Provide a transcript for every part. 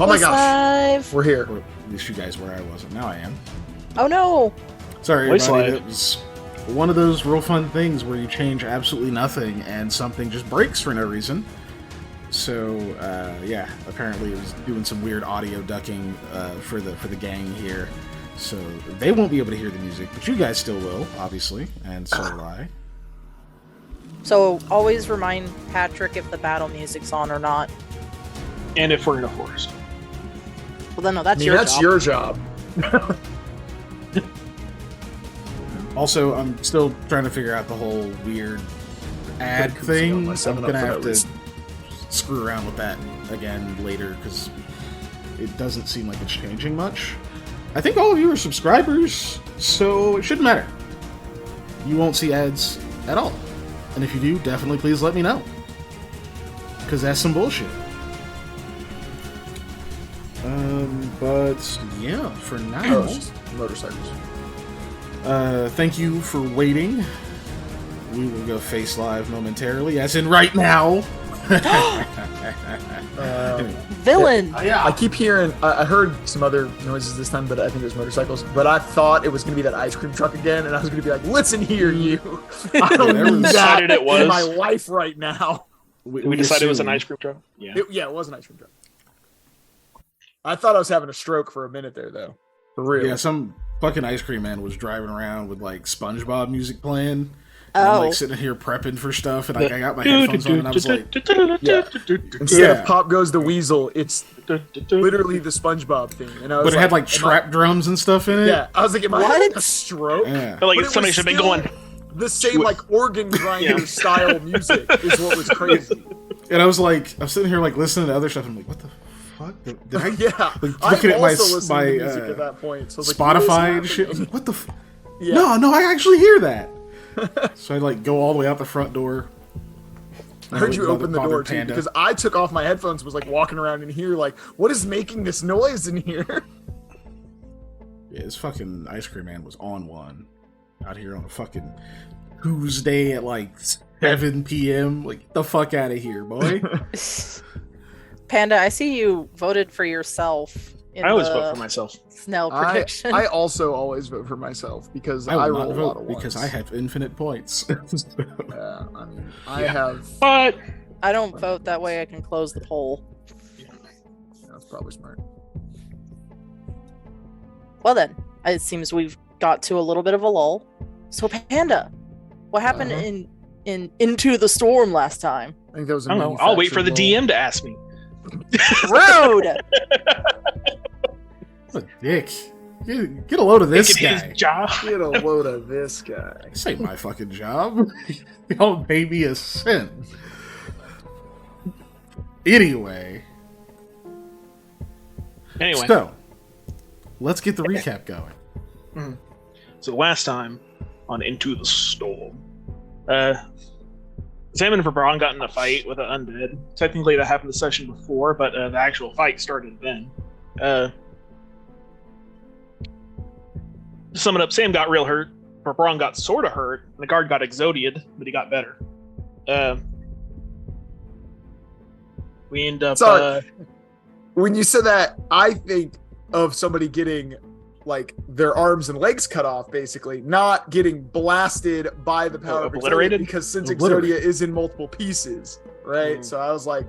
Oh my Voice gosh. Live. We're here. Or at least you guys were. I wasn't. Now I am. Oh no. Sorry, Voice everybody. Live. It was one of those real fun things where you change absolutely nothing and something just breaks for no reason. So yeah, apparently it was doing some weird audio ducking for the gang here. So they won't be able to hear the music, but you guys still will, obviously, and so will I. So always remind Patrick if the battle music's on or not. And if we're in a forest. Well, then no, that's I mean, your that's job. your job. Also, I'm still trying to figure out the whole weird ad thing. my I'm 7-Up gonna for have no to reason. screw around with that again later because it doesn't seem like it's changing much. I think all of you are subscribers, so it shouldn't matter. You won't see ads at all. And if you do, definitely please let me know. Because that's some bullshit. But yeah, for now, Oh, it's just motorcycles. thank you for waiting. We will go face live momentarily, as in right now. Villain. I keep hearing. I heard some other noises this time, but I think it was motorcycles. But I thought it was going to be that ice cream truck again, and I was going to be like, "Listen here, you! I don't There need was- that Decided it was. in my life right now." We decided it was an assumed- ice cream truck. Yeah. Yeah, it was an ice cream truck. I thought I was having a stroke for a minute there, though. For real. Yeah, some fucking ice cream man was driving around with like SpongeBob music playing. And I'm Oh. like sitting here prepping for stuff, and I got my headphones on, and I was like, Yeah. Instead Yeah. of Pop Goes the Weasel, it's literally the SpongeBob thing. And I was but it had like am trap drums and stuff in I, it. yeah, I was like, am I What? having a stroke? Yeah. But like But it somebody was should have been still going. The same like organ grinder style music is what was crazy. And I was like, I'm sitting here like listening to other stuff. I'm like, what the fuck? Did I Yeah, like, I'm looking at my also listening my to music at that point. So I was like, what is Spotify and shit? I was happening? like, what the? Yeah. No, I actually hear that. So I like go all the way out the front door. I heard you Mother- open the Mother door too Panda. because I took off my headphones, was like walking around in here, like, what is making this noise in here? Yeah, this fucking ice cream man was on one out here on a fucking Tuesday at like 7 p.m. Like, get the fuck out of here, boy. Panda, I see you voted for yourself in I always the vote for myself. Snell prediction. I also always vote for myself because I I, will roll not a lot vote of because I ones. have infinite points. Yeah, I mean, I have. But I don't vote that way. I can close the poll. That's probably smart. Well then, it seems we've got to a little bit of a lull. So Panda, what happened Uh-huh. in Into the Storm last time? I think that was. I don't know. I'll wait for the manufactured DM to ask me. Rude. What a dick. Get a load of this Thinking guy. his job. role. Get a load of this guy. This ain't my fucking job. Y'all pay me a cent. Anyway, Anyway, so let's get the recap going. so last time on Into the Storm, Sam and Verbron got in a fight with an undead. Technically, that happened the session before, but the actual fight started then. To sum it up, Sam got real hurt. Verbron got sort of hurt. And the guard got exodied, but he got better. We end up. Sorry. When you said that, I think of somebody getting like their arms and legs cut off, basically, not getting blasted by the power of Exodia, Obliterated? because since Obliterated. Exodia is in multiple pieces, right? Mm. So I was like,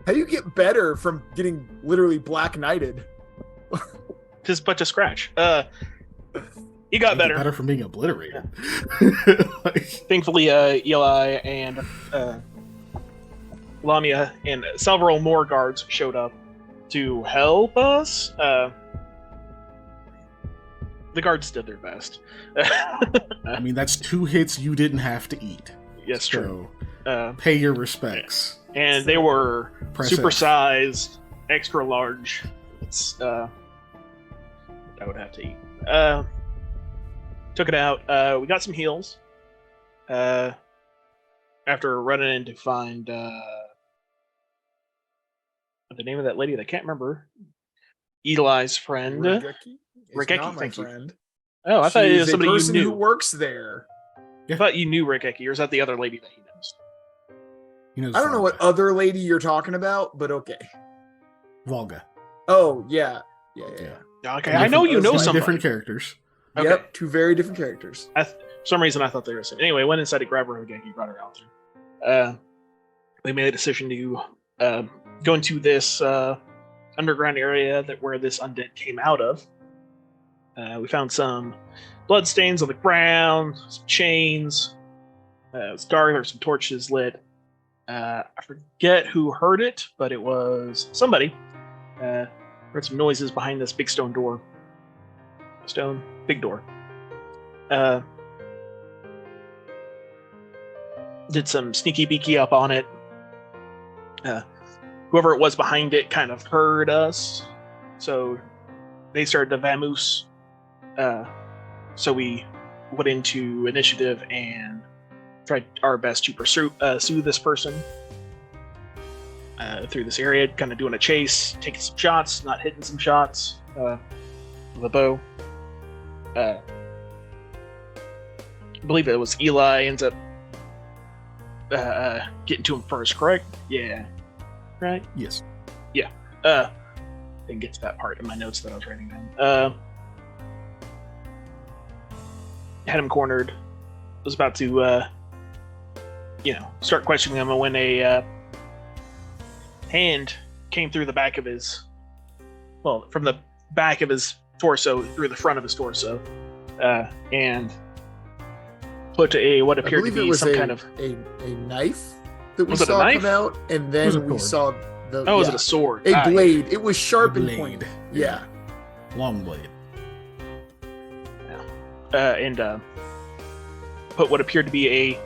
how do you get better from getting literally black knighted? Just but to scratch. He got Make it better. from being obliterated. Like, Thankfully, Eli and Lamia and several more guards showed up to help us. The guards did their best. I mean, that's 2 hits you didn't have to eat. Yes, true. So pay your respects. And they were Press supersized, extra large. It's I would have to eat. Took it out. We got some heals. After running in to find the name of that lady that I can't remember. Eli's friend. Rickeki, Not my thank you. friend. Oh, I thought She it is was a somebody you person who knew. works there. I thought you knew Rickeki, or is that the other lady that he knows? He knows I don't know what Volga. other lady you're talking about, but okay. Volga. Oh yeah. Okay, I know you know Different- somebody. different characters. Okay. Yep, two very different characters. For some reason, I thought they were the same. Anyway, went inside to grab her again. He brought her out there. We made a decision to go into this underground area where this undead came out of. We found some blood stains on the ground, some chains. It was dark. There were some torches lit. I forget who heard it, but it was somebody. Heard some noises behind this big stone door. Big door. Did some sneaky beaky up on it. Whoever it was behind it kind of heard us, so they started to vamoose. So we went into initiative and tried our best to pursue this person through this area, kind of doing a chase, taking some shots, not hitting some shots with a bow. I believe it was Eli ends up getting to him first, correct? Yeah. Right? Yes. Yeah. Didn't get to that part in my notes that I was writing down. Had him cornered. Was about to, start questioning him when a hand came through the back of his, from the back of his torso through the front of his torso, and put what appeared to be some kind of a knife that we Was it a saw knife? come out, and It was a then we cord. saw the oh, was it a sword? a blade. It was sharp A and blade. pointed. Yeah. Long blade. And put what appeared to be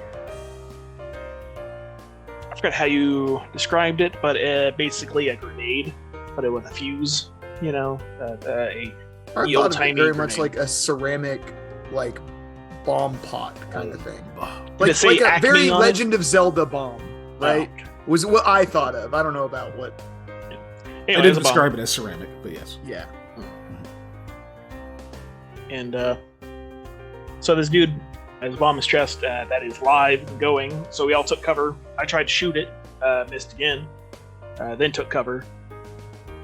I forgot how you described it, but basically a grenade, but it with a fuse. I The thought of it old-timey very much grenade. like a ceramic, like bomb pot kind of thing, Did it say like a Acme very on it? Legend of Zelda bomb, right? Oh, okay. Was what I thought of. I don't know about what. Anyway, I it was didn't a bomb. describe it as ceramic, but yes. Yeah. And so this dude has a bomb in his chest that is live and going. So we all took cover. I tried to shoot it, missed again. Then took cover.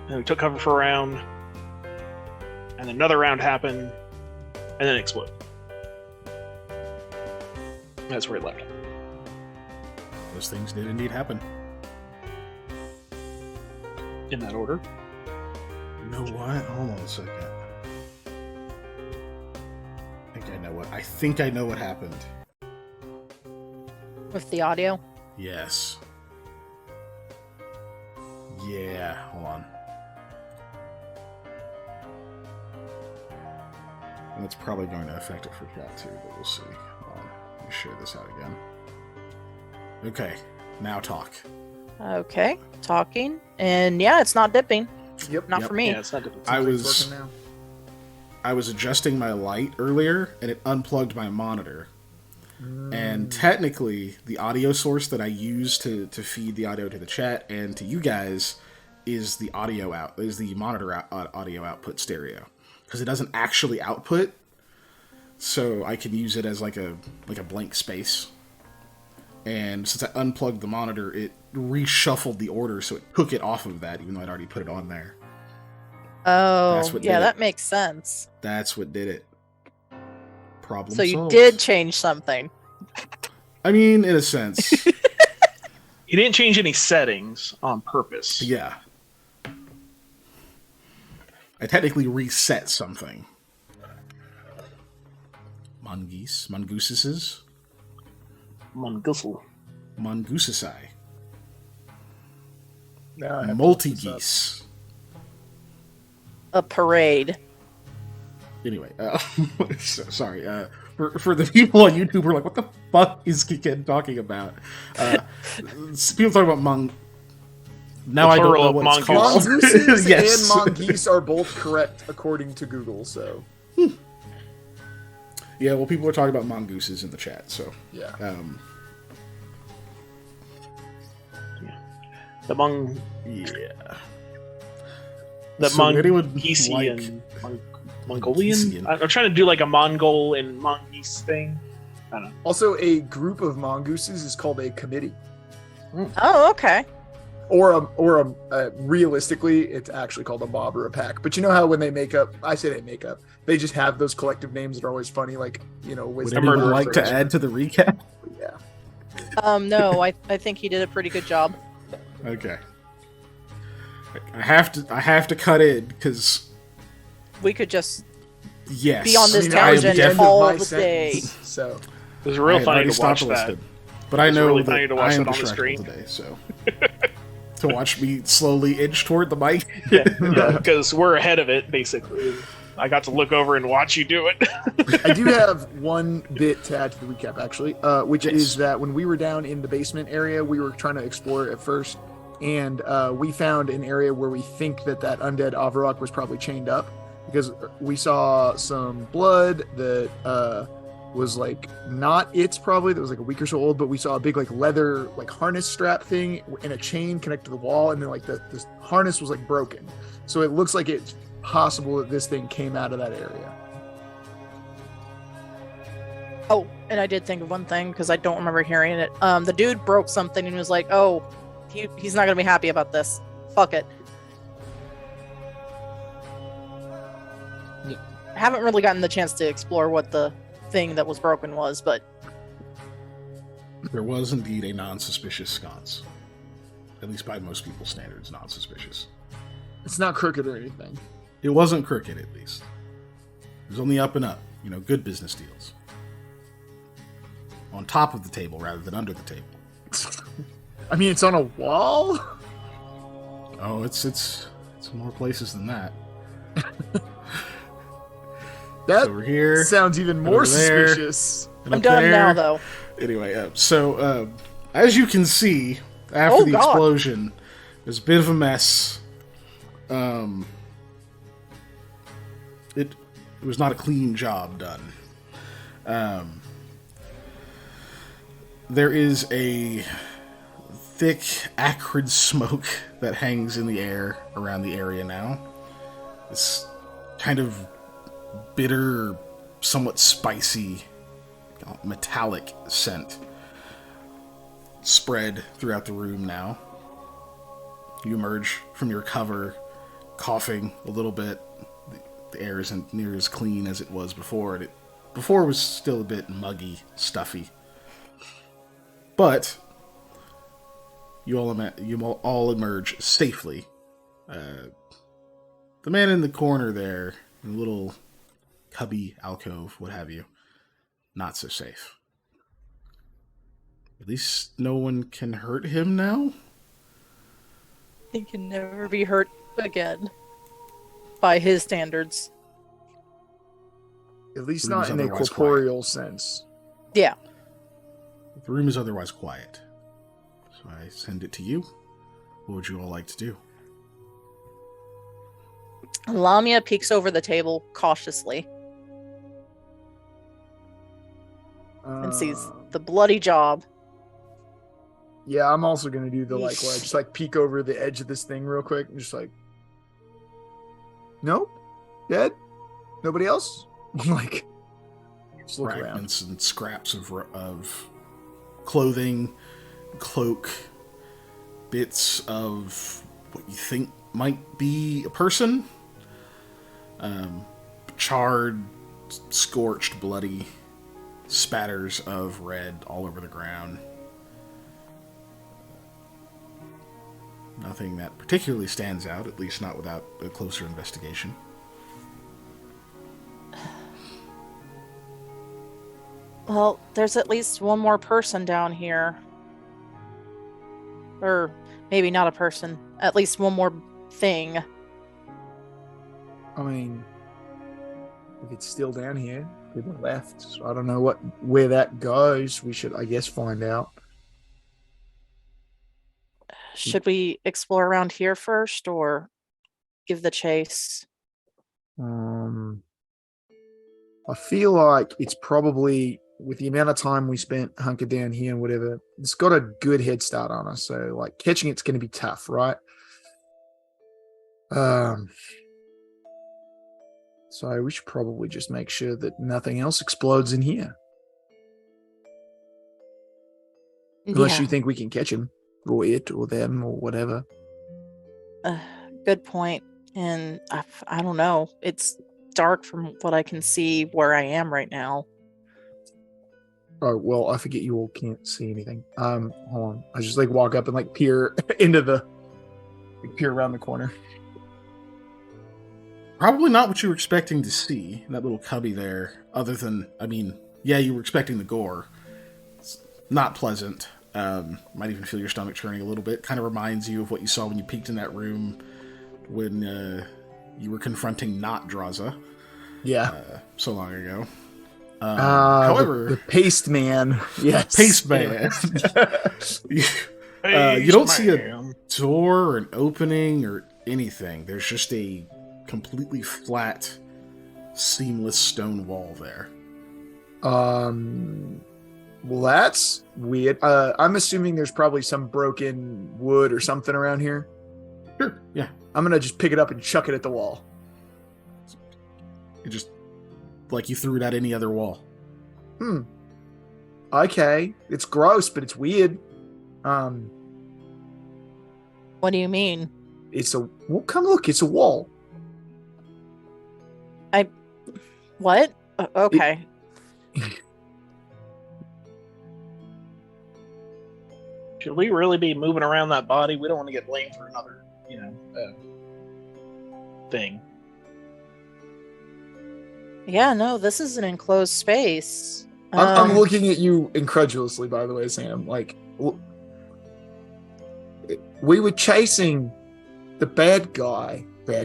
And we took cover for a round. And another round happened. And then it exploded. That's where it left. Those things did indeed happen. In that order. You know what? Hold on a second. I think I know what happened. With the audio. Yes. Yeah, hold on. And that's probably going to affect it for chat too, but we'll see. Hold on. Let me share this out again. Okay, now talk. Okay, talking. And yeah, it's not dipping. Yep. Not Yep. for me. Yeah, it's not different. I Seems like it's was working now. I was adjusting my light earlier, and it unplugged my monitor. And technically, the audio source that I use to feed the audio to the chat and to you guys is the monitor audio output stereo, because it doesn't actually output, so I can use it as like a blank space. And since I unplugged the monitor, it reshuffled the order, so it took it off of that, even though I'd already put it on there. Oh, That's what yeah, did it. that makes sense. That's what did it. Problem So you solved. did change something. I mean, in a sense, He didn't change any settings on purpose. yeah. I technically reset something. Mongooses, Mongusel. Mongoosesai, Now I have to look this up. multi-geese. A parade. Anyway, sorry. For the people on YouTube who are like, what the fuck is Kiken talking about? People talk about Now The I don't plural know of what it's called. Mongooses Yes. and mongoose are both correct according to Google. So Yeah, well, people are talking about mongooses in the chat, so. yeah. The Mong. Yeah. The So anyone Mongolian. Mongolian? Mongolian? I'm trying to do like a Mongol and Mongoose thing. I don't know. Also, a group of mongooses is called a committee. Oh, okay. realistically, it's actually called a mob or a pack. But you know how when they make up, I say they make up, they just have those collective names that are always funny, like, Would wisdom. anyone murderer like to first. add to the recap? Yeah. No, I think he did a pretty good job. Okay. I have to cut in because We could just yes, be on this I am tangent definitely- all my the sentence, day. So It was I real had funny already to watch stopped that. listening. But I was know really that funny to watch I am that on the distractible stream. today, so to watch me slowly inch toward the mic. Yeah, because we're ahead of it, basically. I got to look over and watch you do it. I do have one bit to add to the recap, actually, which Yes. is that when we were down in the basement area, we were trying to explore it at first, and we found an area where we think that undead Avarok was probably chained up, because we saw some blood that was like not its probably, that was like a week or so old, but we saw a big like leather like harness strap thing and a chain connected to the wall, and then like this harness was like broken. So it looks like it's possible that this thing came out of that area. Oh, and I did think of one thing because I don't remember hearing it. The dude broke something and was like, "Oh, he's not gonna be happy about this. Fuck it." Yeah. I haven't really gotten the chance to explore what the thing that was broken was, but There was indeed a non-suspicious sconce. At least by most people's standards, non-suspicious. It's not crooked or anything. It wasn't crooked, at least. It was only up and up. Good business deals. On top of the table rather than under the table. I mean, it's on a wall. Oh, it's more places than that. That It's over here. sounds even more over there. suspicious. and I'm up done there. now, though. Anyway, so as you can see, after Oh, the God. explosion, there's a bit of a mess. It was not a clean job done. There is a thick, acrid smoke that hangs in the air around the area now. This kind of bitter, somewhat spicy, metallic scent spread throughout the room now. You emerge from your cover, coughing a little bit. The air isn't near as clean as it was before. Before it was still a bit muggy, stuffy. But you all emerge safely. The man in the corner there, in a little cubby alcove, what have you, not so safe. At least no one can hurt him now? He can never be hurt again. By his standards. At least Room not is in a otherwise corporeal sense. Yeah. The room is otherwise quiet. So I send it to you. What would you all like to do? Lamia peeks over the table cautiously and sees the bloody job. Yeah, I'm also gonna do the like where I just like peek over the edge of this thing real quick and just like, nope, dead. Nobody else. Like, just look around. Fragments and scraps of clothing, cloak, bits of what you think might be a person. Charred, scorched, bloody spatters of red all over the ground. Nothing that particularly stands out, at least not without a closer investigation. Well, there's at least one more person down here. Or maybe not a person. At least one more thing. I mean, if it's still down here, people left. So I don't know where that goes. We should, I guess, find out. Should we explore around here first or give the chase? I feel like it's probably, with the amount of time we spent hunkered down here and whatever, it's got a good head start on us. So like catching it's going to be tough, right? So we should probably just make sure that nothing else explodes in here. Unless Yeah. you think we can catch him. or it or them or whatever. Good point. And I don't know. It's dark from what I can see where I am right now. Oh, well, I forget you all can't see anything. Hold on. I just like walk up and like peer into peer around the corner. Probably not what you were expecting to see in that little cubby there, other than, I mean, yeah, you were expecting the gore. It's not pleasant. Might even feel your stomach churning a little bit. Kind of reminds you of what you saw when you peeked in that room when you were confronting not Draza. Yeah. So long ago. However... The paste man. Yes. Paste man. You don't see a door or an opening or anything. There's just a completely flat, seamless stone wall there. Well, that's weird. I'm assuming there's probably some broken wood or something around here. Sure, yeah. I'm gonna just pick it up and chuck it at the wall. It just, like you threw it at any other wall. Okay. It's gross, but it's weird. What do you mean? Well, come look, it's a wall. What? Okay. Should we really be moving around that body? We don't want to get blamed for another, thing. Yeah, no, this is an enclosed space. I'm looking at you incredulously, by the way, Sam. Like, we were chasing the bad guy. We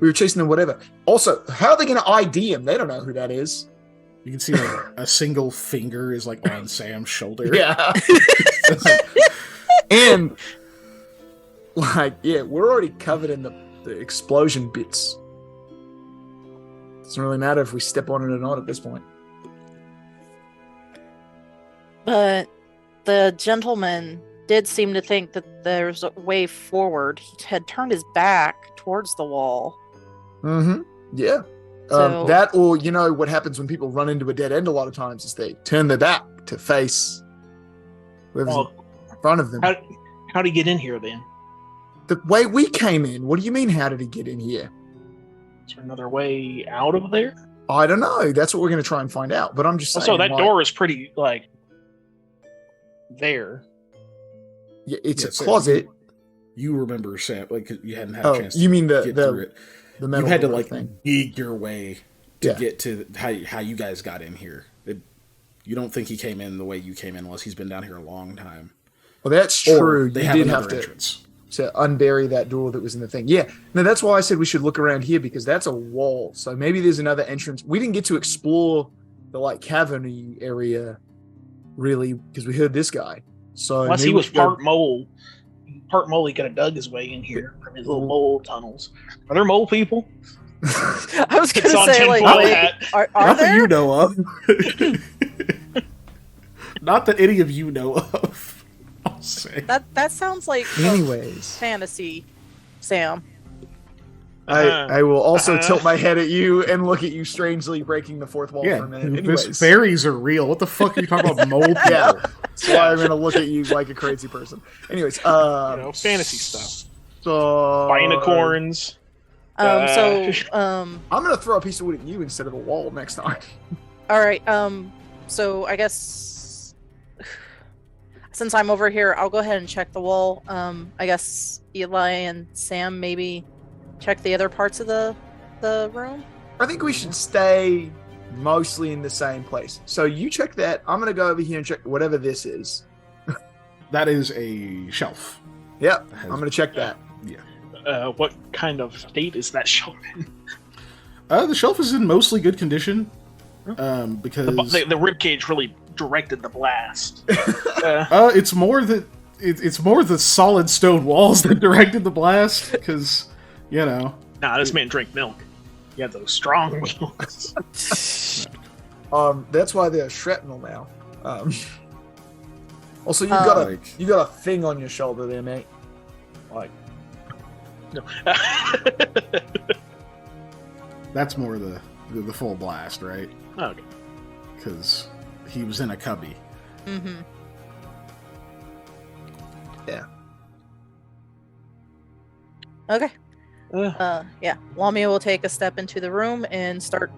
were chasing him, whatever. Also, how are they going to ID him? They don't know who that is. You can see like, a single finger is like on Sam's shoulder. Yeah. And, like, yeah, we're already covered in the explosion bits. Doesn't really matter if we step on it or not at this point. But the gentleman did seem to think that there's a way forward. He had turned his back towards the wall. Mm-hmm. Yeah. So, that, or, what happens when people run into a dead end a lot of times is they turn their back to face whoever's in front of them. How did he get in here then? The way we came in. What do you mean, how did he get in here? Is there another way out of there? I don't know. That's what we're going to try and find out. But I'm just saying. Also, that door is pretty, there. Yeah, it's a closet. You remember, Sam, like, you hadn't had a chance to you mean get through it. The metal you had to, thing. dig your way to get to how you guys got in here. You don't think he came in the way you came in unless he's been down here a long time. Well, that's true. They you have did another have to, entrance. to unbury that door that was in the thing. Yeah. No, that's why I said we should look around here, because that's a wall. So maybe there's another entrance. We didn't get to explore the cavern-y area really because we heard this guy. So unless he was part mole. Part mole, he could have dug his way in here from his little mole tunnels. Are there mole people? I was going It's to on say, tinfoil like, hat. are Not that there? you know of. Not that any of you know of. I'll say. That sounds like Anyways. fantasy, Sam. I will also tilt my head at you and look at you strangely breaking the fourth wall for a minute. Anyways. Fairies are real. What the fuck are you talking about, mole people? Yeah. That's why I'm going to look at you like a crazy person. Anyways. Fantasy stuff. So... Unicorns. I'm going to throw a piece of wood at you instead of a wall next time. All right. So I guess since I'm over here, I'll go ahead and check the wall. I guess Eli and Sam maybe check the other parts of the room. I think we should stay mostly in the same place. So you check that. I'm going to go over here and check whatever this is. That is a shelf. Yep. I'm going to check that. Yeah. What kind of state is that shelf in? The shelf is in mostly good condition. Because the ribcage really directed the blast. it's more the solid stone walls that directed the blast. Because Nah, this man drank milk. He had those strong milks. That's why they're shrapnel now. Also, you got a thing on your shoulder there, mate. No. That's more the full blast, right? Okay. Because he was in a cubby. Mm-hmm. Yeah. Okay. Uh, Yeah. Lamia will take a step into the room and start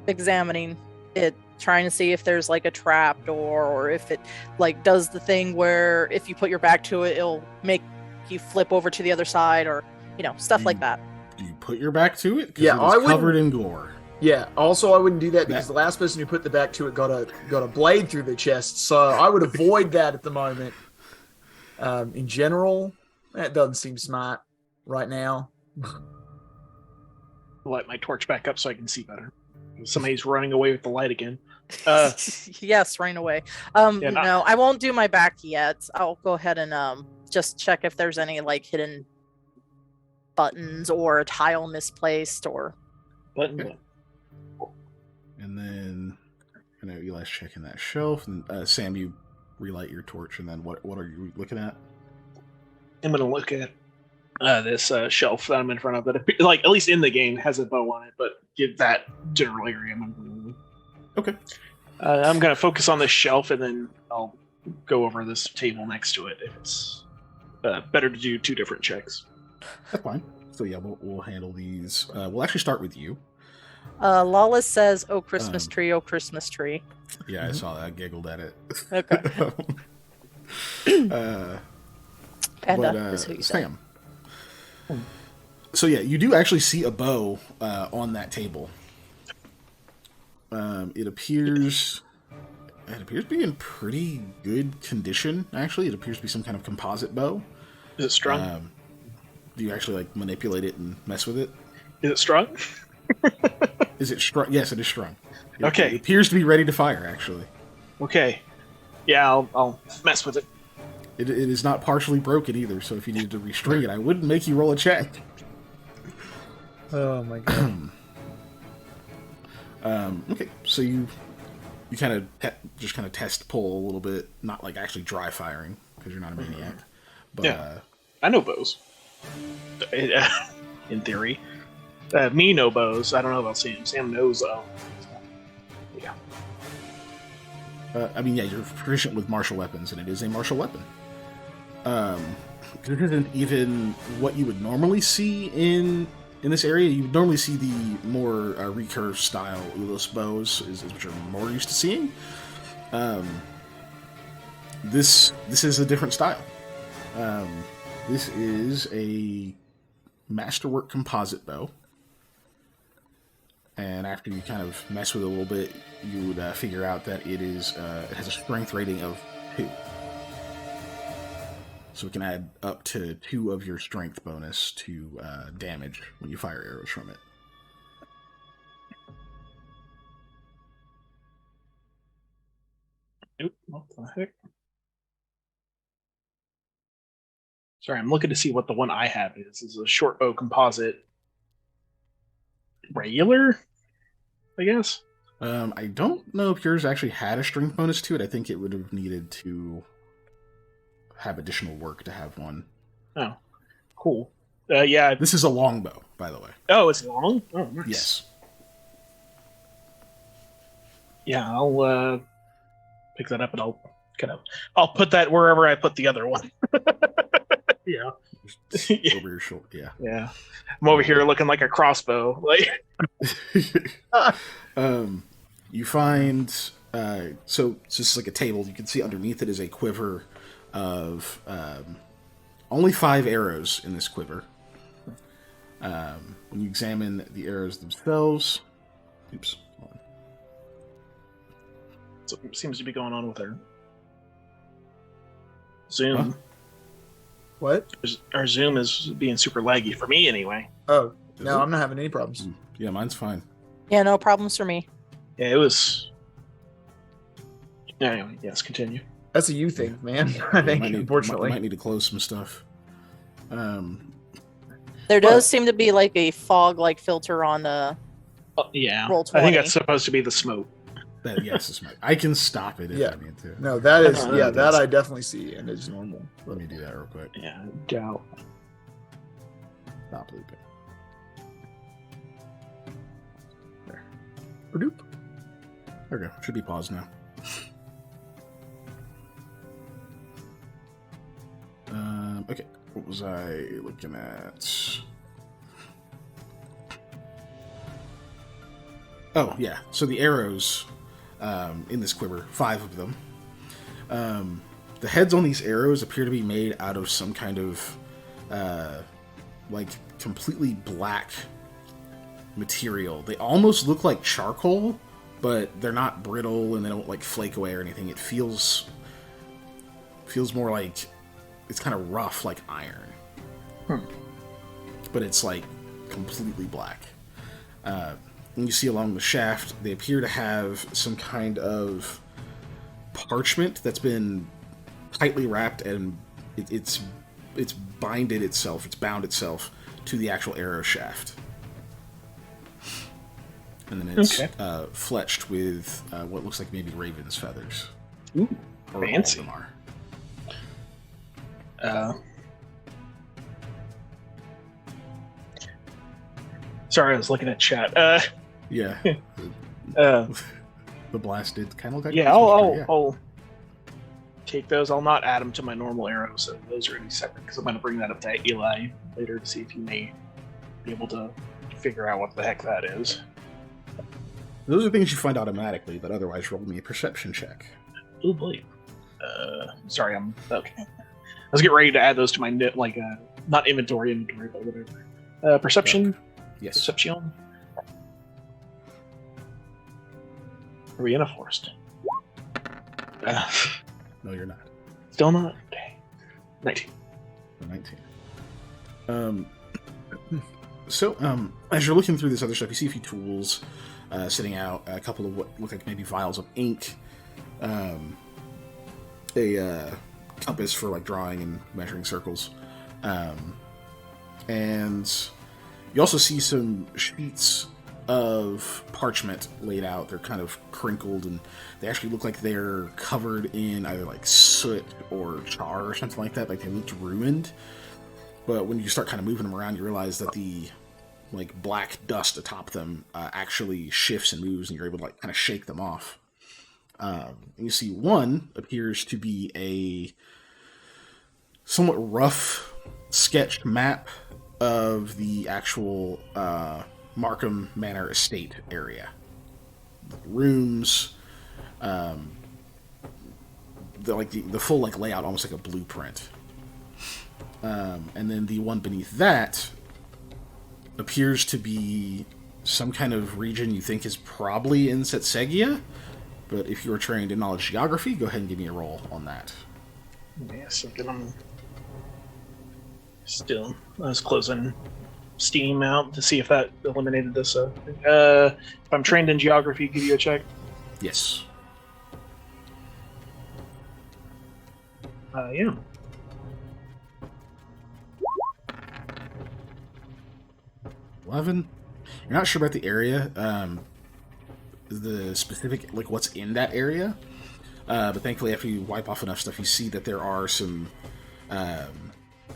examining it, trying to see if there's like a trap door, or if it like does the thing where if you put your back to it, it'll make you flip over to the other side, or stuff like that. Do you put your back to it? Because Yeah, it is I wouldn't- covered in gore. Yeah. Also, I wouldn't do that because the last person who put the back to it got a blade through the chest. So I would avoid that at the moment. In general, that doesn't seem smart right now. light my torch back up so I can see better. Somebody's running away with the light again. Yes, right away. Yeah, No, I won't do my back yet. I'll go ahead and just check if there's any like hidden buttons or a tile misplaced or. Button. Okay. And then I know Eli's checking that shelf, and Sam, you relight your torch, and then what are you looking at? I'm gonna look at this shelf that I'm in front of that, like at least in the game, has a bow on it, but give that general area. Okay. I'm gonna focus on this shelf, and then I'll go over this table next to it. If it's better to do 2 different checks. That's fine. So yeah, we'll handle these. We'll actually start with you. Lawless says, "Oh Christmas tree, oh Christmas tree." Yeah, I saw that. I giggled at it. Okay. Panda is who you said. Sam. So yeah, you do actually see a bow on that table. It appears to be in pretty good condition. Actually, it appears to be some kind of composite bow. Is it strong? Do you actually like manipulate it and mess with it? Is it strong? Is it strung? Yes, it is strung. Okay. It appears to be ready to fire, actually. Okay. Yeah, I'll mess with it. It is not partially broken either, so if you needed to restring it, I wouldn't make you roll a check. Oh my god. Okay, so you kind of just kind of test pull a little bit, not like actually dry firing because you're not a maniac. But Yeah. I know bows. In theory. Me know bows. I don't know about Sam. Sam knows though. Yeah. I mean, yeah, you're proficient with martial weapons, and it is a martial weapon. It isn't even what you would normally see in this area. You would normally see the more recurve style Ulos bows, is which you're more used to seeing. This is a different style. This is a masterwork composite bow. And after you kind of mess with it a little bit, you would figure out that it has a strength rating of 2. So it can add up to 2 of your strength bonus to damage when you fire arrows from it. Oop, what the heck? Sorry, I'm looking to see what the one I have is. This is a short bow composite. Regular, I guess. I don't know if yours actually had a strength bonus to it. I think it would have needed to have additional work to have one. Oh, cool. Yeah. This is a longbow, by the way. Oh, it's long? Oh, nice. Yes. Yeah, I'll pick that up and I'll put that wherever I put the other one. Yeah. Over your shoulder. Yeah. Yeah. I'm over here looking like a crossbow. Like you find so it's just like a table. You can see underneath it is a quiver of only 5 arrows in this quiver. When you examine the arrows themselves, oops, hold on. Something seems to be going on with our Zoom. Huh? What? Our Zoom is being super laggy for me anyway. Oh, Is no, it? I'm not having any problems. Yeah, mine's fine. Yeah, no problems for me. Yeah, it was. Anyway, yes, continue. That's a you thing, man. I think, unfortunately. Might need to close some stuff. There does seem to be like a fog like filter on the. Yeah, Roll I 20. think that's supposed to be the smoke. Yes, it's I can stop it if Yeah. I need to. No, that is, No, yeah, that's- that I definitely see, and it's normal. Let me do that real quick. Yeah, doubt. Stop looping. There. Badoop. There we go. Should be paused now. Okay. What was I looking at? Oh, yeah. So the arrows in this quiver, 5 of them. The heads on these arrows appear to be made out of some kind of, like, completely black material. They almost look like charcoal, but they're not brittle and they don't, like, flake away or anything. It feels more like it's kind of rough, like iron. But it's, like, completely black. And you see along the shaft, they appear to have some kind of parchment that's been tightly wrapped, and it's bound itself to the actual arrow shaft. And then it's fletched with what looks like maybe raven's feathers. Ooh, or fancy. All of them are. Sorry, I was looking at chat. Yeah. Uh, the blast did kind of look like yeah, Christmas tree, I'll take those. I'll not add them to my normal arrows, so those are going to be separate, because I'm going to bring that up to Eli later to see if he may be able to figure out what the heck that is. Those are things you find automatically, but otherwise roll me a perception check. Oh boy. Sorry, I'm okay. I was getting ready to add those to my not inventory, but whatever. Perception. Yes. Perception. Are we in a forest? No, you're not. Still not. Okay. 19. 19. So, as you're looking through this other stuff, you see a few tools sitting out, a couple of what look like maybe vials of ink, a compass for like drawing and measuring circles, and you also see some sheets of parchment laid out. They're kind of crinkled, and they actually look like they're covered in either like soot or char or something like that. Like they looked ruined. But when you start kind of moving them around, you realize that the like black dust atop them actually shifts and moves, and you're able to like kind of shake them off. And you see one appears to be a somewhat rough sketched map of the actual Markham Manor estate area. Rooms, the full like layout, almost like a blueprint. And then the one beneath that appears to be some kind of region you think is probably in Setsegia, but if you are trained in knowledge geography, go ahead and give me a roll on that. Yeah, something I'm still. I was closing Steam out to see if that eliminated this. If I'm trained in geography, give you a check. Yes. Yeah. You're not sure about the area, the specific, like, what's in that area, but thankfully after you wipe off enough stuff, you see that there are some,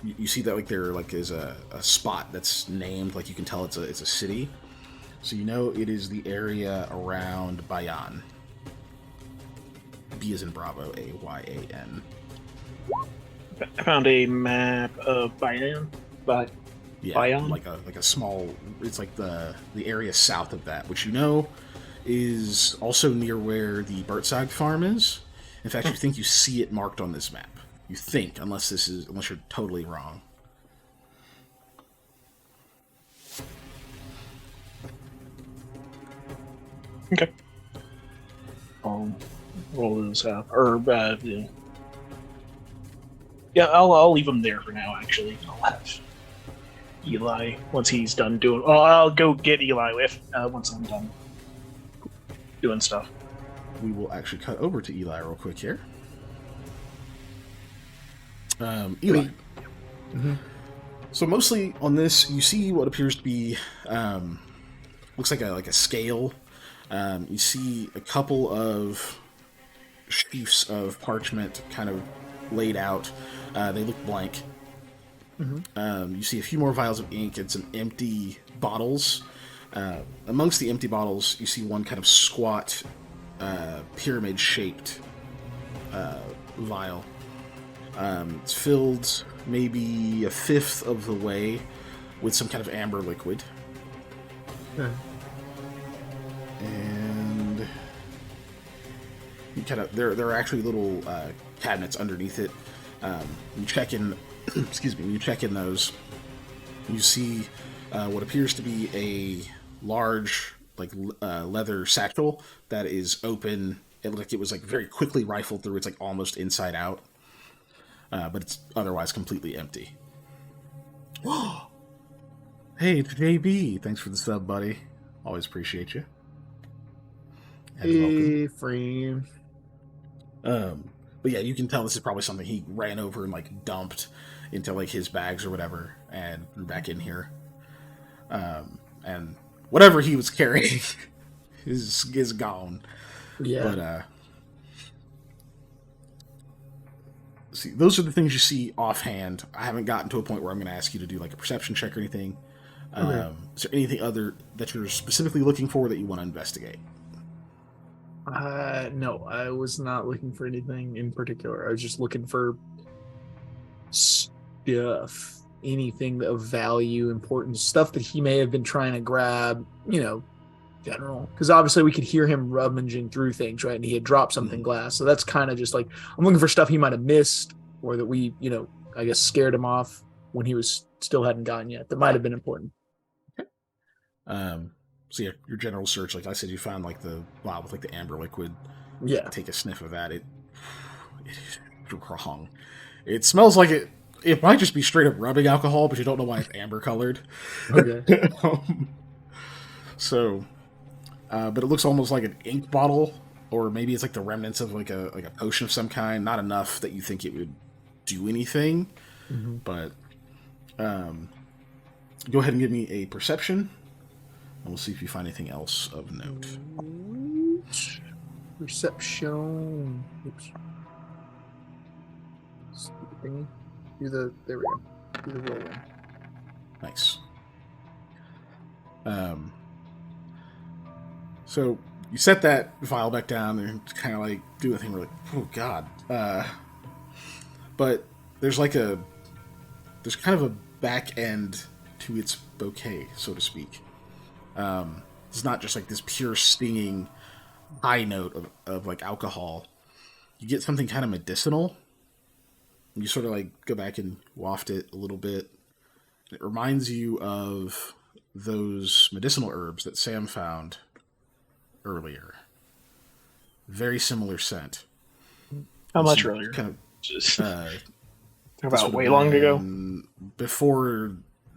you see that, like, there, like, is a spot that's named, like, you can tell it's a city, so you know it is the area around Bayan. B as in Bravo, A-Y-A-N. I found a map of Bayan, but Yeah, Bayan? like a small. It's like the area south of that, which you know is also near where the Burtside farm is. In fact, you think you see it marked on this map. You think, unless you're totally wrong. Okay. I'll roll those out, yeah, I'll leave them there for now. Actually, I'll have Eli once he's done doing. Well, I'll go get Eli once I'm done doing stuff. We will actually cut over to Eli real quick here. Eli. Mm-hmm. So mostly on this, you see what appears to be looks like a scale. You see a couple of sheafs of parchment kind of laid out. They look blank. Mm-hmm. You see a few more vials of ink and some empty bottles. Amongst the empty bottles, you see one kind of squat, pyramid-shaped vial. It's filled maybe a fifth of the way with some kind of amber liquid. Okay. And you kind of there are actually little cabinets underneath it. You check in, excuse me. When you check in those, you see what appears to be a large like leather satchel that is open. It looked like it was like very quickly rifled through. It's like almost inside out, but it's otherwise completely empty. Hey, it's JB. Thanks for the sub, buddy. Always appreciate you. And welcome. Hey, friend. But yeah, you can tell this is probably something he ran over and like dumped into like his bags or whatever, and threw back in here. And whatever he was carrying is gone. Yeah. But see, those are the things you see offhand. I haven't gotten to a point where I'm going to ask you to do like a perception check or anything. Okay. Is there anything other that you're specifically looking for that you want to investigate? No, I was not looking for anything in particular. I was just looking for stuff, anything of value, important stuff that he may have been trying to grab, general. Because obviously we could hear him rummaging through things, right? And he had dropped something glass. So that's kind of just like, I'm looking for stuff he might have missed or that we, I guess scared him off when he was still hadn't gotten yet. That might have been important. So yeah, your general search, like I said, you found like the vial with like the amber liquid. Yeah. Take a sniff of that. It is wrong. It smells like it might just be straight up rubbing alcohol, but you don't know why it's amber colored. Okay. But it looks almost like an ink bottle, or maybe it's like the remnants of like a potion of some kind. Not enough that you think it would do anything, but go ahead and give me a perception. And we'll see if you find anything else of note. Perception. Oops. Stupid thingy. There we go. Do the roll in. Nice. So you set that vial back down and kind of like do a thing where like, oh god. But there's kind of a back end to its bouquet, so to speak. It's not just like this pure stinging high note of like alcohol. You get something kind of medicinal. You sort of like go back and waft it a little bit. It reminds you of those medicinal herbs that Sam found earlier. Very similar scent. How much earlier? Kind of Just about way long ago. Before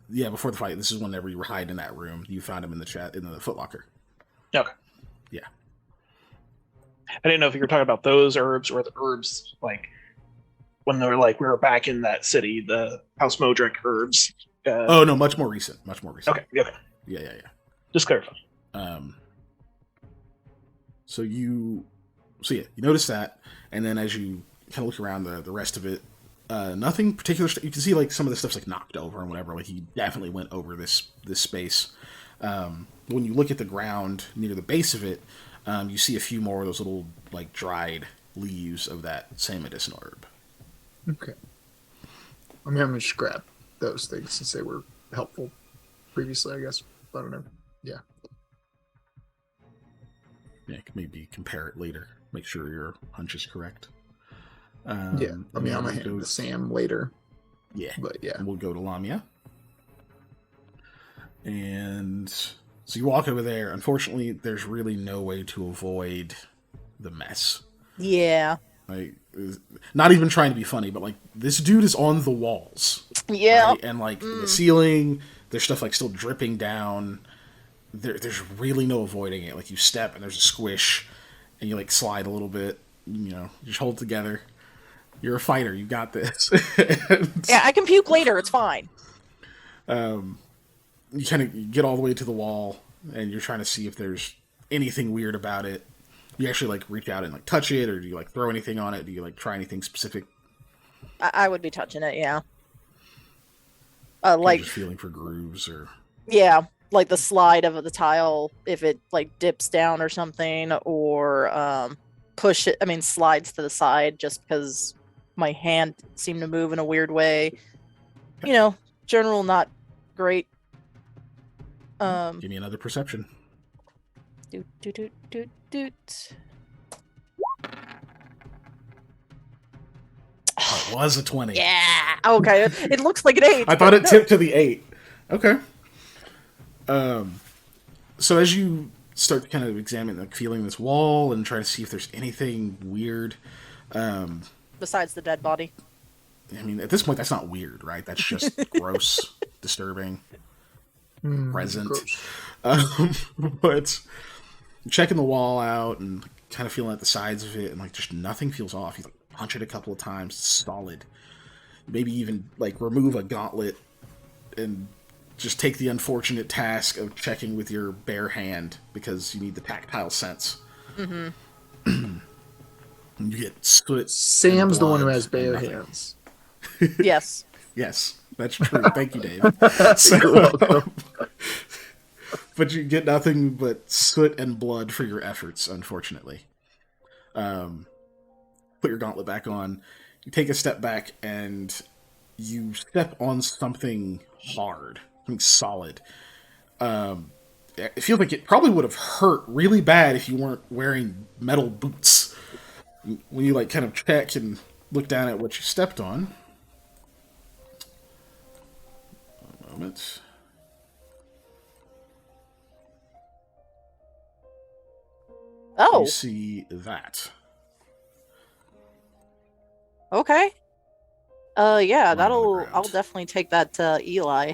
the fight. This is whenever you were hiding in that room. You found him in the footlocker. Okay. Yeah. I didn't know if you were talking about those herbs or the herbs like when they were like we were back in that city, the House Modric herbs. Oh no, much more recent. Okay. Yeah. Just clarify. So you notice that, and then as you kind of look around the rest of it, nothing particular. You can see like some of the stuff's like knocked over and whatever. Like he definitely went over this space. When you look at the ground near the base of it, you see a few more of those little like dried leaves of that same medicinal herb. Okay. I'm gonna just grab those things since they were helpful previously, I guess. I don't know. Yeah. Yeah, maybe compare it later. Make sure your hunch is correct. Yeah. I mean, I'm gonna hand it to Sam later. Yeah. But yeah. And we'll go to Lamia. And so you walk over there. Unfortunately, there's really no way to avoid the mess. Yeah. Like, not even trying to be funny, but like this dude is on the walls. Yeah. Right? And like the ceiling, there's stuff like still dripping down. There's really no avoiding it. Like you step and there's a squish, and you like slide a little bit. Just hold together. You're a fighter. You got this. Yeah, I can puke later. It's fine. You kind of get all the way to the wall, and you're trying to see if there's anything weird about it. You actually like reach out and like touch it, or do you like throw anything on it? Do you like try anything specific? I would be touching it. Yeah. Like just feeling for grooves or. Yeah, like the slide of the tile, if it like dips down or something, or slides to the side just because my hand seemed to move in a weird way. General not great. Give me another perception. Doot, doot, doot, doot, doot. Oh, it was a 20. Yeah. Okay. It looks like an 8. I thought it tipped to the 8. Okay. So as you start kind of examining, like feeling this wall and try to see if there's anything weird, Besides the dead body. I mean, at this point, that's not weird, right? That's just gross, disturbing, present. Gross. But checking the wall out and kind of feeling at the sides of it, and like just nothing feels off. You like punch it a couple of times, solid. Maybe even like remove a gauntlet and just take the unfortunate task of checking with your bare hand because you need the tactile sense. Mm-hmm. You get soot. Sam's the one who blood has and bare nothing. hands. Yes. Yes, that's true. Thank you, Dave. You're welcome. But you get nothing but soot and blood for your efforts, unfortunately. Put your gauntlet back on. You take a step back and you step on something hard, something solid. It feels like it probably would have hurt really bad if you weren't wearing metal boots. When you like kind of check and look down at what you stepped on. A moment. Oh. You see that. Okay. Yeah, Lying on the ground. I'll definitely take that to Eli.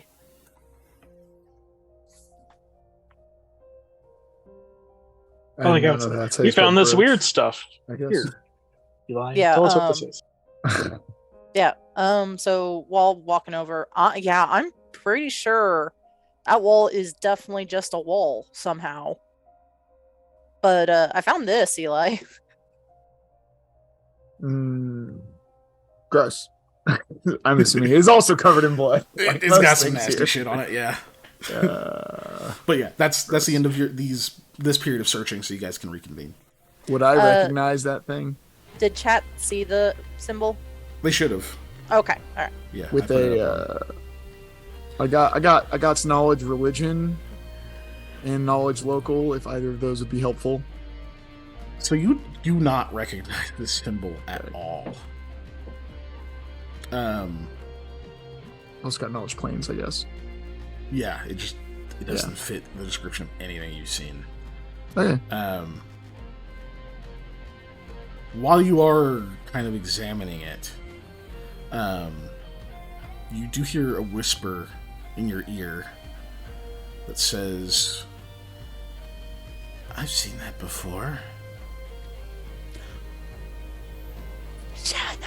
Oh my God, That's we found this weird stuff. I guess. Here, Eli, Yeah, tell us what this is. Yeah. So while walking over, yeah, I'm pretty sure that wall is definitely just a wall somehow. But I found this, Eli. Gross. I'm assuming it's also covered in blood. Like It's most got some things nasty here. shit on it, yeah. Uh, But yeah, that's the end of this period of searching, so you guys can reconvene. would I recognize that thing Did chat see the symbol? They should have. Okay. All right. Yeah. with I put it up I got knowledge religion and knowledge local. If either of those would be helpful. on. So you do not recognize this symbol at all. I also got knowledge planes, I guess. Yeah, it doesn't fit the description of anything you've seen. Okay. While you are kind of examining it, you do hear a whisper in your ear that says, "I've seen that before." Shadow.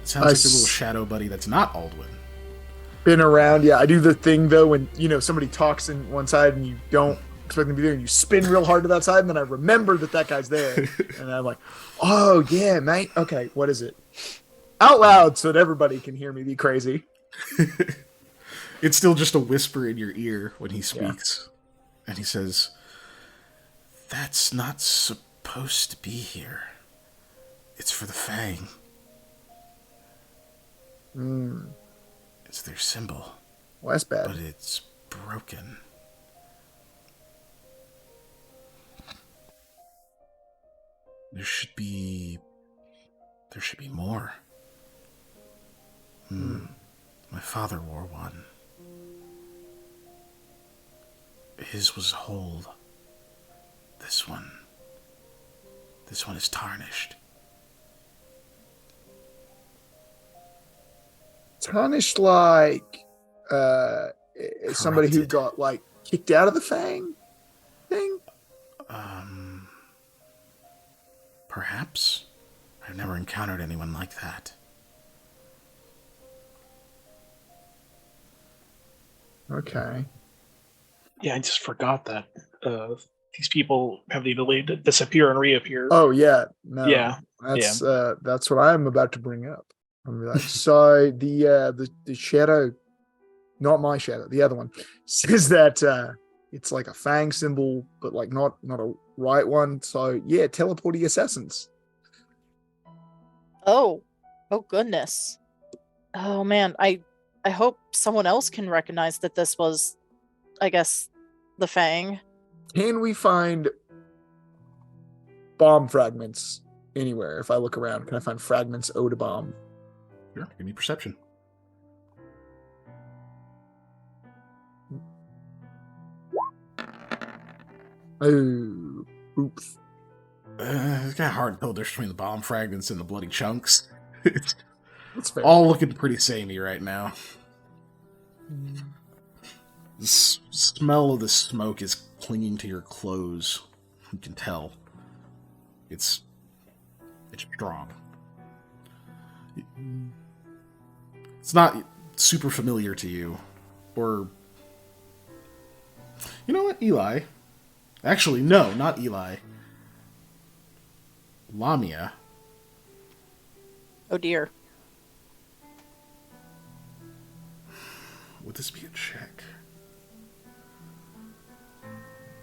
It sounds like your little shadow buddy that's not Aldwin. Been around, yeah. I do the thing though when somebody talks in one side and you don't expect them to be there, and you spin real hard to that side, and then I remember that guy's there, and I'm like, "Oh yeah, mate. Okay, what is it?" Out loud so that everybody can hear me be crazy. It's still just a whisper in your ear when he speaks, and he says, "That's not supposed to be here. It's for the Fang. It's their symbol, Well, that's bad. but it's broken." There should be more. My father wore one. His was whole. This one is tarnished. Tarnished like somebody who Corrupted. got like kicked out of the Fang thing. Perhaps. I've never encountered anyone like that. Okay. Yeah, I just forgot that these people have the ability to disappear and reappear. Oh yeah. No. Yeah. That's what I'm about to bring up. I'm like, so the shadow, not my shadow, the other one, says that it's like a Fang symbol, but like not a right one. So yeah, teleporty assassins. Oh goodness. Oh man, I hope someone else can recognize that this was, I guess, the Fang. Can we find bomb fragments anywhere? If I look around, can I find fragments owed a bomb? Sure. Give me perception. Oh, oops. It's kind of hard to tell the difference between the bomb fragments and the bloody chunks. It's That's fair. all looking pretty samey right now. The smell of the smoke is clinging to your clothes. You can tell. It's strong. It's not super familiar to you. Or... You know what, Eli? Actually, no, not Eli. Lamia. Oh dear. Would this be a check?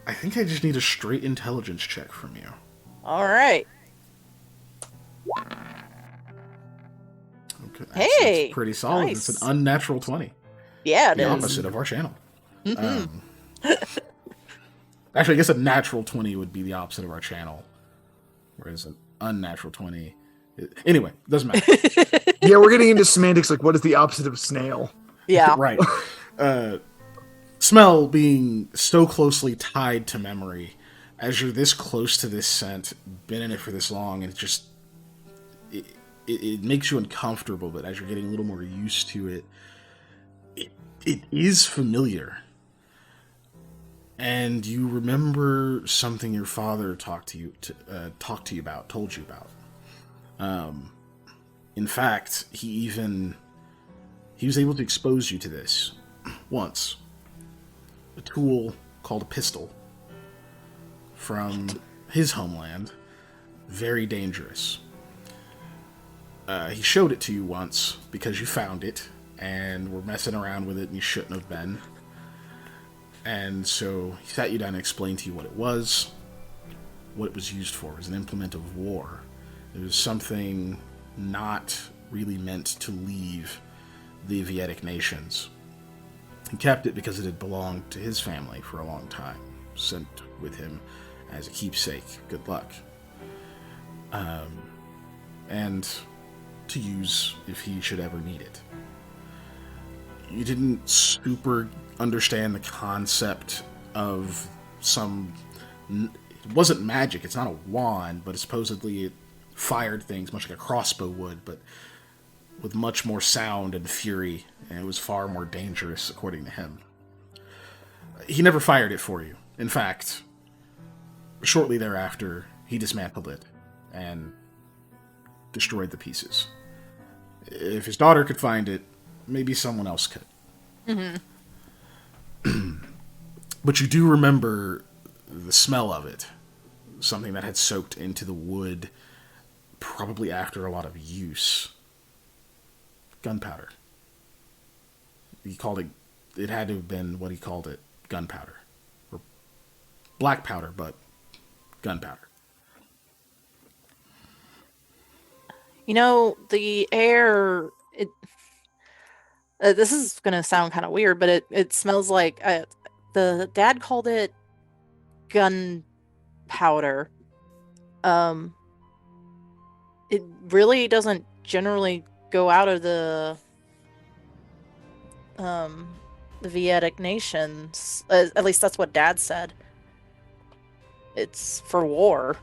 I think I just need a straight intelligence check from you. All right. Okay, Hey, that's pretty solid. nice. It's an unnatural 20. Yeah, it The is. opposite of our channel. Mhm. Actually, I guess a natural 20 would be the opposite of our channel. Whereas an unnatural 20... Anyway, doesn't matter. Yeah, we're getting into semantics, like what is the opposite of a snail? Yeah. Right. Smell being so closely tied to memory, as you're this close to this scent, been in it for this long, and it makes you uncomfortable, but as you're getting a little more used to it, it is familiar. And you remember something your father told you about. In fact, he was able to expose you to this once. A tool called a pistol from his homeland. Very dangerous. He showed it to you once because you found it and were messing around with it and you shouldn't have been. And so he sat you down and explained to you what it was, what it was used for. It was an implement of war. It was something not really meant to leave the Vietic nations. He kept it because it had belonged to his family for a long time, sent with him as a keepsake. Good luck. And to use if he should ever need it. You didn't super understand the concept of some... It wasn't magic, it's not a wand, but supposedly it fired things much like a crossbow would, but with much more sound and fury, and it was far more dangerous, according to him. He never fired it for you. In fact, shortly thereafter, he dismantled it and destroyed the pieces. If his daughter could find it, maybe someone else could. Mm-hmm. But you do remember the smell of it. Something that had soaked into the wood, probably after a lot of use. Gunpowder. He called it... It had to have been what he called it. Gunpowder. Or black powder, but gunpowder. You know, the air... this is going to sound kind of weird, but it smells like... the dad called it gunpowder. It really doesn't generally go out of the Vietic nations. At least that's what Dad said. It's for war.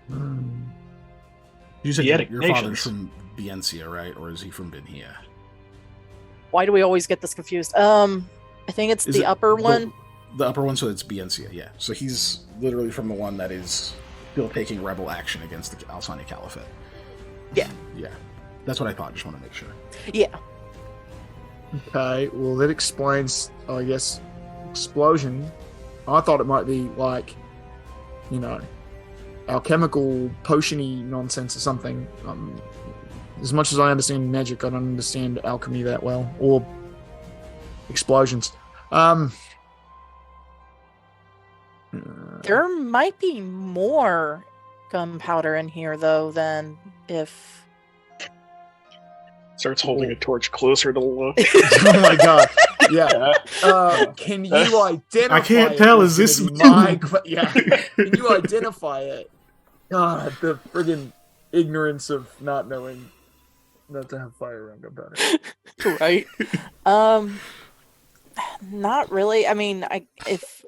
You said Vietic your nations. father's from Biencia, right? Or is he from Benhia? Why do we always get this confused? I think it's Is the it upper one. The upper one, so it's Biencia, yeah. So he's literally from the one that is still taking rebel action against the Alsani Caliphate. Yeah. Yeah. That's what I thought. Just want to make sure. Yeah. Okay, well that explains, I guess, explosion. I thought it might be like, you know, alchemical potion-y nonsense or something. As much as I understand magic, I don't understand alchemy that well, or explosions. There might be more gunpowder in here, though, than if... Starts holding a torch closer to look. Oh my god. Yeah. Can you identify? I can't it? tell. Was Is gonna this be my yeah? Can you identify it? God, the friggin' ignorance of not knowing not to have fire around gunpowder. Right. Um, not really. I mean, if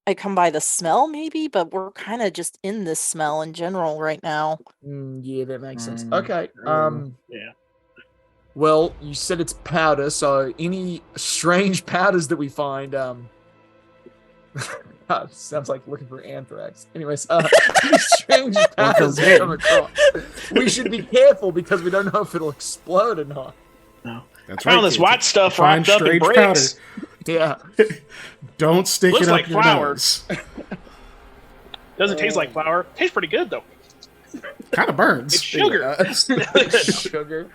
I come by the smell, maybe, but we're kind of just in this smell in general right now. Yeah, that makes sense. Okay. Yeah. Well, you said it's powder, so any strange powders that we find, sounds like looking for anthrax. Anyways, any strange powders we come across, we should be careful because we don't know if it'll explode or not. No. That's I found right, this kids. white stuff Find wrapped up in strange bricks. Yeah. Don't stick Looks it up like your flour. nose. Doesn't taste like flour. Tastes pretty good though. Kind of burns. It's sugar. Sugar.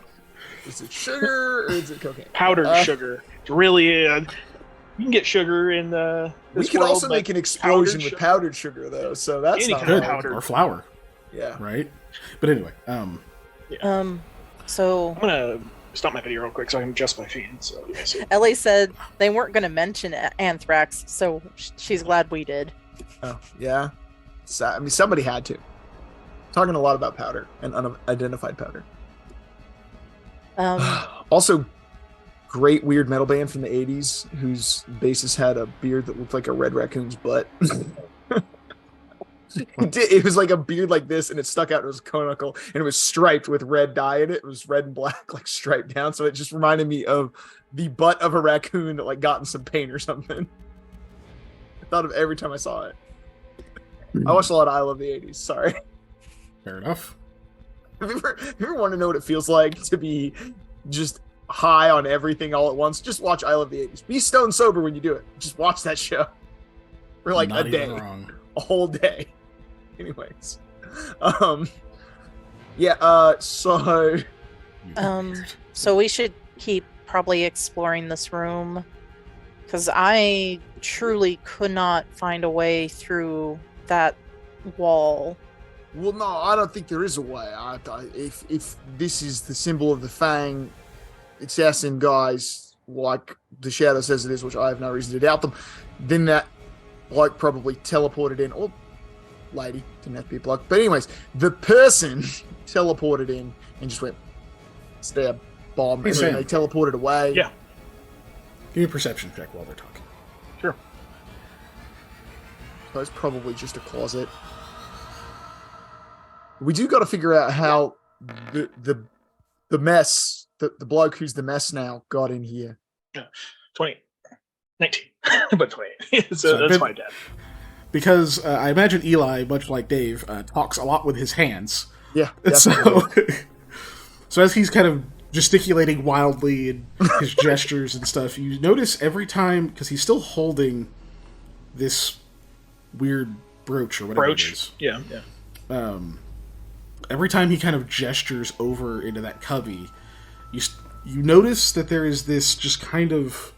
Is it sugar or is it cocaine? Powdered sugar. It's really. You can get sugar in the. We could also make an explosion with powdered sugar, though. So that's Any not kind of Good. hard. powder. Or flour, Yeah. right? But anyway, So I'm gonna stop my video real quick so I can adjust my feed. So, yeah, so Ellie said they weren't going to mention anthrax, so she's glad we did. Oh, yeah. So, I mean, somebody had to. Talking a lot about powder and unidentified powder. Also, great weird metal band from the 80s whose bassist had a beard that looked like a red raccoon's butt. It was like a beard like this, and it stuck out. It was conical, and it was striped with red dye in it. It was red and black, like striped down. So it just reminded me of the butt of a raccoon that like got in some paint or something. I thought of it every time I saw it. I watched a lot of I Love the 80s. Sorry. fair enough. If you ever want to know what it feels like to be just high on everything all at once, just watch I Love the 80s. Be stone sober when you do it. Just watch that show for like Not a even day, wrong. a whole day. Anyways, So we should keep probably exploring this room because I truly could not find a way through that wall. well, no, I don't think there is a way. If this is the symbol of the Fang assassin guys, like the Shadow says it is, which I have no reason to doubt them, then that bloke probably teleported in, or lady, didn't have to be a bloke. But anyways, the person teleported in and just went, stab, bomb, and then Sam. they teleported away. Yeah. Give me a perception check while they're talking. sure. So it's probably just a closet. We do got to figure out how the mess, the bloke who's the mess now, got in here. 20, 19, but 20. So that's my dad. Because I imagine Eli, much like Dave, talks a lot with his hands. Yeah, So, definitely. so as he's kind of gesticulating wildly and his gestures and stuff, you notice every time, because he's still holding this weird brooch or whatever it is. Yeah. Every time he kind of gestures over into that cubby, you notice that there is this just kind of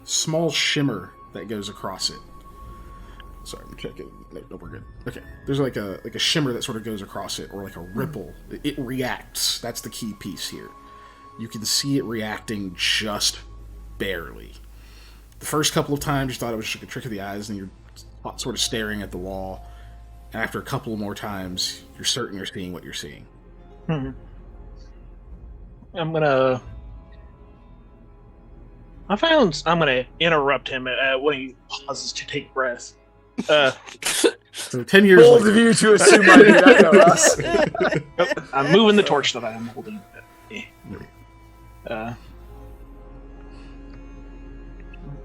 small shimmer that goes across it. Sorry, I'm checking. No, we're good. Okay, there's like a shimmer that sort of goes across it, or like a ripple. It reacts. That's the key piece here. You can see it reacting just barely. The first couple of times you thought it was just like a trick of the eyes, and you're sort of staring at the wall. And after a couple more times, you're certain you're seeing what you're seeing. I'm gonna interrupt him when he pauses to take breath. So 10 years Bold later, of you to assume I did that, no, us. I'm moving the torch that I am holding.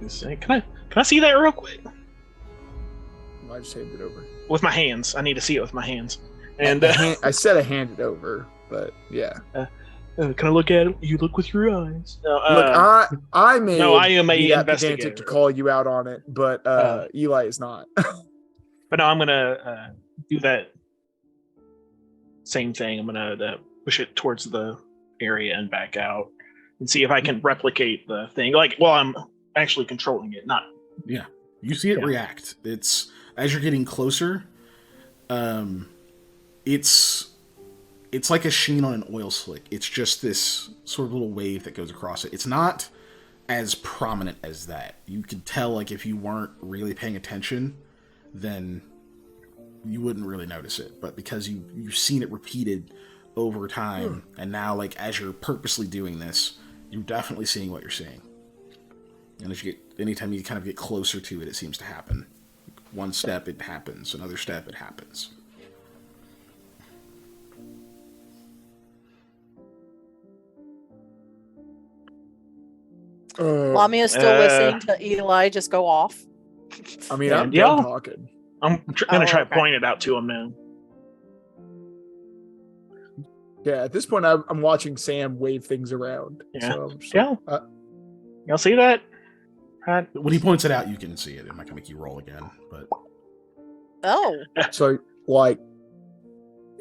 Can I see that real quick I just handed it over. with my hands? I need to see it with my hands. And I said I handed over, but yeah. can I look at it? You look with your eyes. No, Look, I may I am a be that investigator. pedantic to call you out on it, but Eli is not. But no, I'm gonna do that same thing. I'm gonna push it towards the area and back out and see if I can replicate the thing. Like, well, I'm actually controlling it, not. yeah, you see it react. It's as you're getting closer. It's like a sheen on an oil slick. It's just this sort of little wave that goes across it. It's not as prominent as that. You could tell, like, if you weren't really paying attention, then you wouldn't really notice it. But because you've seen it repeated over time, and now, like, as you're purposely doing this, you're definitely seeing what you're seeing. And anytime you kind of get closer to it, it seems to happen. One step, it happens. Another step, it happens. Lamia still listening to Eli just go off. I mean, Yeah, I'm y'all- done talking. I'm gonna try to okay. point it out to him now. Yeah, at this point, I'm watching Sam wave things around. Yeah. So I'm just Yeah. like, Y'all see that? Right. When he points it out, you can see it. It might make you roll again, but Oh, so, like,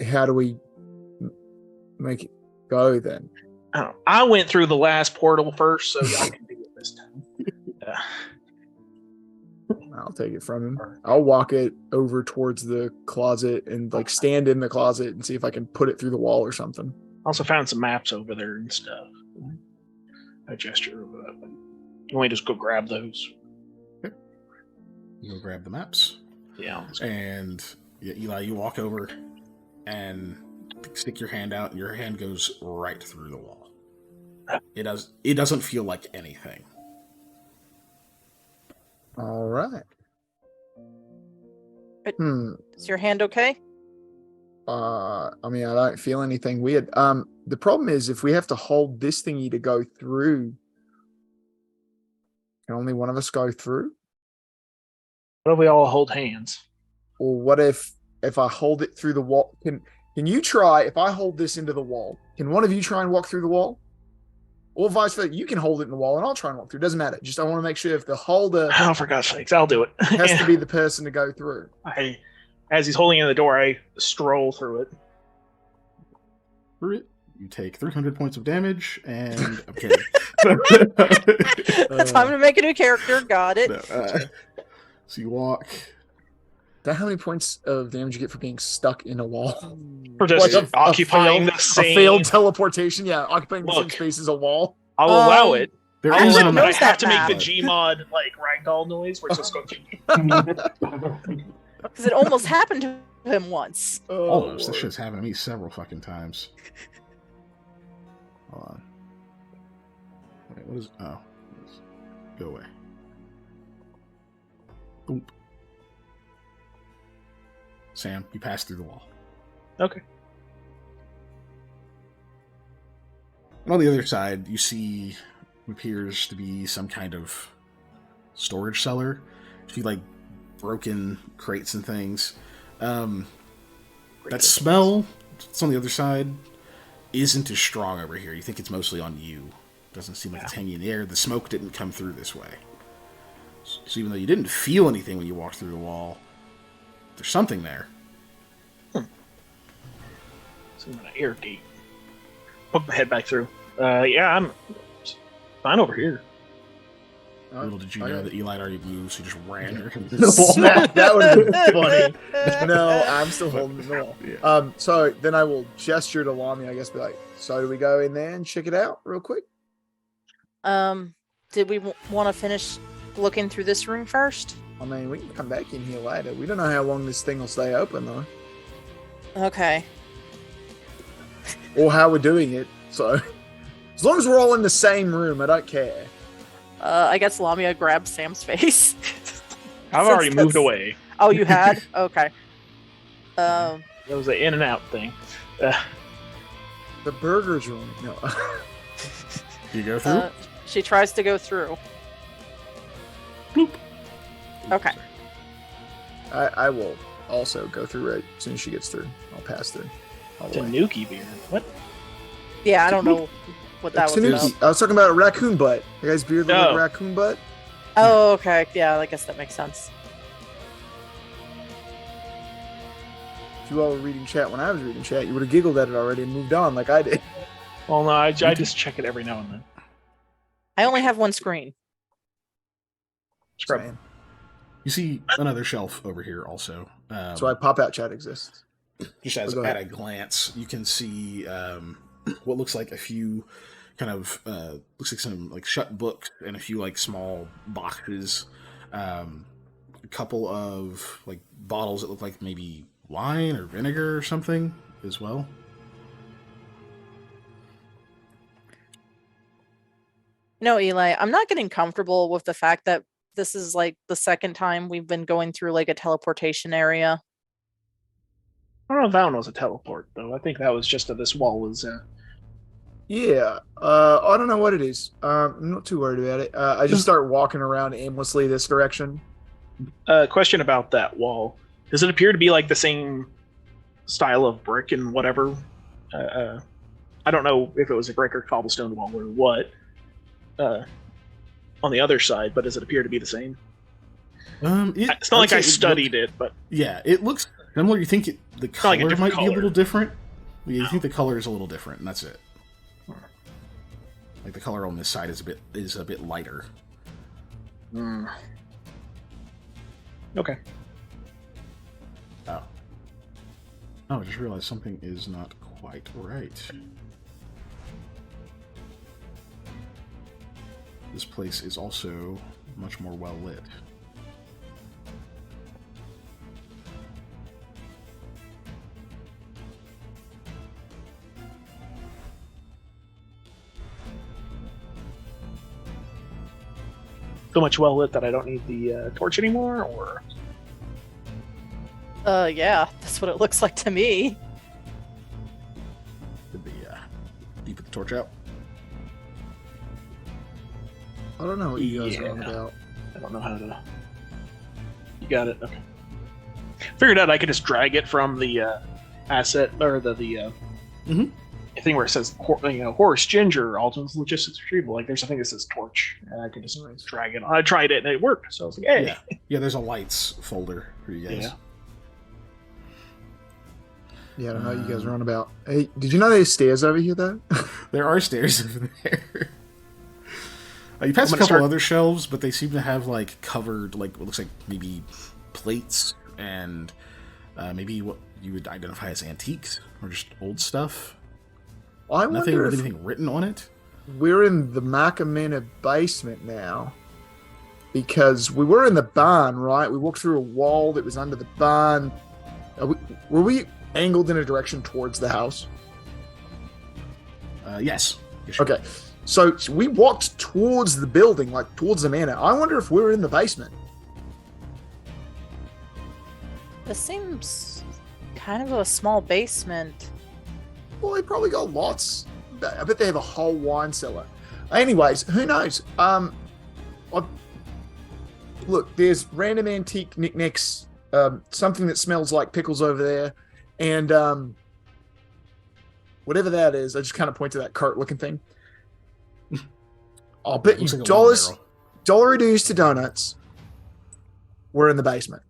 how do we make it go then? I went through the last portal first, so y'all can do it this time. I'll take it from him. I'll walk it over towards the closet and like stand in the closet and see if I can put it through the wall or something. Also found some maps over there and stuff. I gesture over that. But you want me to just go grab those? you go grab the maps. Yeah. And yeah, Eli, you walk over and stick your hand out, and your hand goes right through the wall. It doesn't feel like anything. All right. is your hand okay? I mean, I don't feel anything weird. The problem is if we have to hold this thingy to go through, can only one of us go through? What if we all hold hands? Or what if I hold it through the wall? Can you try, if I hold this into the wall, can one of you try and walk through the wall? Or vice versa, you can hold it in the wall and I'll try and walk through. It doesn't matter. Just I want to make sure if the holder Oh, for God's sakes, I'll do it. has to be the person to go through. As he's holding in the door, I stroll through it. Through it, you take 300 points of damage, and I'm kidding. Time to make a new character. Got it. No, so you walk. That how many points of damage you get for being stuck in a wall? For just Like occupying failed, the same. a failed teleportation. Yeah, occupying the same Look. space as a wall. I'll allow it. There I'll is allow it, an but I knows have that to make the map. Gmod like ragdoll noise, where it's just going. Because it almost happened to him once. Almost. This Lord. shit's happened to me several fucking times. Hold on. Wait, what is... Oh. Go away. Boop. Sam, you pass through the wall. Okay. And on the other side, you see what appears to be some kind of storage cellar. You see, like, broken crates and things. That smell that's on the other side isn't as strong over here. You think it's mostly on you. Doesn't seem like it's hanging in the air. The smoke didn't come through this way. So even though you didn't feel anything when you walked through the wall, there's something there. So I'm gonna air gate. Poke my head back through. Yeah, I'm fine over here. Little did you know that Eli already moved, so he just ran. That would have been funny. No, I'm still holding the wall. Yeah. So then I will gesture to Lami, I guess, be like, so do we go in there and check it out real quick? Did we want to finish looking through this room first? I mean, we can come back in here later. We don't know how long this thing will stay open, though. Okay. Or how we're doing it. So, as long as we're all in the same room, I don't care. I guess Lamia grabbed Sam's face. I've Since already moved that's- away. Oh, you had? Okay. That was an in and out thing. The burger's room. No. You go through? She tries to go through. Bloop. Okay. I will also go through it as soon as she gets through. I'll pass through. All the way. Tanuki beer. What? Yeah, I don't know what that was Tanuki. about. I was talking about raccoon butt. You guys beard look like Oh. raccoon butt? Oh, okay. Yeah, I guess that makes sense. If you all were reading chat when I was reading chat, you would have giggled at it already and moved on like I did. Well, no, I just check it every now and then. I only have one screen. Scrub. Saying. You see another shelf over here also. So I pop out chat exists. Just as go at ahead. a glance, you can see what looks like a few kind of looks like some like shut books and a few like small boxes. A couple of like bottles that look like maybe wine or vinegar or something as well. Eli, I'm not getting comfortable with the fact that this is like the second time we've been going through like a teleportation area. I don't know if that one was a teleport though. I think that was just that this wall was. Yeah, I don't know what it is. I'm not too worried about it. I just start walking around aimlessly this direction. Question about that wall. Does it appear to be like the same style of brick and whatever? I don't know if it was a brick or cobblestone wall or what. On the other side, but does it appear to be the same? It's not like I studied it, but yeah, it looks similar. You think the color like might color. be a little different? Yeah, you think the color is a little different, and that's it. Like the color on this side is a bit lighter. Okay. Oh, I just realized something is not quite right. This place is also much more well lit. So much well lit that I don't need the torch anymore, or Yeah, that's what it looks like to me. Could be, you put the torch out? I don't know what you guys are on about. I don't know how to. You got it. Okay. Figured out I could just drag it from the asset or the thing where it says horse ginger ultimate logistics retrieval. Like there's a thing that says torch, and I could just drag it. I tried it and it worked. So I was like, hey. Yeah. There's a lights folder for you guys. Yeah, I don't know what you guys are on about. Hey, did you know there's stairs over here though? There are stairs over there. You pass a couple other shelves, but they seem to have like covered, like what looks like maybe plates and maybe what you would identify as antiques or just old stuff. Nothing with anything written on it. We're in the Macamena basement now because we were in the barn, right? We walked through a wall that was under the barn. Were we angled in a direction towards the house? Yes. Okay. So we walked towards the building, like towards the manor. I wonder if we're in the basement. This seems kind of a small basement. Well, they probably got lots. I bet they have a whole wine cellar. Anyways, who knows? Look, there's random antique knickknacks, something that smells like pickles over there, and whatever that is. I just kind of point to that cart-looking thing. I'll bet you dollar dues to donuts. We're in the basement.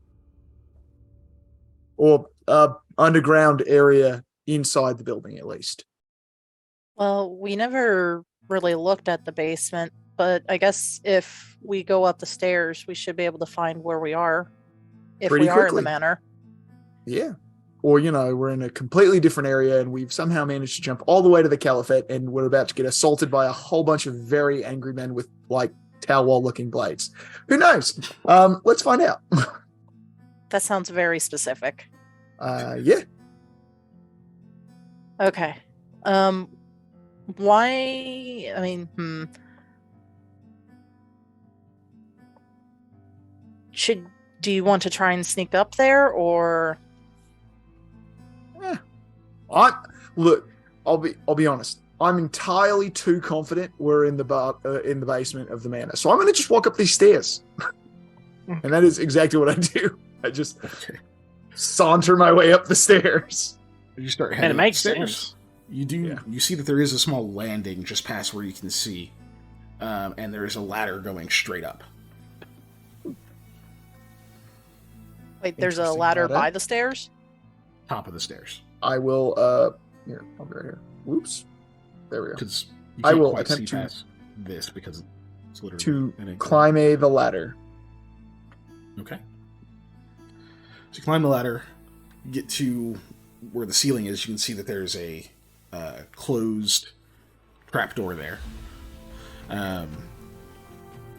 Or underground area inside the building, at least. Well, we never really looked at the basement, but I guess if we go up the stairs, we should be able to find where we are. If Pretty we are in quickly. the manor. Yeah. Or, we're in a completely different area and we've somehow managed to jump all the way to the Caliphate and we're about to get assaulted by a whole bunch of very angry men with, like, Talwal-looking blades. Who knows? Let's find out. That sounds very specific. Yeah. Okay. Why? I mean, do you want to try and sneak up there, or? Look, I'll be honest. I'm entirely too confident we're in the basement of the manor. So I'm going to just walk up these stairs. And that is exactly what I do. I just saunter my way up the stairs. You start heading and it makes upstairs. sense. You do. Yeah. You see that there is a small landing just past where you can see, and there is a ladder going straight up. Wait, there's a ladder by the stairs? Top of the stairs. I will. Here, I'll be right here. Whoops. There we go. Because I will attempt to this because it's literally to climb the ladder. Okay. So you climb the ladder, get to where the ceiling is. You can see that there's a closed trapdoor there.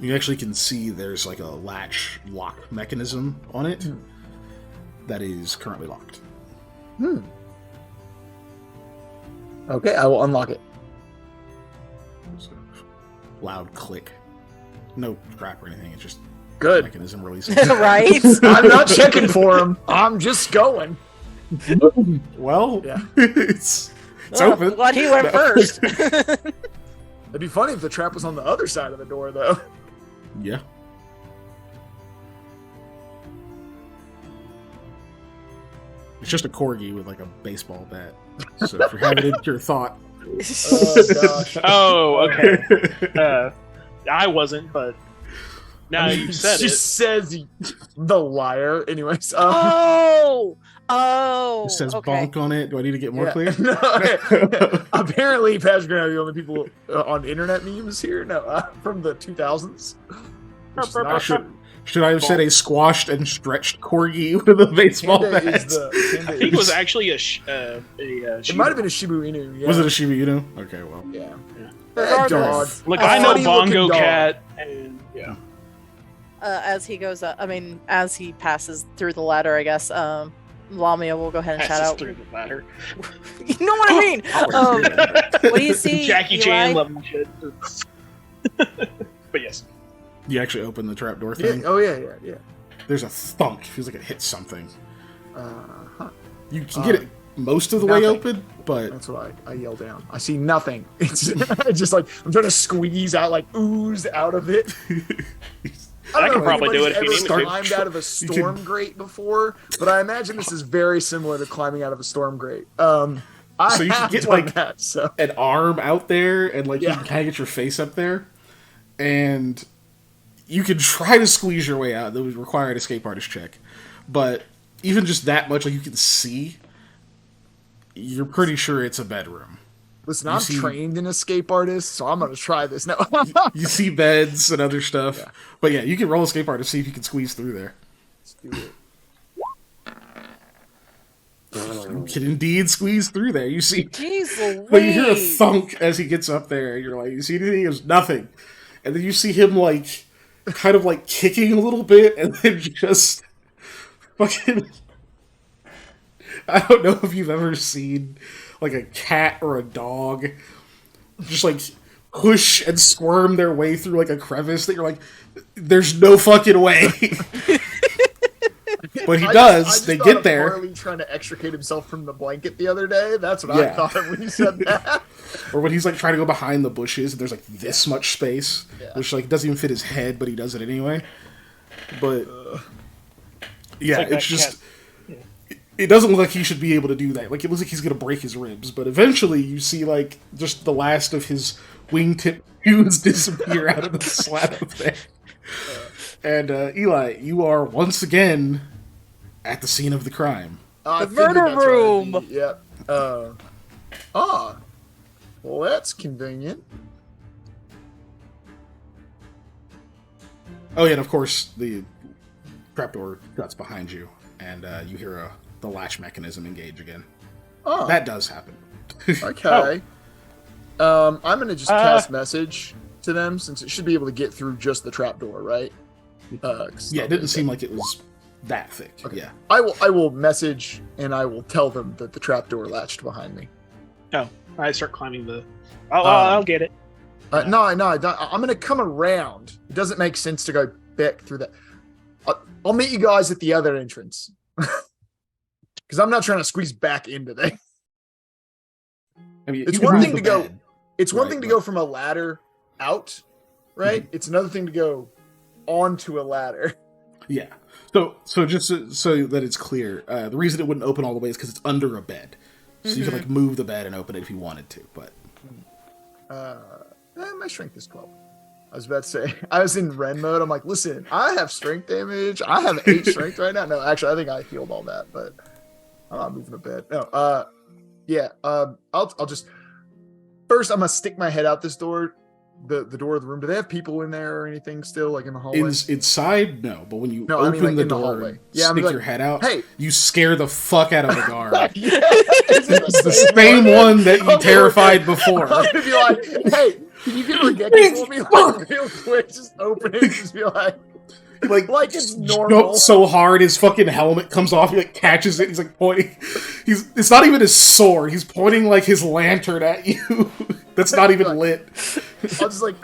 You actually can see there's like a latch lock mechanism on it that is currently locked. Okay, I will unlock it. So, loud click. No trap or anything. It's just Good. mechanism releasing. Right? I'm not checking for him. I'm just going. Well, Yeah. it's Oh, open. I'm glad he went No. first. It'd be funny if the trap was on the other side of the door, though. Yeah. It's just a corgi with like a baseball bat. So if you're having it your thought. Oh, gosh. Oh, okay. I wasn't, but now I mean, you said she it. says the liar. Anyways. Oh, It says okay. bonk on it. Do I need to get more Yeah. clear? No, apparently, Patrick and I are the only people on internet memes here. No, from the 2000s. Which is not Should I have said a squashed and stretched corgi with a baseball Panda bat? Panda I think it was is- actually a It might have been a Shiba Inu. Yeah. Was it a Shiba Inu? Okay, well. Yeah. Regardless, Look, A I know funny-looking Bongo dog. Cat, and yeah. as he goes up, as he passes through the ladder, I guess, Lamia will go ahead and shout Passes out. through the ladder. You know what I mean? What do you see, Jackie Chan Eli? level shit. But yes. You actually open the trapdoor Yeah. thing? Oh, yeah. There's a thunk. Feels like it hit something. Huh. You can get it most of the way nothing. open, but That's what I yell down. I see nothing. It's just like I'm trying to squeeze out, like ooze out of it. I can probably do it if you anybody's need me ever to. climbed out of a storm grate before, but I imagine this is very similar to climbing out of a storm grate. I So you should have get, done like, that. So an arm out there, and like you Yeah. can kind of get your face up there, and you can try to squeeze your way out. That would require an escape artist check, but even just that much, like you can see, you're pretty sure it's a bedroom. listen, You I'm see- trained in escape artist, so I'm gonna try this now. You see beds and other stuff, Yeah. but yeah, you can roll escape artist, see if you can squeeze through there. Let's do it. You can indeed squeeze through there. You see, Jeez but you hear a Louise. thunk as he gets up there. And you're like, you see anything? There's nothing, and then you see him like, kind of like kicking a little bit, and then just fucking. I don't know if you've ever seen like a cat or a dog just like push and squirm their way through like a crevice that you're like, there's no fucking way. But he I does. just They thought get of there. Harley trying to extricate himself from the blanket the other day. That's what I Yeah. thought of when you said that. Or when he's like trying to go behind the bushes and there's like this much space, Yeah. which like doesn't even fit his head, but he does it anyway. But yeah, like it's that just cat. it doesn't look like he should be able to do that. Like it looks like he's gonna break his ribs, but eventually you see like just the last of his wingtip shoes disappear out of the slab of there. And Eli, you are once again at the scene of the crime. I The figured murder that's what it'd room. be. Yep. Well, that's convenient. Oh yeah, and of course the trapdoor shuts behind you, and you hear the latch mechanism engage again. Oh, That does happen. okay. I'm gonna just cast message to them since it should be able to get through just the trapdoor, right? 'Cause- Yeah, it didn't seem like it was that thick. Okay. Yeah. I will message and I will tell them that the trapdoor latched behind me. Oh, I start climbing the. I'll get it. No, I'm gonna come around. It doesn't make sense to go back through that. I'll meet you guys at the other entrance because I'm not trying to squeeze back into there. I mean, It's you can one move thing the to go- bed. It's one Right, thing to but- go from a ladder out, right? It's another thing to go onto a ladder. Yeah. So just so that it's clear, the reason it wouldn't open all the way is because it's under a bed. So you could like move the bed and open it if you wanted to, but My strength is 12. I was about to say, I was in Ren mode. I'm like, listen, I have strength damage. I have 8 strength right now. No, actually, I think I healed all that, but I'm not moving a bed. No, yeah. I'll just first. I'm gonna stick my head out this door the door of the room? Do they have people in there or anything still, like in the hallway? Inside, no. But when you No, I mean, open like, the in the door, hallway. and Yeah, I'm stick like, your head out, hey. you scare the fuck out of the guard. Yeah, is it It's the same one that you Oh, terrified I'm before. gonna be like, hey, can you get Regeki for me, like, real quick? Just open it and just be like it's normal. Jumps so hard his fucking helmet comes off. He like catches it. He's like pointing. It's not even his sword. He's pointing like his lantern at you. That's not even lit. I'll just like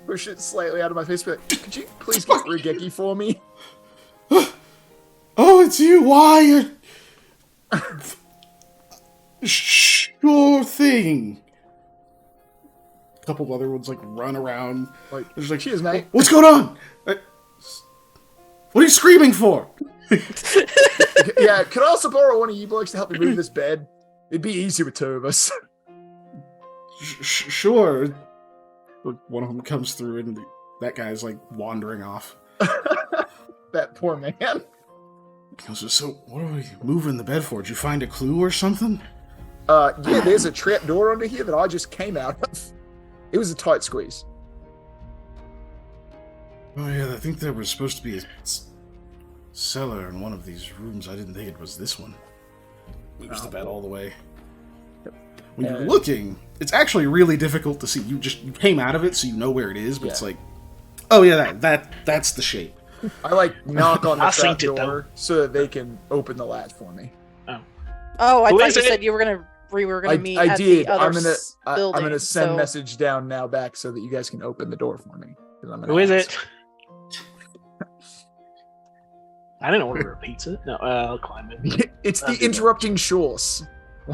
push it slightly out of my face. Be like, could you please get Regeki for me? Oh, it's you. Why? Sure thing. A couple of other ones like run around. Like, there's like, cheers, mate. What's going on? What are you screaming for? Yeah, could I also borrow one of you blokes to help me move this bed? It'd be easier with two of us. Sure. One of them comes through and that guy's like wandering off. That poor man. So what are we moving the bed for? Did you find a clue or something? Yeah, there's a trap door under here that I just came out of. It was a tight squeeze. Oh yeah, I think there was supposed to be a cellar in one of these rooms. I didn't think it was this one. Moves the bed all the way. When you're looking, it's actually really difficult to see. You came out of it, so you know where it is, but it's like, oh yeah, that's the shape. I like knock on the I trap synced it, door so that they can open the latch for me. Oh, I Who thought is you it? said we were gonna meet I at did. the other I'm building. gonna send so... message down now back so that you guys can open the door for me. Who is it? I didn't order a pizza. No, I'll climb it. It's the interrupting shores.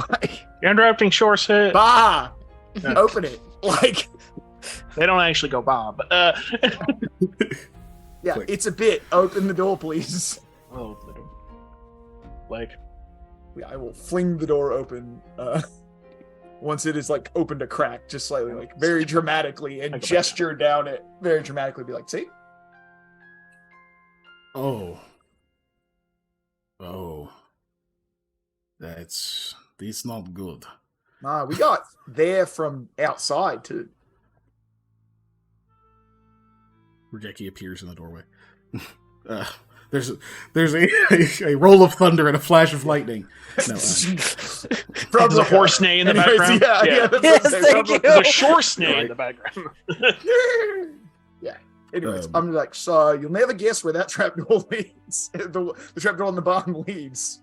Like, You're interrupting shore set. bah! No. Open it. Like, They don't actually go Bob. yeah, Quick. it's a bit. Open the door, please. Oh, like, Yeah, I will fling the door open once it is like opened a crack, just slightly, like very dramatically, and gesture down it very dramatically. Be like, see? Oh. It's not good. Nah, we got there from outside too. Regeki appears in the doorway. There's a roll of thunder and a flash of lightning. No, there's a horse neigh in the background. Yeah, Yes, thank you. There's a shore neigh in the background. Yeah. Anyways, I'm like, so you'll never guess where that trapdoor leads. The trapdoor on the bottom leads.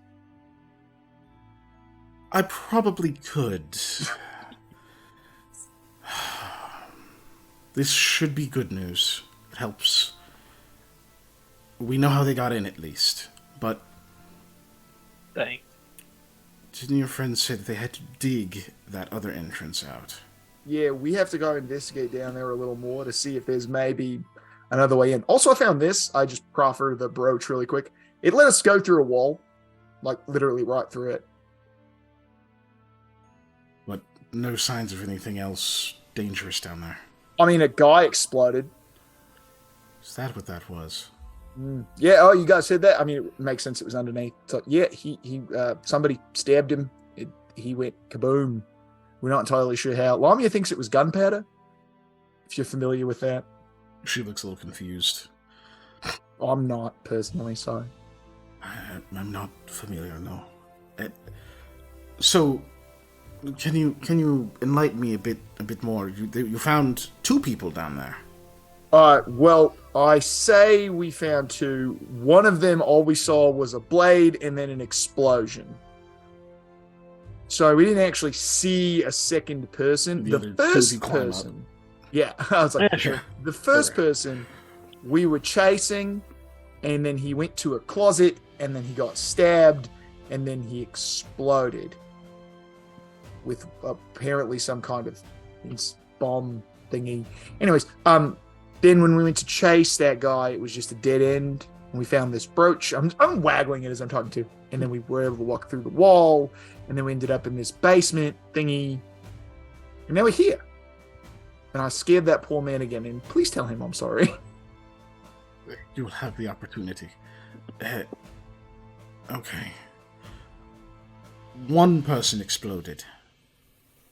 I probably could. This should be good news. It helps. We know how they got in, at least. But Dang. didn't your friend say that they had to dig that other entrance out? Yeah, we have to go investigate down there a little more to see if there's maybe another way in. Also, I found this. I just proffer the brooch really quick. It let us go through a wall, like literally right through it. But no signs of anything else dangerous down there. I mean, a guy exploded. Is that what that was? Yeah. Oh, you guys said that. I mean, it makes sense. It was underneath. So yeah, he somebody stabbed him. He went kaboom. We're not entirely sure how. Lamia thinks it was gunpowder. If you're familiar with that, She looks a little confused. I'm not personally. So I'm not familiar, no. So, can you enlighten me a bit more? You found two people down there. Well, I say we found two. One of them, all we saw was a blade and then an explosion. So we didn't actually see a second person. The The other first cozy climb up. person, yeah, I was like, Yeah, sure. the first Okay. person we were chasing, and then he went to a closet, and then he got stabbed, and then he exploded with apparently some kind of bomb thingy. Anyways, then when we went to chase that guy, it was just a dead end. And we found this brooch. I'm waggling it as I'm talking to. And then we were able to walk through the wall. And then we ended up in this basement thingy. And now we're here. And I scared that poor man again. And please tell him I'm sorry. You will have the opportunity. Okay. One person exploded,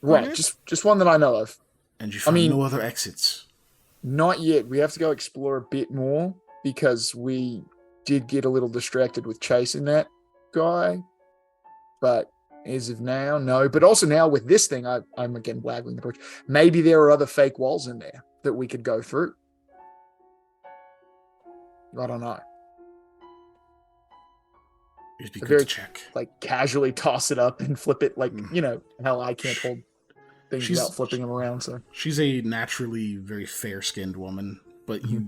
Right. Just one that I know of. and you found mean- no other exits. Not yet. We have to go explore a bit more because we did get a little distracted with chasing that guy. But as of now, no. But also now with this thing, I'm again waggling the torch. Maybe there are other fake walls in there that we could go through. I don't know. It'd be good Very to check. Like casually toss it up and flip it like, how I can't hold things without flipping them around. So she's a naturally very fair-skinned woman, but you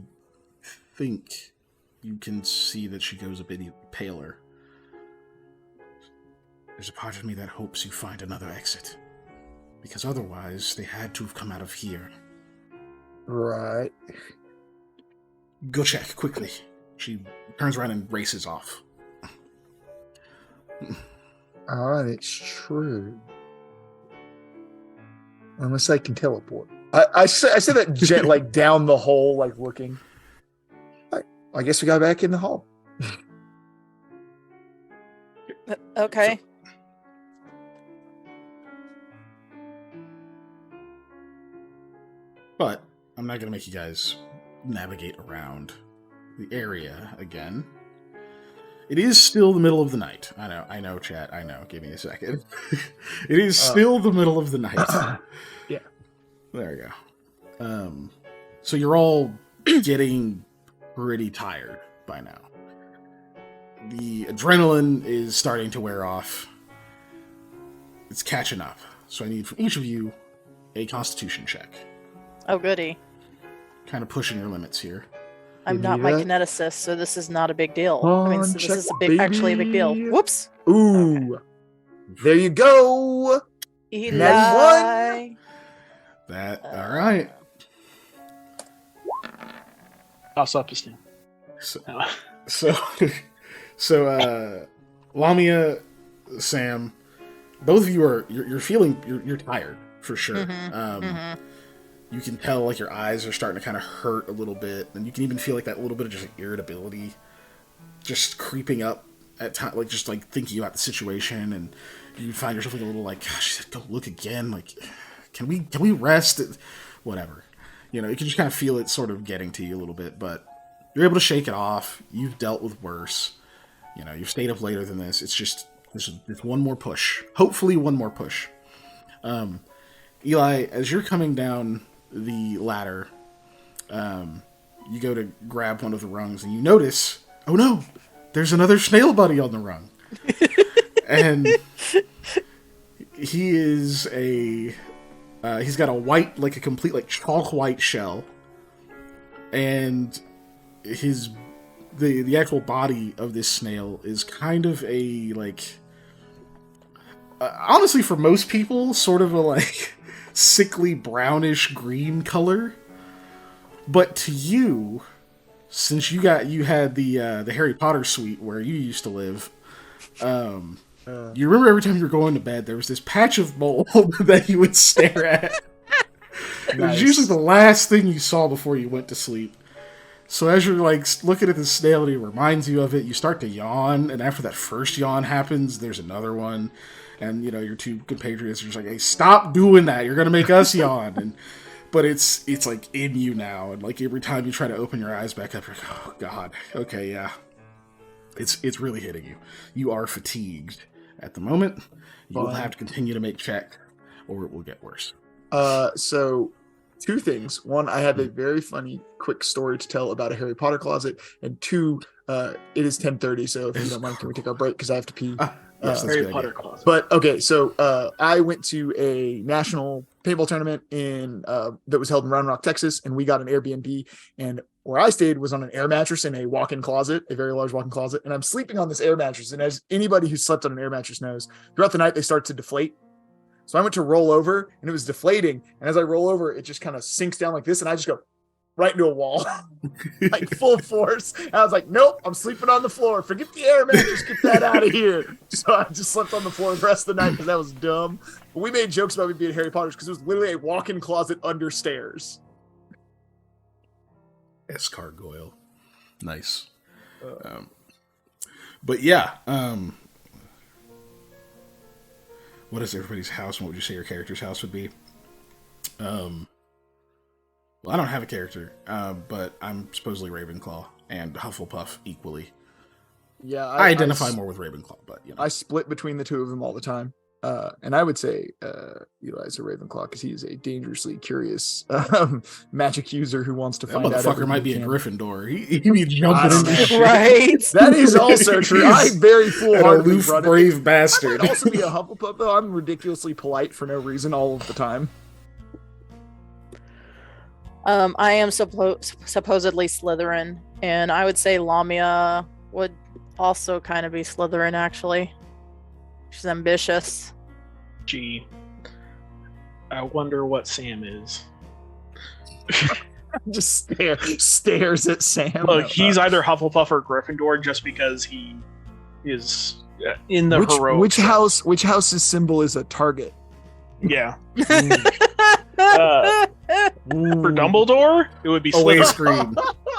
think you can see that she goes a bit paler. There's a part of me that hopes you find another exit, because otherwise they had to have come out of here. Right. Go check quickly. She turns around and races off. It's true. Unless I can teleport. I said that jet like down the hole, like looking. I guess we got back in the hall. Okay. But I'm not going to make you guys navigate around the area again. It is still the middle of the night. I know, chat. I know. Give me a second. It is still the middle of the night. Yeah. There you go. So you're all getting pretty tired by now. The adrenaline is starting to wear off. It's catching up. So I need from each of you a constitution check. Oh, goody. Kind of pushing your limits here. I'm not my kineticist, so this is not a big deal. So this is actually a big deal. Baby. Whoops. Ooh. Okay. There you go. Eli. All right. Toss up his name. So, Lamia, Sam, both of you you're feeling, you're tired for sure. You can tell like your eyes are starting to kind of hurt a little bit, and you can even feel like that little bit of just like, irritability just creeping up at time, like just like thinking about the situation, and you find yourself like a little like, gosh, go look again. Like, can we rest? Whatever, you can just kind of feel it sort of getting to you a little bit, but you're able to shake it off. You've dealt with worse. You've stayed up later than this. It's just there's one more push. Hopefully, one more push. Eli, as you're coming down the ladder, you go to grab one of the rungs, and you notice, oh no, there's another snail buddy on the rung. And he is he's got a white, like a complete like chalk white shell, and the actual body of this snail is kind of a like honestly for most people sort of a like sickly brownish green color, but to you, since you had the Harry Potter suite where you used to live, you remember every time you were going to bed there was this patch of mold that you would stare at. Nice. It was usually the last thing you saw before you went to sleep. So as you're like looking at the snail and it reminds you of it, you start to yawn, and after that first yawn happens, there's another one. And, your two compatriots are just like, hey, stop doing that. You're going to make us yawn. But it's like in you now. And like every time you try to open your eyes back up, you're like, oh, God. Okay, yeah. It's really hitting you. You are fatigued at the moment. You will have to continue to make check, or it will get worse. So two things. One, I have a very funny, quick story to tell about a Harry Potter closet. And two, it is 10:30, so if you don't mind, can we take our break? Because I have to pee. Yes, Harry Potter closet. But okay, so I went to a national paintball tournament that was held in Round Rock, Texas, and we got an Airbnb. And where I stayed was on an air mattress in a walk-in closet, a very large walk-in closet. And I'm sleeping on this air mattress. And as anybody who slept on an air mattress knows, throughout the night they start to deflate. So I went to roll over, and it was deflating. And as I roll over, it just kind of sinks down like this, and I just go right into a wall, like full force. And I was like, nope, I'm sleeping on the floor. Forget the air mattress. Get that out of here. So I just slept on the floor the rest of the night because that was dumb. But we made jokes about me being Harry Potter because it was literally a walk-in closet under stairs. Escargoyle. Nice. But yeah, what is everybody's house? What would you say your character's house would be? Well, I don't have a character, but I'm supposedly Ravenclaw and Hufflepuff equally. Yeah, I identify more with Ravenclaw, but I split between the two of them all the time. And I would say Eli's a Ravenclaw because he is a dangerously curious magic user who wants to that find out. Motherfucker might be a Gryffindor. He be jumping I into don't know. shit. Right. That is also true. I'm very An foolhardily aloof, running. brave I bastard. might also be a Hufflepuff, though. I'm ridiculously polite for no reason all of the time. I am supposedly Slytherin, and I would say Lamia would also kind of be Slytherin, actually. She's ambitious. Gee, I wonder what Sam is. Just stares at Sam. Look, he's either Hufflepuff or Gryffindor just because he is in the heroic. Which house's symbol is a target? Yeah. For Dumbledore, it would be Away Slytherin. screen.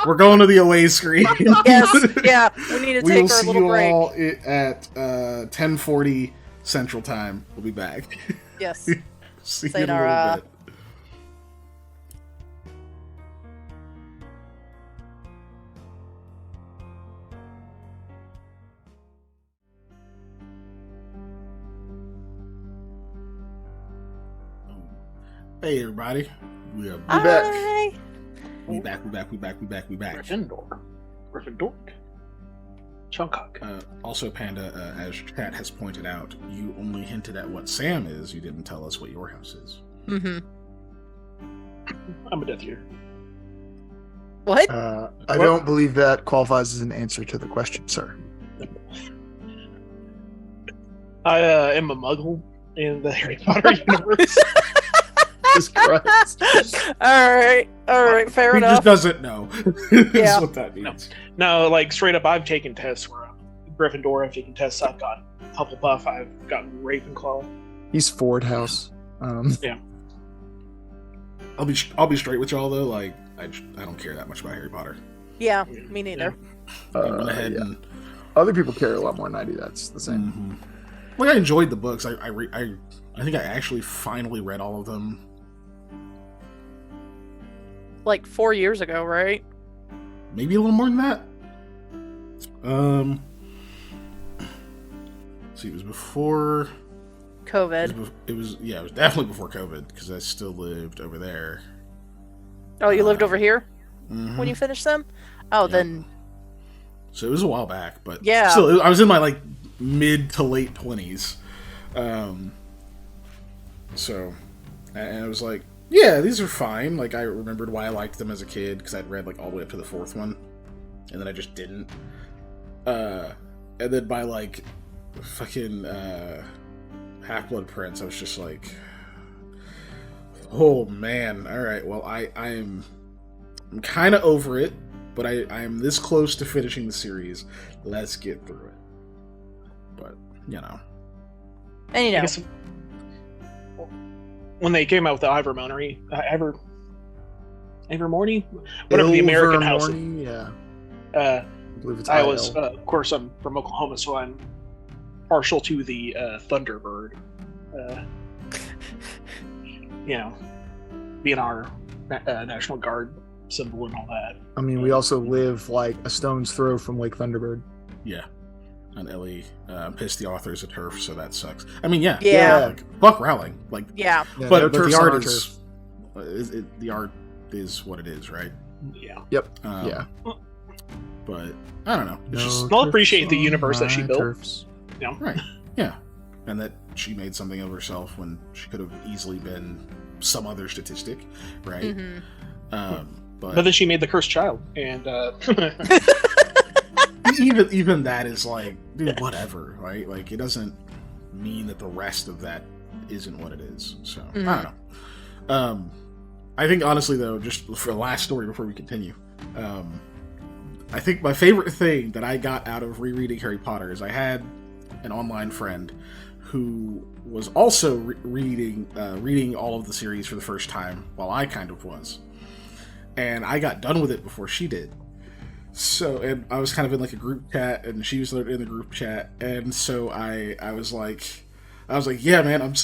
We're going to the away screen. Yes, yeah. We need to We will take our see little you break. all at 10:40 Central Time. We'll be back. Yes. See you in a Sayonara. little bit. Hey everybody, we are back. Hi. We back. Gryffindor. Chunkhawk. Also, Panda, as Chat has pointed out, you only hinted at what Sam is. You didn't tell us what your house is. Mm-hmm. I'm a Death Eater. What? I don't believe that qualifies as an answer to the question, sir. I am a Muggle in the Harry Potter universe. Jesus Christ. All right, fair He enough. just doesn't know. Yeah. That's what that means. No, like straight up, I've taken tests where I'm Gryffindor. I've taken tests. I've got Hufflepuff. I've gotten Ravenclaw. He's Ford House. I'll be straight with y'all though. Like I don't care that much about Harry Potter. Yeah, me neither. I went ahead yeah. and Other people care a lot more than I do. That's the same. Like I enjoyed the books. I think I actually finally read all of them. Like 4 years ago, right? Maybe a little more than that. See, it was before COVID. It was definitely before COVID because I still lived over there. Oh, you lived over here Mhm. when you finished them? Oh, Yep. then So it was a while back, but Yeah. still, I was in my like mid to late 20s. So, and I was like, yeah, these are fine. Like I remembered why I liked them as a kid because I'd read like all the way up to the fourth one, and then I just didn't. And then by like fucking Half-Blood Prince, I was just like, oh man, all right. Well, I'm kind of over it, but I am this close to finishing the series. Let's get through it. But you know, and you I know, guess when they came out with the Ivermorny, whatever the American house. Ilvermorny, yeah. I I believe it's was, IL. of course, I'm from Oklahoma, so I'm partial to the Thunderbird. You know, being our National Guard symbol and all that. I mean, we also live like a stone's throw from Lake Thunderbird. yeah. And Ellie pissed the authors at turf, so that sucks. I mean, yeah, Yeah. like, fuck Rowling, like, yeah. Yeah, but no the turfs on art our is, turf. the art is what it is, right? Yeah. Yep. Um, Yeah. But I don't know. It's just I'll appreciate the universe that she my built. turfs. right. Yeah, and that she made something of herself when she could have easily been some other statistic, right? Mhm. But But then she made the cursed child, and even that is like, dude, whatever, right? Like, it doesn't mean that the rest of that isn't what it is. So I don't know. I think honestly though, just for the last story before we continue, I think my favorite thing that I got out of rereading Harry Potter is I had an online friend who was also reading all of the series for the first time while I kind of was, and I got done with it before she did. So, and I was kind of in like a group chat, and she was in the group chat, and so I was like, yeah, man,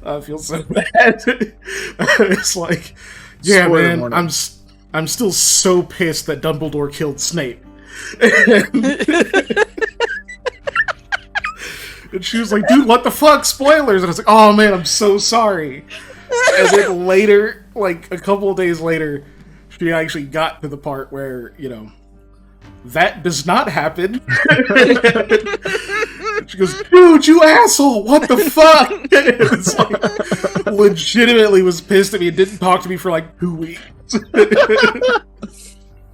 I feel so bad. It's like, yeah, Spoiler man, warning. I'm still so pissed that Dumbledore killed Snape. And she was like, dude, what the fuck? Spoilers! And I was like, oh man, I'm so sorry. And then later, like a couple of days later, she actually got to the part where, you know, that does not happen. She goes, dude, you asshole, what the fuck? It's like, legitimately was pissed at me and didn't talk to me for like 2 weeks.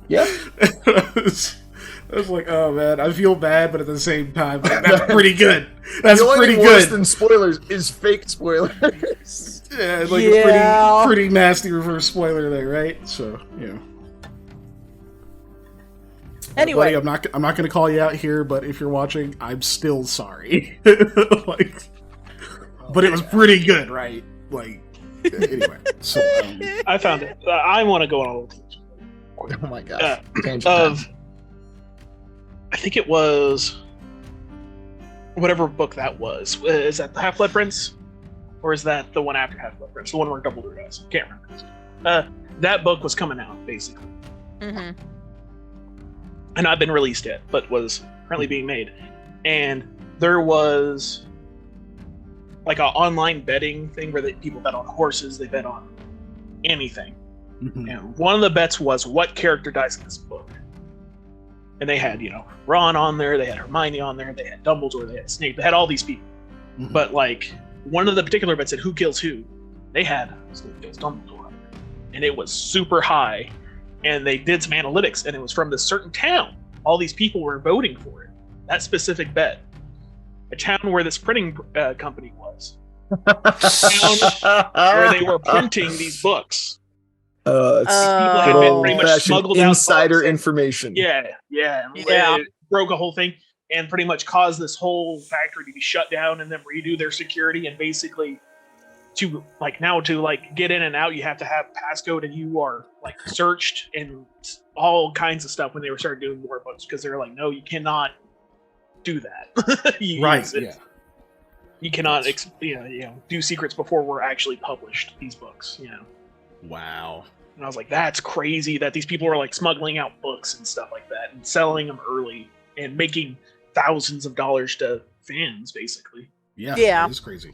Yep. I was like, oh man, I feel bad, but at the same time, that's pretty good. That's the only pretty thing worse good. than spoilers is fake spoilers. Yeah, like Yeah. a pretty nasty reverse spoiler there, right? So, you know. Anyway, Buddy, I'm not going to call you out here, but if you're watching, I'm still sorry. Like, but it was pretty good, right? Like, anyway. So, I found it. I want to go on a little tangent. Oh my gosh. Tangent Of, time. I think it was whatever book that was. Is that the Half-Blood Prince, or is that the one after Half-Blood Prince? The one where Dumbledore dies? Can't remember. That book was coming out basically, mhm. and not been released yet, but was currently being made. And there was like an online betting thing where people bet on horses, they bet on anything. mhm. And one of the bets was what character dies in this book. And they had, you know, Ron on there, they had Hermione on there, they had Dumbledore, they had Snape, they had all these people. Mhm. But like one of the particular bets said who kills who. They had Snape kills Dumbledore, and it was super high. And they did some analytics, and it was from this certain town. All these people were voting for it. That specific bet, a town where this printing company was, where they were printing these books. It's People had Oh. been pretty much old-fashioned smuggled out insider books and- information. Yeah. Yeah. It broke a whole thing and pretty much caused this whole factory to be shut down and then redo their security, and basically to get in and out you have to have passcode, and you are like searched and all kinds of stuff when they were started doing more books, because they're like, no, you cannot do that. Right, yeah. You cannot do secrets before we're actually published these books, you know. Wow. And I was like, that's crazy that these people are like smuggling out books and stuff like that and selling them early and making thousands of dollars to fans, basically. Yeah, Yeah. it is crazy.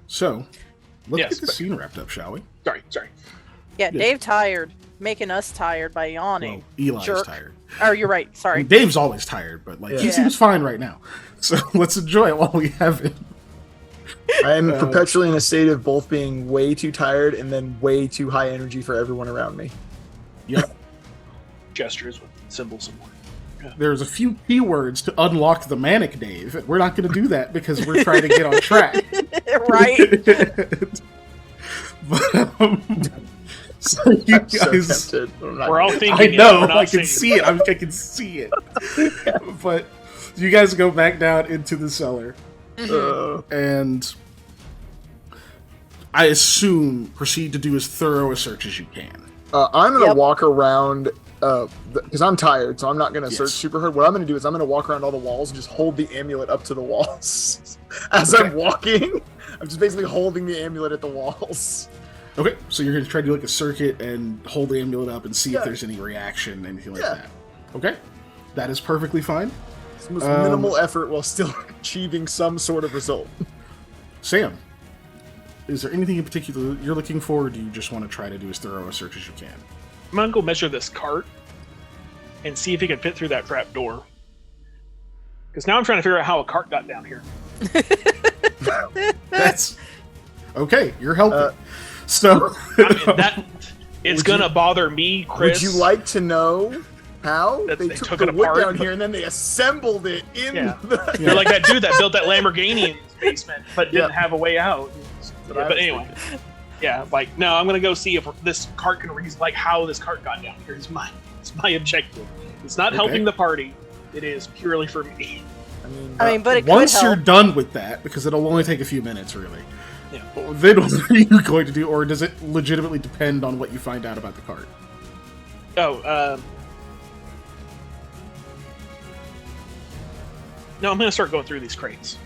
So, let's Yes, get this scene wrapped up, shall we? Sorry. Yeah, Yeah. Dave tired, making us tired by yawning. Well, Eli's Jerk. tired. Oh, you're right. I Sorry. mean, Dave's always tired, but like he Yeah. seems fine right now. So let's enjoy it while we have it. I am perpetually in a state of both being way too tired and then way too high energy for everyone around me. Yep. Gestures with symbols and more. There's a few keywords to unlock the manic Dave. And we're not going to do that because we're trying to get on track. Right. But, so you I'm so guys, tempted. I'm not We're all gonna- thinking I it, know, we're not I can saying see it. I can see it. But you guys go back down into the cellar, and I assume proceed to do as thorough a search as you can. I'm gonna Yep. walk around because I'm tired, so I'm not gonna Yes. search super hard. What I'm gonna do is I'm gonna walk around all the walls and just hold the amulet up to the walls as I'm walking. I'm just basically holding the amulet at the walls. Okay, so you're going to try to do like a circuit and hold the amulet up and see Yeah. if there's any reaction, anything like Yeah. that. Okay, that is perfectly fine. It's the most minimal effort while still achieving some sort of result. Sam, is there anything in particular you're looking for, or do you just want to try to do as thorough a search as you can? I'm gonna go measure this cart and see if it can fit through that trap door. Because now I'm trying to figure out how a cart got down here. That's okay. You're helping. So I mean, that it's Would gonna bother me, Chris. Would you like to know how That they they took took the it wood apart, down but- here and then they assembled it in Yeah. the? You're like that dude that built that Lamborghini in his basement, but didn't Yep. have a way out. what I But was anyway, yeah, like no, I'm gonna go see if this cart can like how this cart got down here. It's my objective. It's not Okay. helping the party. It is purely for me. I mean, But it could once help. you're done with that, because it'll only take a few minutes, really. Yeah. Then what are you going to do, or does it legitimately depend on what you find out about the cart? Oh, no, I'm gonna start going through these crates.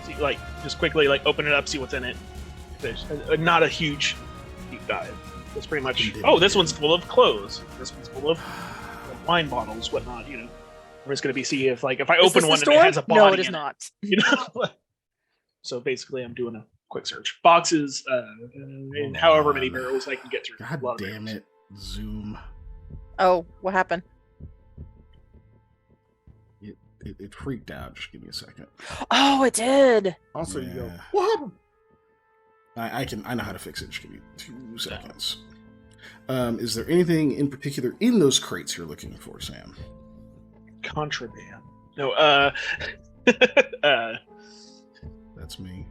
See like just quickly like open it up, see what's in it. There's not a huge deep dive. It's pretty much, oh, this one's full of clothes. This one's full of wine bottles, whatnot. You know, I'm just gonna be see if like if I open one and it has a body. No, it is in not. You know. So basically, I'm doing a quick search. Boxes, and however many barrels I can get through. God damn it, Zoom. Oh, what happened? It freaked out. Just give me a second. Oh, it did. Also, you go, Yeah. what happened? I know how to fix it. Just give me 2 seconds. Is there anything in particular in those crates you're looking for, Sam? Contraband. No, That's me.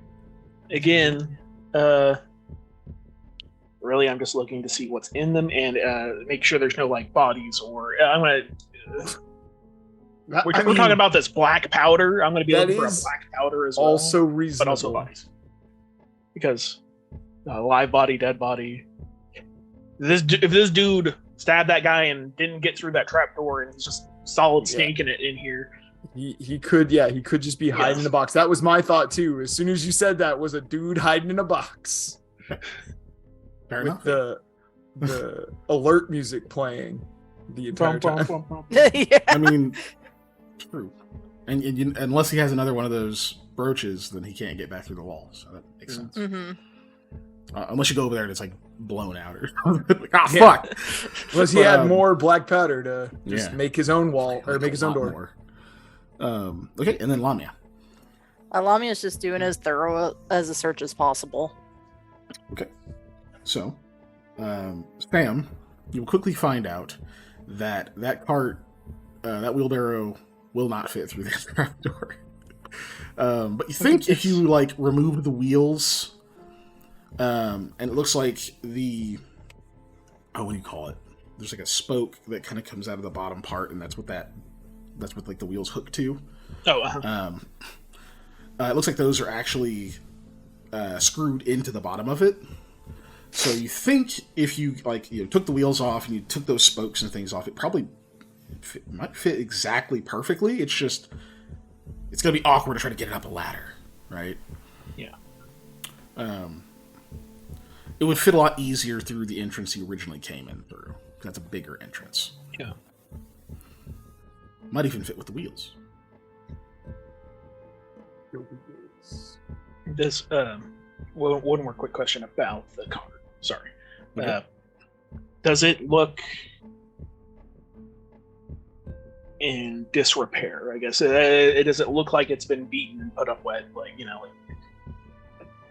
again, really, I'm just looking to see what's in them and make sure there's no like bodies or I'm gonna. We're talking about this black powder. I'm going to be looking for a black powder as well. Also reasonable. But also bodies. Because live body, dead body. If this dude stabbed that guy and didn't get through that trap door and he's just solid snaking it in here. He could just be hiding in a box. That was my thought too. As soon as you said that, was a dude hiding in a box. Fair with enough. the alert music playing the entire time. Yeah. I mean, true. And unless he has another one of those brooches, then he can't get back through the wall. So that makes sense. Mm-hmm. Unless you go over there and it's like blown out or something. Like, oh, fuck. Unless he had more black powder to just yeah. make his own wall or make his own door. More. Okay, and then Lamia. Lamia is just doing as thorough as a search as possible. Okay. So, Sam, you'll quickly find out that cart, that wheelbarrow will not fit through this trapdoor. But you think if you like remove the wheels, and it looks like what do you call it? There's like a spoke that kind of comes out of the bottom part, and that's what like the wheels hook to. Oh. It looks like those are actually screwed into the bottom of it. So you think if you took the wheels off and you took those spokes and things off, it probably might fit exactly perfectly. It's just it's gonna be awkward to try to get it up a ladder, right? Yeah. It would fit a lot easier through the entrance you originally came in through. That's a bigger entrance. Yeah. Might even fit with the wheels. This one more quick question about the car. Sorry. Okay. Does it look in disrepair? I guess it doesn't look like it's been beaten and put up wet, like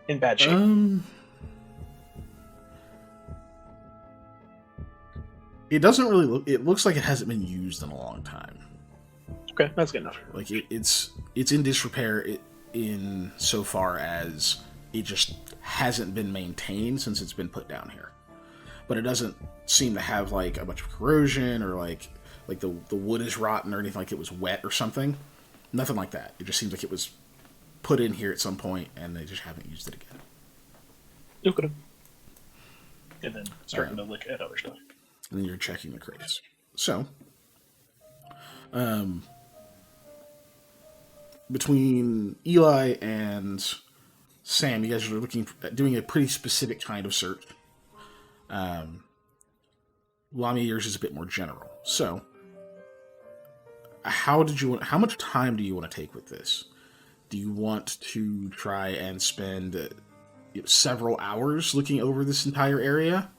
in bad shape. It doesn't really look. It looks like it hasn't been used in a long time. Okay, that's good enough. Like it's in disrepair in so far as it just hasn't been maintained since it's been put down here. But it doesn't seem to have like a bunch of corrosion or like the wood is rotten or anything like it was wet or something. Nothing like that. It just seems like it was put in here at some point and they just haven't used it again. Okay. And then starting to look at other stuff. And then you're checking the crates. So, between Eli and Sam, you guys are doing a pretty specific kind of search. Lamia, yours is a bit more general. So, how much time do you want to take with this? Do you want to try and spend several hours looking over this entire area?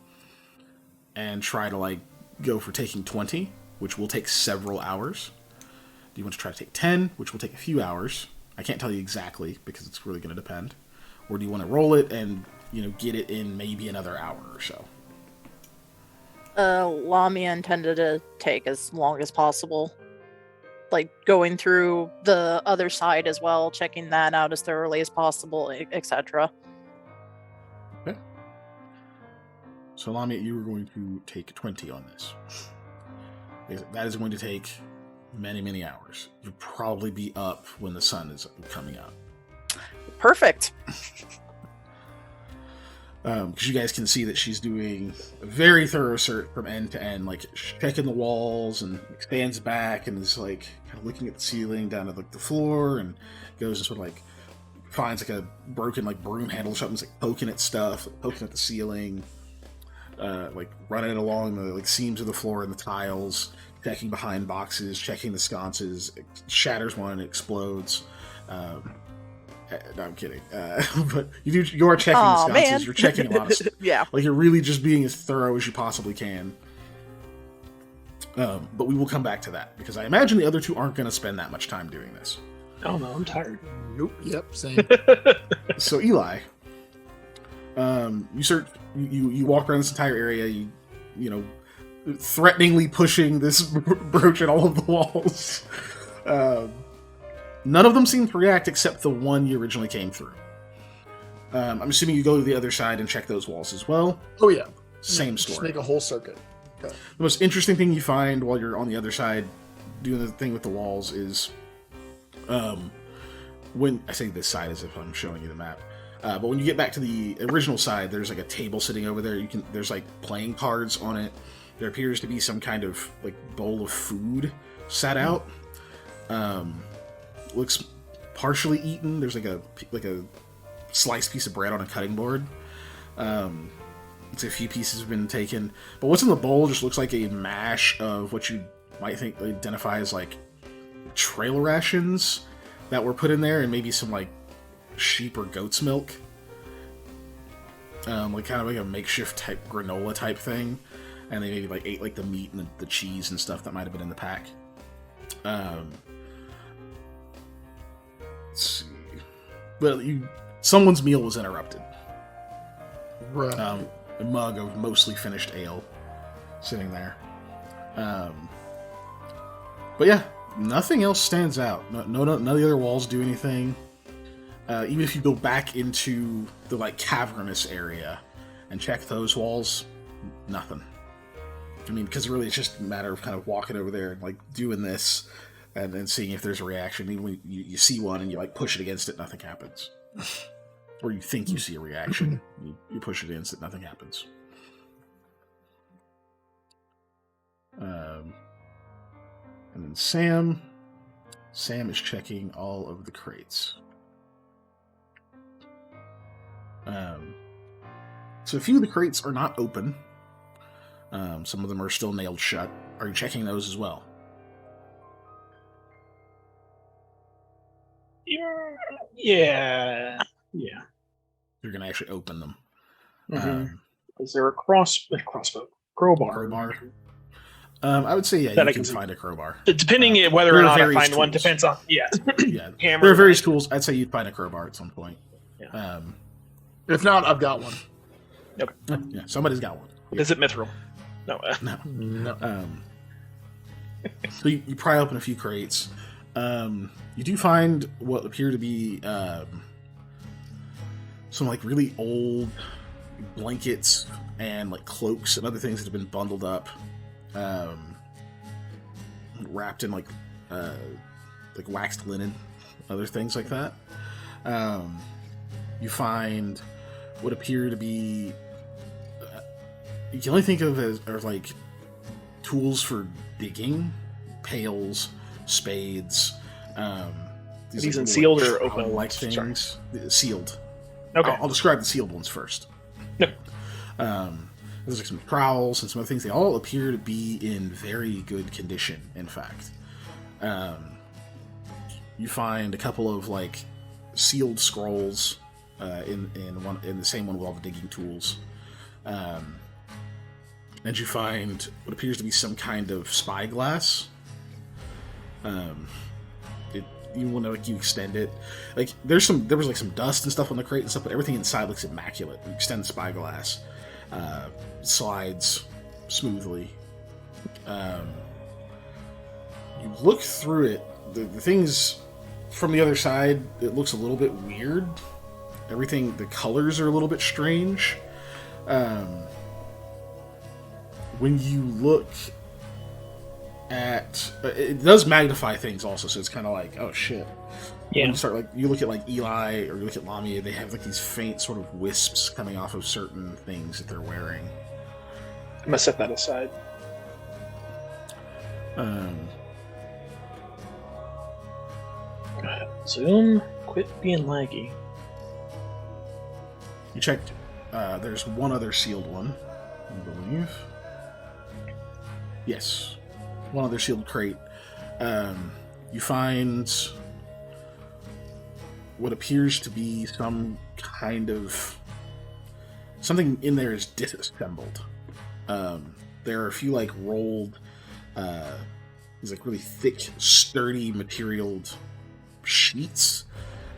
And try to go for taking 20, which will take several hours? Do you want to try to take 10, which will take a few hours? I can't tell you exactly because it's really going to depend. Or do you want to roll it and get it in maybe another hour or so? Lamia intended to take as long as possible. Like going through the other side as well, checking that out as thoroughly as possible, etc. Okay. So, Lamia, you are going to take 20 on this. That is going to take many, many hours. You'll probably be up when the sun is coming up. Perfect. Because you guys can see that she's doing a very thorough search from end to end, checking the walls and stands back and is kind of looking at the ceiling down to the floor and goes and sort of finds like a broken like broom handle or something, like poking at stuff, poking at the ceiling, like running it along the like seams of the floor and the tiles, checking behind boxes, checking the sconces, shatters one and explodes. No, I'm kidding. But you are checking the sconces. Man. You're checking a lot of stuff. Yeah. Like, you're really just being as thorough as you possibly can. But we will come back to that, because I imagine the other two aren't going to spend that much time doing this. Oh no, I'm tired. Nope. Yep. Same. So Eli, you walk around this entire area. You know, threateningly pushing this brooch at all of the walls. None of them seem to react except the one you originally came through. I'm assuming you go to the other side and check those walls as well. Oh yeah. Same Just story. make a whole circuit. Okay. The most interesting thing you find while you're on the other side doing the thing with the walls is, when I say this side as if I'm showing you the map, but when you get back to the original side, there's like a table sitting over there. There's like playing cards on it. There appears to be some kind of like bowl of food set out. Looks partially eaten. There's like a sliced piece of bread on a cutting board. It's a few pieces have been taken, but what's in the bowl just looks like a mash of what you might think identify as like trail rations that were put in there, and maybe some like sheep or goat's milk, like kind of like a makeshift type granola type thing, and they maybe like ate like the meat and the cheese and stuff that might have been in the pack. Let's see. But someone's meal was interrupted. Right. A mug of mostly finished ale sitting there. But yeah, nothing else stands out. None of the other walls do anything. Even if you go back into the like cavernous area and check those walls, nothing. I mean, because really it's just a matter of kind of walking over there and like doing this and then seeing if there's a reaction. Even when you see one and you like push it against it, nothing happens. Or you think you see a reaction, you push it against it, nothing happens. And then Sam is checking all of the crates. So a few of the crates are not open. Some of them are still nailed shut. Are you checking those as well? Yeah. You're going to actually open them. Mm-hmm. Is there a crossbow? Crowbar. I would say, yeah, that you can find a crowbar. Depending on whether or not I find one, depends on, yeah. Hammer. There are various tools. I'd say you'd find a crowbar at some point. Yeah. If not, I've got one. Okay. Yeah, somebody's got one. Is it mithril? No. No. So you pry open a few crates. You do find what appear to be some like really old blankets and like cloaks and other things that have been bundled up, wrapped in like waxed linen, other things like that. You find what appear to be you can only think of as like tools for digging, pails, spades. These in sealed or open? Like things. Sealed. Okay. I'll describe the sealed ones first. Yep. There's like some trowels and some other things. They all appear to be in very good condition, in fact. You find a couple of like sealed scrolls in the same one with all the digging tools. And you find what appears to be some kind of spyglass. Even when like you extend it, like there was like some dust and stuff on the crate and stuff, but everything inside looks immaculate. You extend the spyglass, slides smoothly. You look through it. The things from the other side, it looks a little bit weird. Everything, the colors are a little bit strange. When you look at it, does magnify things also, so it's kind of like, oh shit. Yeah. When you look at like Eli or you look at Lamia, they have like these faint sort of wisps coming off of certain things that they're wearing. I'm gonna set that aside. Zoom, Quit being laggy. You checked. There's one other sealed one, I believe. Yes, one other sealed crate. You find what appears to be some kind of something in there is disassembled. There are a few like rolled, these like really thick, sturdy, materialed sheets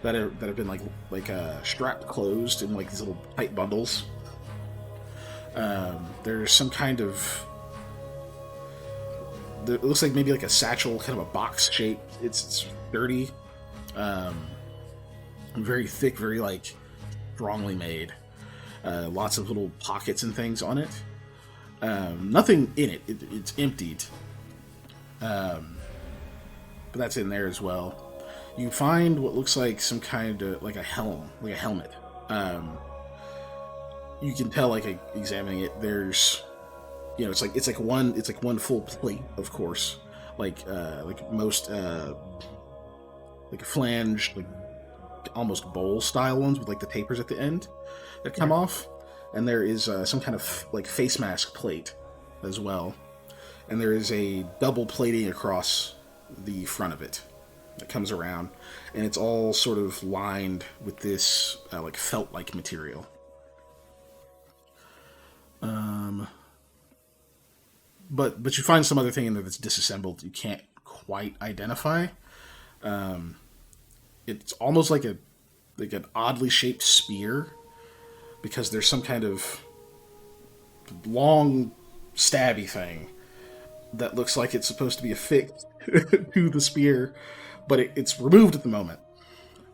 that have been like strapped closed in like these little tight bundles. There's some kind of it looks like maybe like a satchel, kind of a box shape. It's sturdy, very thick, very like strongly made. Lots of little pockets and things on it. Nothing in it. It's emptied. But that's in there as well. You find what looks like some kind of like a helm, like a helmet. You can tell, like examining it, there's, it's like one full plate, of course, like most like flange, like almost bowl style ones with like the tapers at the end that come off, and there is some kind of like face mask plate as well, and there is a double plating across the front of it that comes around, and it's all sort of lined with this like felt-like material. But you find some other thing in there that's disassembled. You can't quite identify. It's almost like an oddly shaped spear, because there's some kind of long stabby thing that looks like it's supposed to be affixed to the spear, but it's removed at the moment.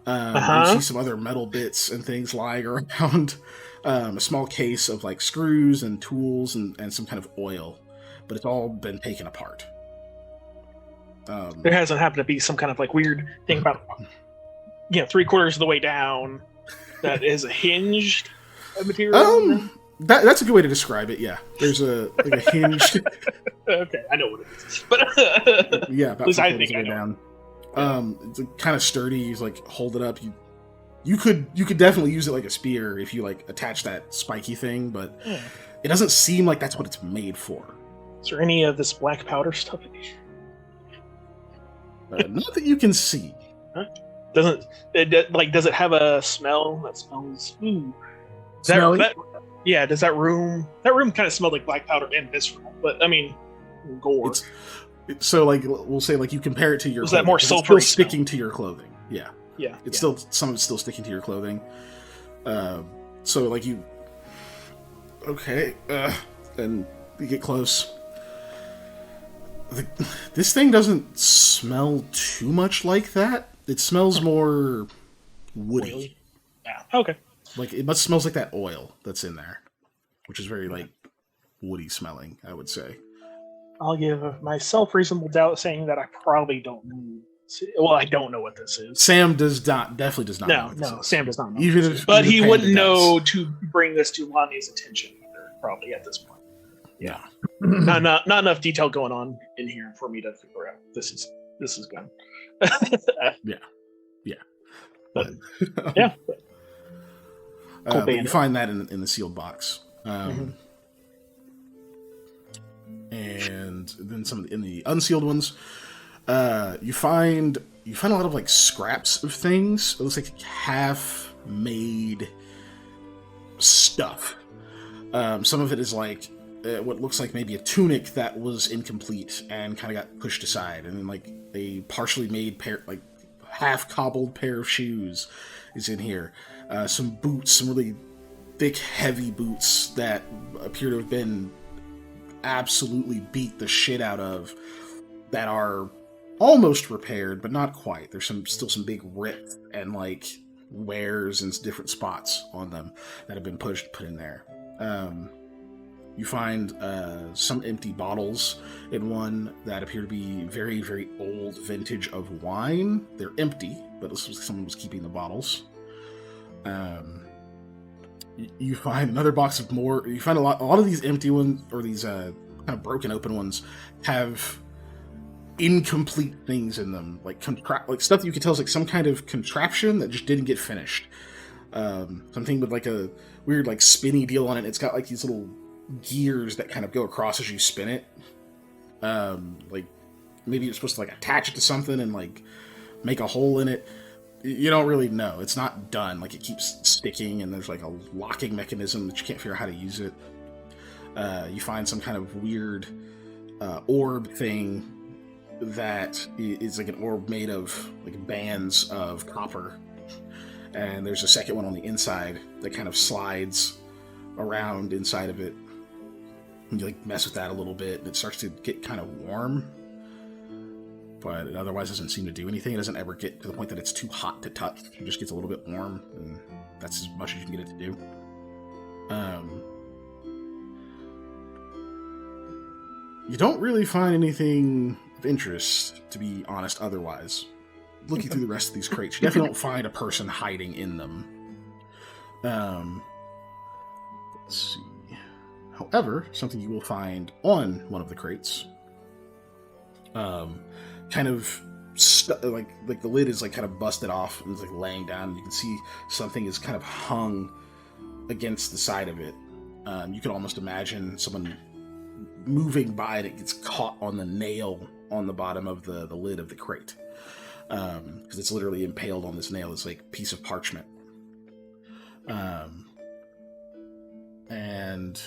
You see some other metal bits and things lying around. A small case of like screws and tools and some kind of oil, but it's all been taken apart. There hasn't happened to be some kind of like weird thing about 3/4 of the way down that is a hinged material. That's a good way to describe it. Yeah, there's a hinge. Okay, I know what it is, but yeah, about at least I 3/4 think of the I way know. down. It's kind of sturdy. You like hold it up. You could definitely use it like a spear if you like attach that spiky thing, but it doesn't seem like that's what it's made for. Is there any of this black powder stuff in here? Not that you can see. Huh? Does it have a smell that smells? Smelly? Does that room kind of smelled like black powder and visceral? But I mean, gore. So like we'll say like you compare it to your. Was that more it's still sulfury sticking to your clothing? Yeah. Yeah. It's still some of it's still sticking to your clothing. So like you. Okay. And you get close. This thing doesn't smell too much like that. It smells more woody. Oily. Yeah. Okay. Like it smells like that oil that's in there, which is very like woody smelling, I would say. I'll give myself reasonable doubt saying that I probably don't know. Well, I don't know what this is. Sam definitely does not know what this is. Sam does not know. Even if, but even he Panda wouldn't does. know to bring this to Lonnie's attention either, probably at this point. Yeah. Not enough detail going on in here for me to figure out this is good. Yeah. But yeah. Cool But you find that in the sealed box. And then some in the unsealed ones, you find a lot of like scraps of things. It looks like half-made stuff. Some of it is like what looks like maybe a tunic that was incomplete and kind of got pushed aside, and then like a partially made pair, like half-cobbled pair of shoes is in here. Some boots, some really thick, heavy boots that appear to have been absolutely beat the shit out of, that are almost repaired, but not quite. There's still some big rips and like wears in different spots on them that have been put in there. You find some empty bottles in one that appear to be very, very old vintage of wine. They're empty, but it looks like someone was keeping the bottles. You find another box of more. You find a lot of these empty ones, or these kind of broken open ones, have incomplete things in them, like like stuff that you could tell is like some kind of contraption that just didn't get finished. Something with like a weird like spinny deal on it. It's got like these little gears that kind of go across as you spin it. Like maybe you're supposed to like attach it to something and like make a hole in it. You don't really know. It's not done. Like it keeps sticking, and there's like a locking mechanism that you can't figure out how to use it. You find some kind of weird orb thing that is like an orb made of like bands of copper, and there's a second one on the inside that kind of slides around inside of it. And you like mess with that a little bit, and it starts to get kind of warm, but it otherwise doesn't seem to do anything. It doesn't ever get to the point that it's too hot to touch. It just gets a little bit warm, and that's as much as you can get it to do. You don't really find anything of interest, to be honest, otherwise. Looking through the rest of these crates, you definitely don't find a person hiding in them. Let's see. However, something you will find on one of the crates, kind of like the lid is like kind of busted off and it's like laying down, and you can see something is kind of hung against the side of it. You can almost imagine someone moving by and it gets caught on the nail on the bottom of the lid of the crate, because it's literally impaled on this nail. It's like a piece of parchment, and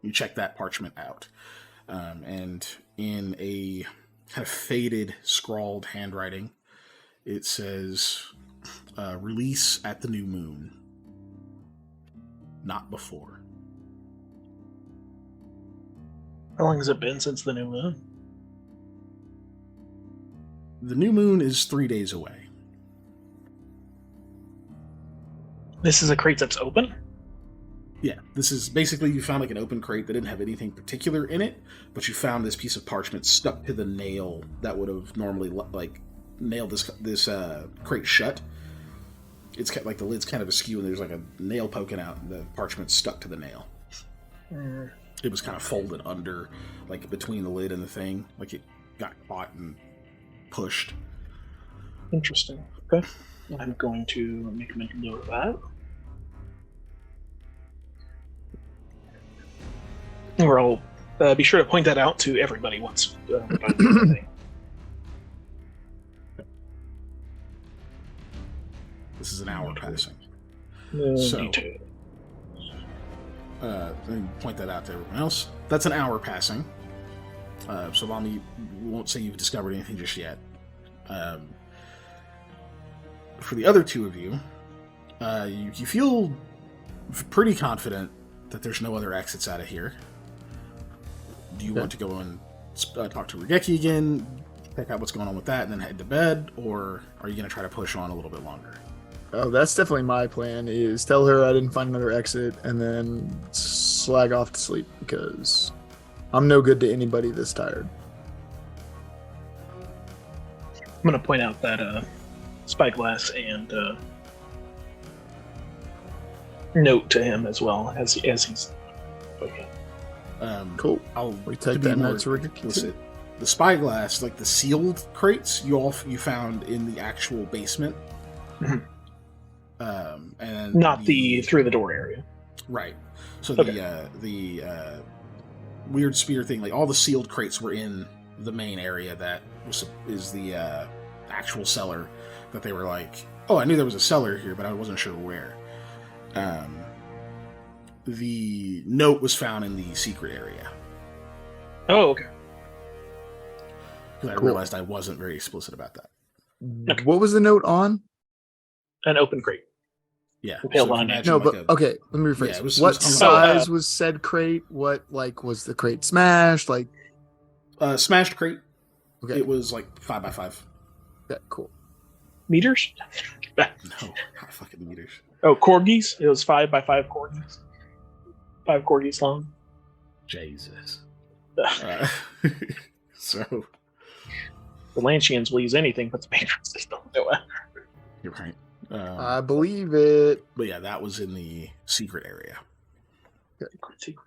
you check that parchment out, and in a kind of faded, scrawled handwriting, it says, "Release at the new moon, not before." How long has it been since the new moon? The new moon is 3 days away. This is a crate that's open? Yeah, this is basically, you found like an open crate that didn't have anything particular in it, but you found this piece of parchment stuck to the nail that would have normally like nailed this crate shut. It's kind of, like the lid's kind of askew and there's like a nail poking out, and the parchment's stuck to the nail. It was kind of folded under, like between the lid and the thing, like it got caught and pushed. Interesting. Okay. I'm going to make a mental note of that. Or I'll be sure to point that out to everybody once. This is an hour passing. So, let me point that out to everyone else. That's an hour passing. So Lami won't say you've discovered anything just yet. For the other two of you, you feel pretty confident that there's no other exits out of here. Do you want to go and talk to Regeki again, check out what's going on with that, and then head to bed, or are you going to try to push on a little bit longer? Oh, that's definitely my plan, is tell her I didn't find another exit and then slag off to sleep, because I'm no good to anybody this tired. I'm going to point out that spyglass and note to him as well as he's okay. Cool. We take that note to explicit. The spyglass, like the sealed crates, you found in the actual basement. Mm-hmm. And not the through the door area, right? So okay. the weird spear thing, like all the sealed crates were in the main area that is the actual cellar. That they were like, oh, I knew there was a cellar here, but I wasn't sure where. The note was found in the secret area. Oh, okay. Because I realized I wasn't very explicit about that. Okay. What was the note on? An open crate. Yeah. So no, but okay, let me rephrase. Yeah, what size was said crate? What, like, was the crate smashed? Like, smashed crate. Okay. It was like 5x5. Yeah, cool. Meters? No, not fucking meters. Oh, corgis? It was 5x5 corgis. 5 corgis long. Jesus. So the Lancians will use anything but the Patron system. You're right. I believe it. But yeah, that was in the secret area. Okay. Secret.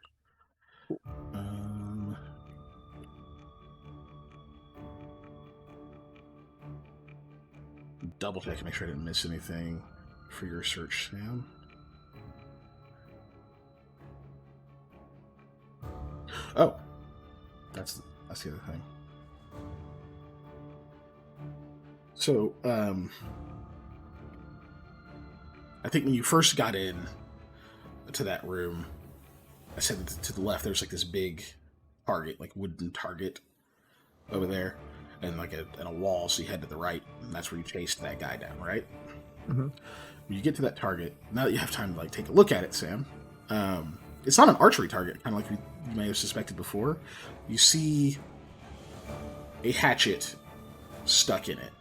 double check and make sure I didn't miss anything for your search, Sam. Oh, that's the other thing. So, I think when you first got in to that room, I said that to the left there's like this big target, like wooden target over there, and like a wall. So you head to the right, and that's where you chased that guy down, right? Mm-hmm. When you get to that target, now that you have time to like take a look at it, Sam, it's not an archery target, kind of like you may have suspected before. You see a hatchet stuck in it,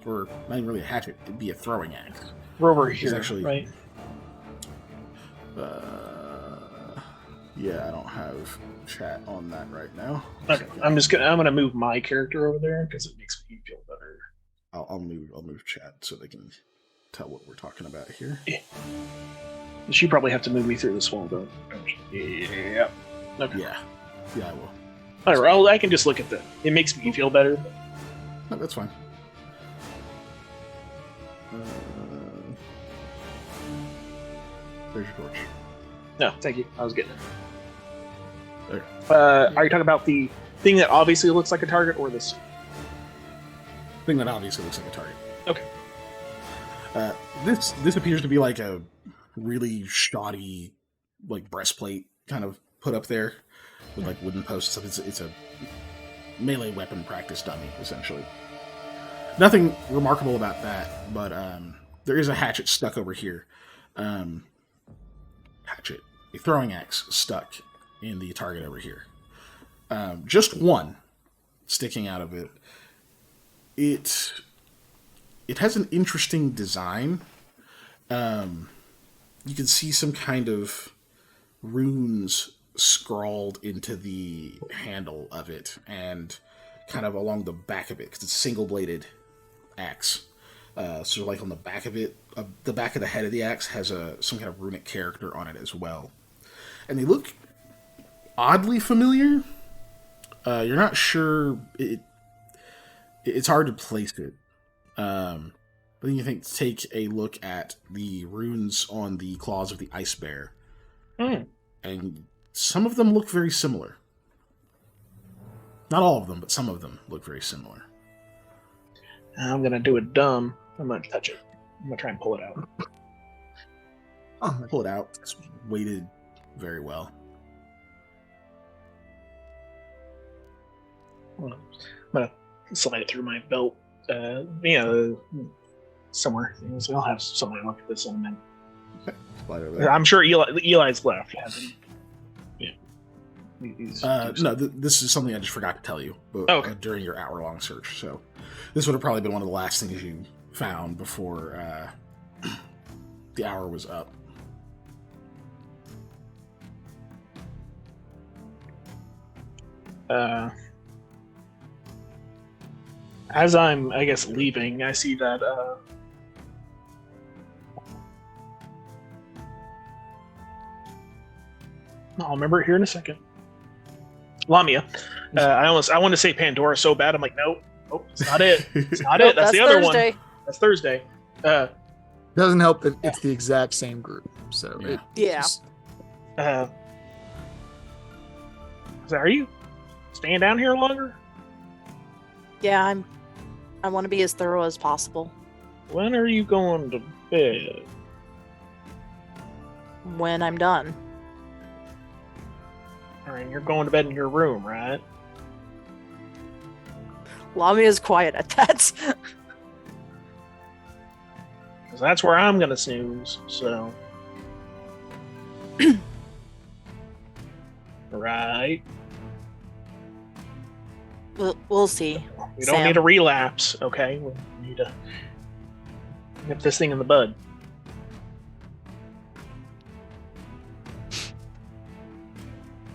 or not even really a hatchet; it'd be a throwing axe. We're over here, Actually, right? Yeah, I don't have chat on that right now. Okay, I'm gonna move my character over there because it makes me feel better. I'll move chat so they can tell what we're talking about here. Yeah. She probably have to move me through this wall, though. Yeah. Okay. Yeah, I will. Alright, I can just look at that. It makes me feel better. No, that's fine. There's your torch. No, thank you. I was getting it. There. Are you talking about the thing that obviously looks like a target, or this Thing that obviously looks like a target. Okay. This appears to be like a really shoddy, like breastplate kind of put up there with like wooden posts. It's a melee weapon practice dummy, essentially. Nothing remarkable about that, but there is a hatchet stuck over here. Hatchet, a throwing axe stuck in the target over here. Just one sticking out of it. It has an interesting design. You can see some kind of runes scrawled into the handle of it and kind of along the back of it, because it's a single-bladed axe. So like on the back of it, the back of the head of the axe has some kind of runic character on it as well. And they look oddly familiar. You're not sure. It's hard to place it. But then you take a look at the runes on the claws of the ice bear. And some of them look very similar. Not all of them, but some of them look very similar. I'm gonna do it dumb. I'm gonna touch it. I'm gonna try and pull it out. Pull it out. It's weighted very well. I'm gonna slide it through my belt. Somewhere. So I'll have somebody look at this in a minute. Okay. Slide over there. I'm sure Eli's left. Yeah. No, this is something I just forgot to tell you during your hour-long search. So this would have probably been one of the last things you found before the hour was up. As I'm, I guess, leaving, I see that I'll remember it here in a second. Lamia. I want to say Pandora so bad. I'm like, nope, it's not it. It's not it. That's the other Thursday. one. That's Thursday. Doesn't help that it's the exact same group. So Yeah. So are you staying down here longer? Yeah, I want to be as thorough as possible. When are you going to bed? When I'm done. All right, you're going to bed in your room, right? Lamia is quiet at that. Because that's where I'm going to snooze, so. Right. We'll see. We don't Sam. need a relapse, okay? We need to nip this thing in the bud.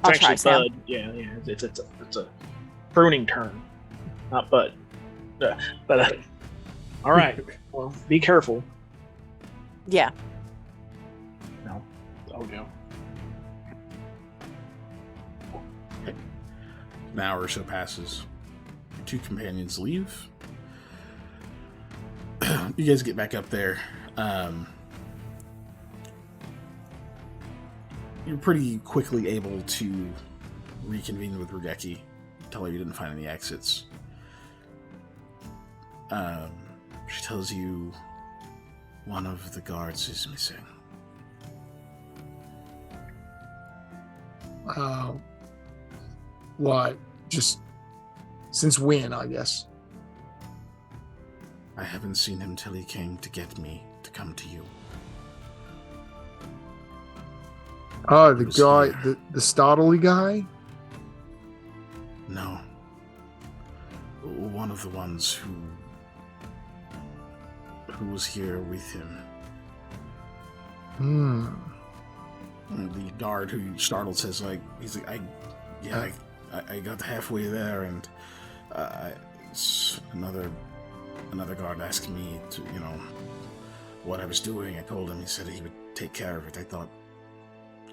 I'll It's try, actually Sam. bud. Yeah. It's a pruning term, not bud. All right. Well, be careful. Yeah. No, I'll go. An hour or so passes. Your two companions leave. you guys get back up there. You're pretty quickly able to reconvene with Rugeki. Tell her you didn't find any exits. She tells you one of the guards is missing. What? Just since when, I guess? I haven't seen him till he came to get me to come to you. Oh, the Was guy, here. the startly guy? No. One of the ones who was here with him. And the guard who startled says, like, he's like, I got halfway there, and another guard asked me to, what I was doing. I told him. He said he would take care of it.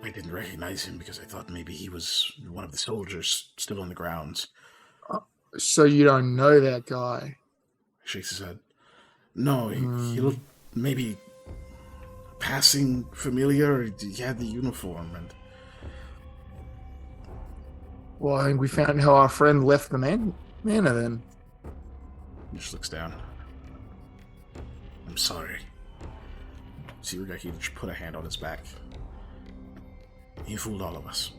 I didn't recognize him because I thought maybe he was one of the soldiers still on the grounds. So you don't know that guy? He shakes his head. No, he looked maybe passing familiar. He had the uniform, and Well, I think we found how our friend left the manor then. he just looks down. I'm sorry. See, Rugeki just put a hand on his back. He fooled all of us.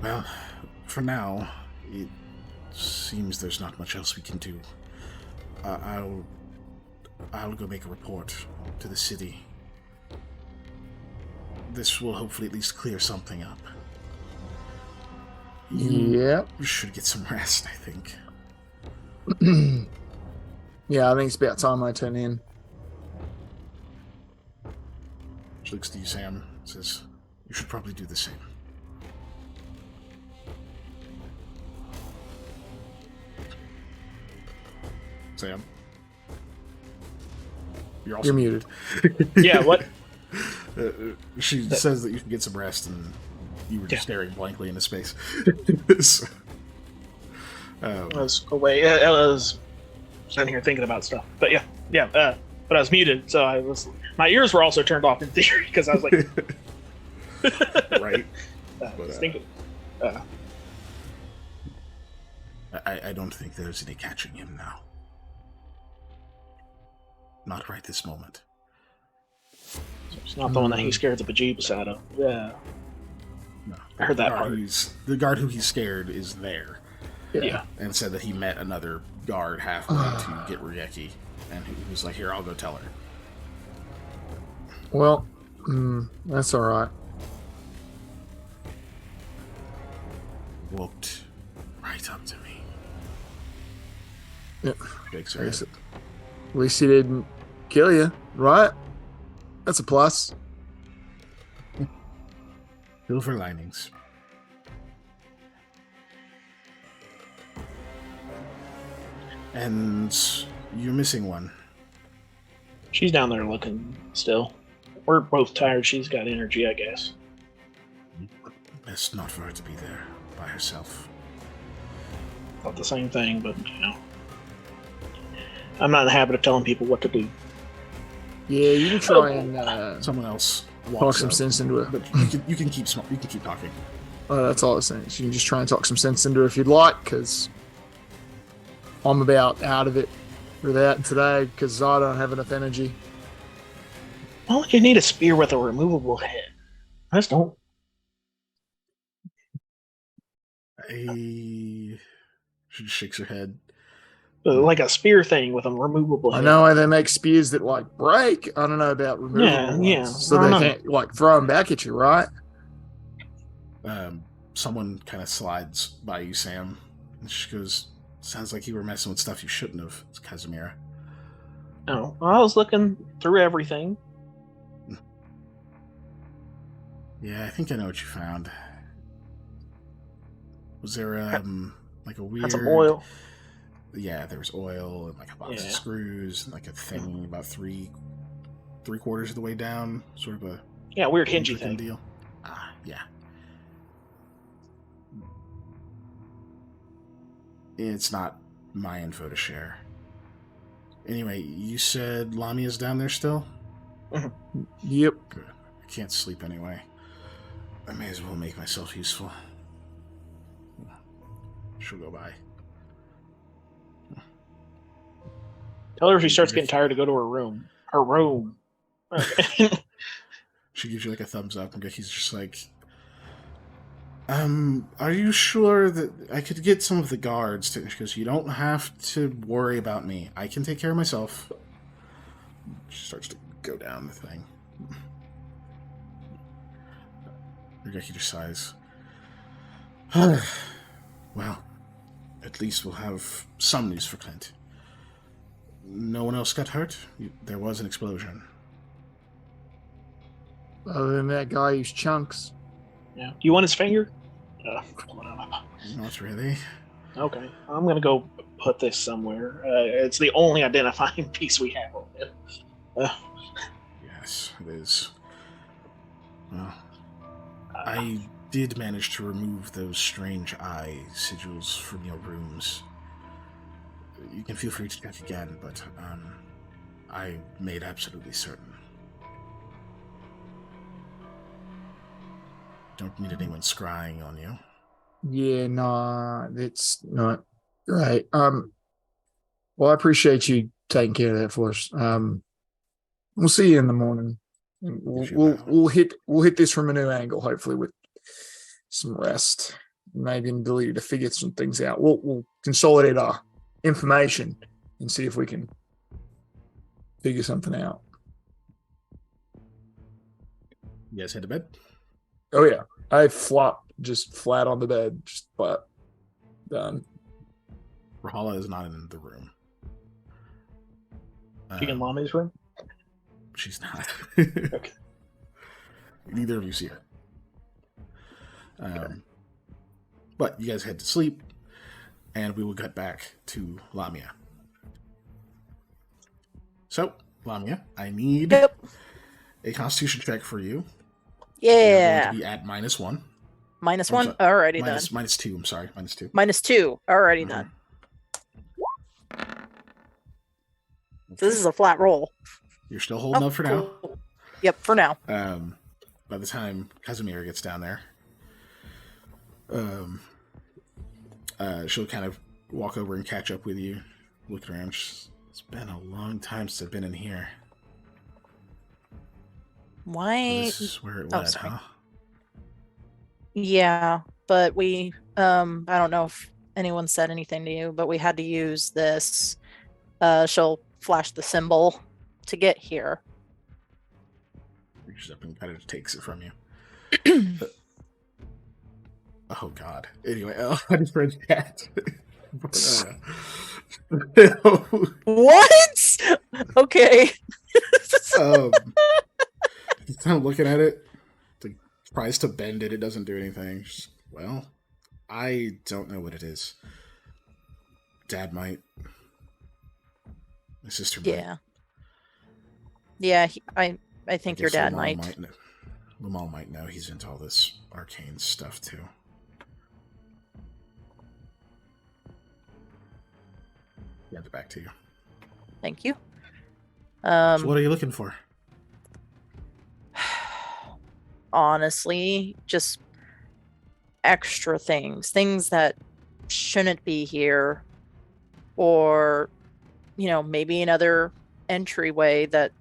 Well, for now, it seems there's not much else we can do. I'll go make a report to the city. This will hopefully at least clear something up. Yep. You should get some rest, I think. Yeah, I think it's about time I turn in. She looks to you, Sam, says, you should probably do the same. Sam? You're muted. Yeah, what? She says that you should get some rest, and you were just staring blankly into space. So, I was away. I was sitting here thinking about stuff. But yeah. But I was muted, so my ears were also turned off in theory because I was like, right? just thinking. I don't think there's any catching him now. Not right this moment. It's not the one that he scared the bejeebus out of. Yeah. No, I heard that guard part. The guard who he's scared is there, Yeah. and said that he met another guard halfway to get Rugeki, and he was like, "Here, I'll go tell her." Well, that's all right. Walked right up to me. Yep. Shakes I her guess head. at least he didn't kill you, right? That's a plus. Silver linings. And you're missing one. She's down there looking still. We're both tired. She's got energy, I guess. Best not for her to be there by herself. Thought the same thing, but I'm not in the habit of telling people what to do. Yeah, you can try and Someone else talk walks some up, sense into it. but you can keep talking. That's all I was saying. So you can just try and talk some sense into it if you'd like, because I'm about out of it for that today, because I don't have enough energy. Well, you need a spear with a removable head. I just don't. She just shakes her head. Like a spear thing with a removable I head. know how they make spears that like break. I don't know about removable Yeah. ones. So I don't they know. can't like throw them back at you, right? Someone kind of slides by you, Sam, and she goes, "Sounds like you were messing with stuff you shouldn't have." It's Casimira. No, I was looking through everything. Yeah, I think I know what you found. Was there like a weird? Had some oil. Yeah, there was oil and like a box of Yeah. screws and like a thing about three quarters of the way down, sort of a Yeah, weird hingey looking thing. deal. Yeah. It's not my info to share. Anyway, you said Lamia's down there still? Yep. Good. I can't sleep anyway. I may as well make myself useful. She'll go by. Tell her if she starts getting tired to go to her room. Her room. Okay. She gives you like a thumbs up, and he's just like, are you sure that I could get some of the guards to, because you don't have to worry about me. I can take care of myself. She starts to go down the thing. Regeki just sighs. Well, at least we'll have some news for Clint. No one else got hurt? There was an explosion. Other than that guy who's chunks. Yeah. Do you want his finger? Not really. Okay. I'm going to go put this somewhere. It's the only identifying piece we have of it. Yes, it is. Well, I did manage to remove those strange eye sigils from your rooms. You can feel free to check again, but I made absolutely certain. Don't need anyone scrying on you. Yeah, nah, it's not right. Well, I appreciate you taking care of that for us. We'll see you in the morning. We'll hit this from a new angle, hopefully with some rest, maybe an ability to figure some things out. We'll consolidate our information and see if we can figure something out. You guys head to bed? Oh yeah, I flop just flat on the bed, just flat. Done. Rahala is not in the room. She in Lami's room? She's not. Okay. Neither of you see her. But you guys head to sleep, and we will get back to Lamia. So, Lamia, I need a Constitution check for you. Yeah. You're going to be at -1. -1? Alrighty then. -2, I'm sorry. -2. -2. Alrighty then. So this is a flat roll. You're still holding up for now. Cool. Yep, for now. By the time Casimir gets down there, she'll kind of walk over and catch up with you, look around. It's been a long time since I've been in here. Why? This is where it led, huh? Yeah, but we, I don't know if anyone said anything to you, but we had to use this. She'll flash the symbol to get here. Reaches up and kind of takes it from you. Oh God. Anyway, I just read that. What? Okay. I'm looking at it. Tries to bend it. It doesn't do anything. Well, I don't know what it is. Dad might. My sister might. Yeah. I think your dad might. Lamal might know. He's into all this arcane stuff too. Get it back to you. Thank you. So what are you looking for? Honestly, just extra things that shouldn't be here, or maybe another entryway that,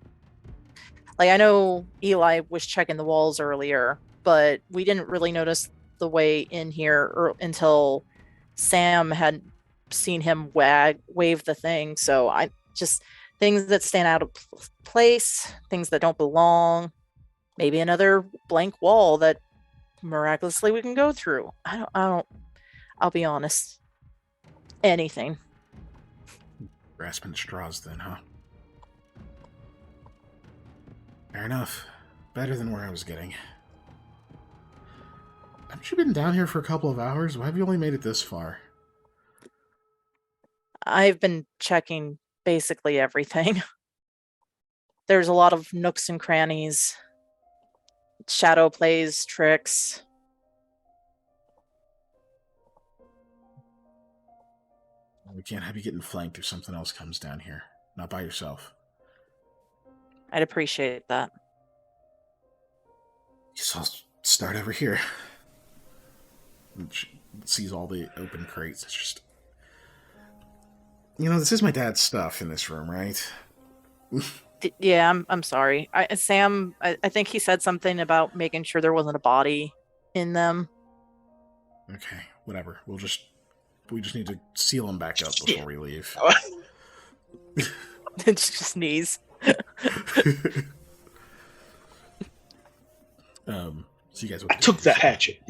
like, I know Eli was checking the walls earlier, but we didn't really notice the way in here until Sam had seen him wave the thing. So I just, things that stand out of place, things that don't belong. Maybe another blank wall that miraculously we can go through. I'll be honest. Anything. Grasping straws then, huh? Fair enough. Better than where I was getting. Haven't you been down here for a couple of hours? Why have you only made it this far? I've been checking basically everything. There's a lot of nooks and crannies. Shadow plays, tricks. We can't have you getting flanked if something else comes down here. not by yourself. I'd appreciate that. Guess I'll start over here. And she sees all the open crates. It's just, this is my dad's stuff in this room, right? Yeah, I'm sorry. Sam, I think he said something about making sure there wasn't a body in them. Okay, whatever. We just need to seal them back up before we leave. It's just knees. So you guys I took that hatchet.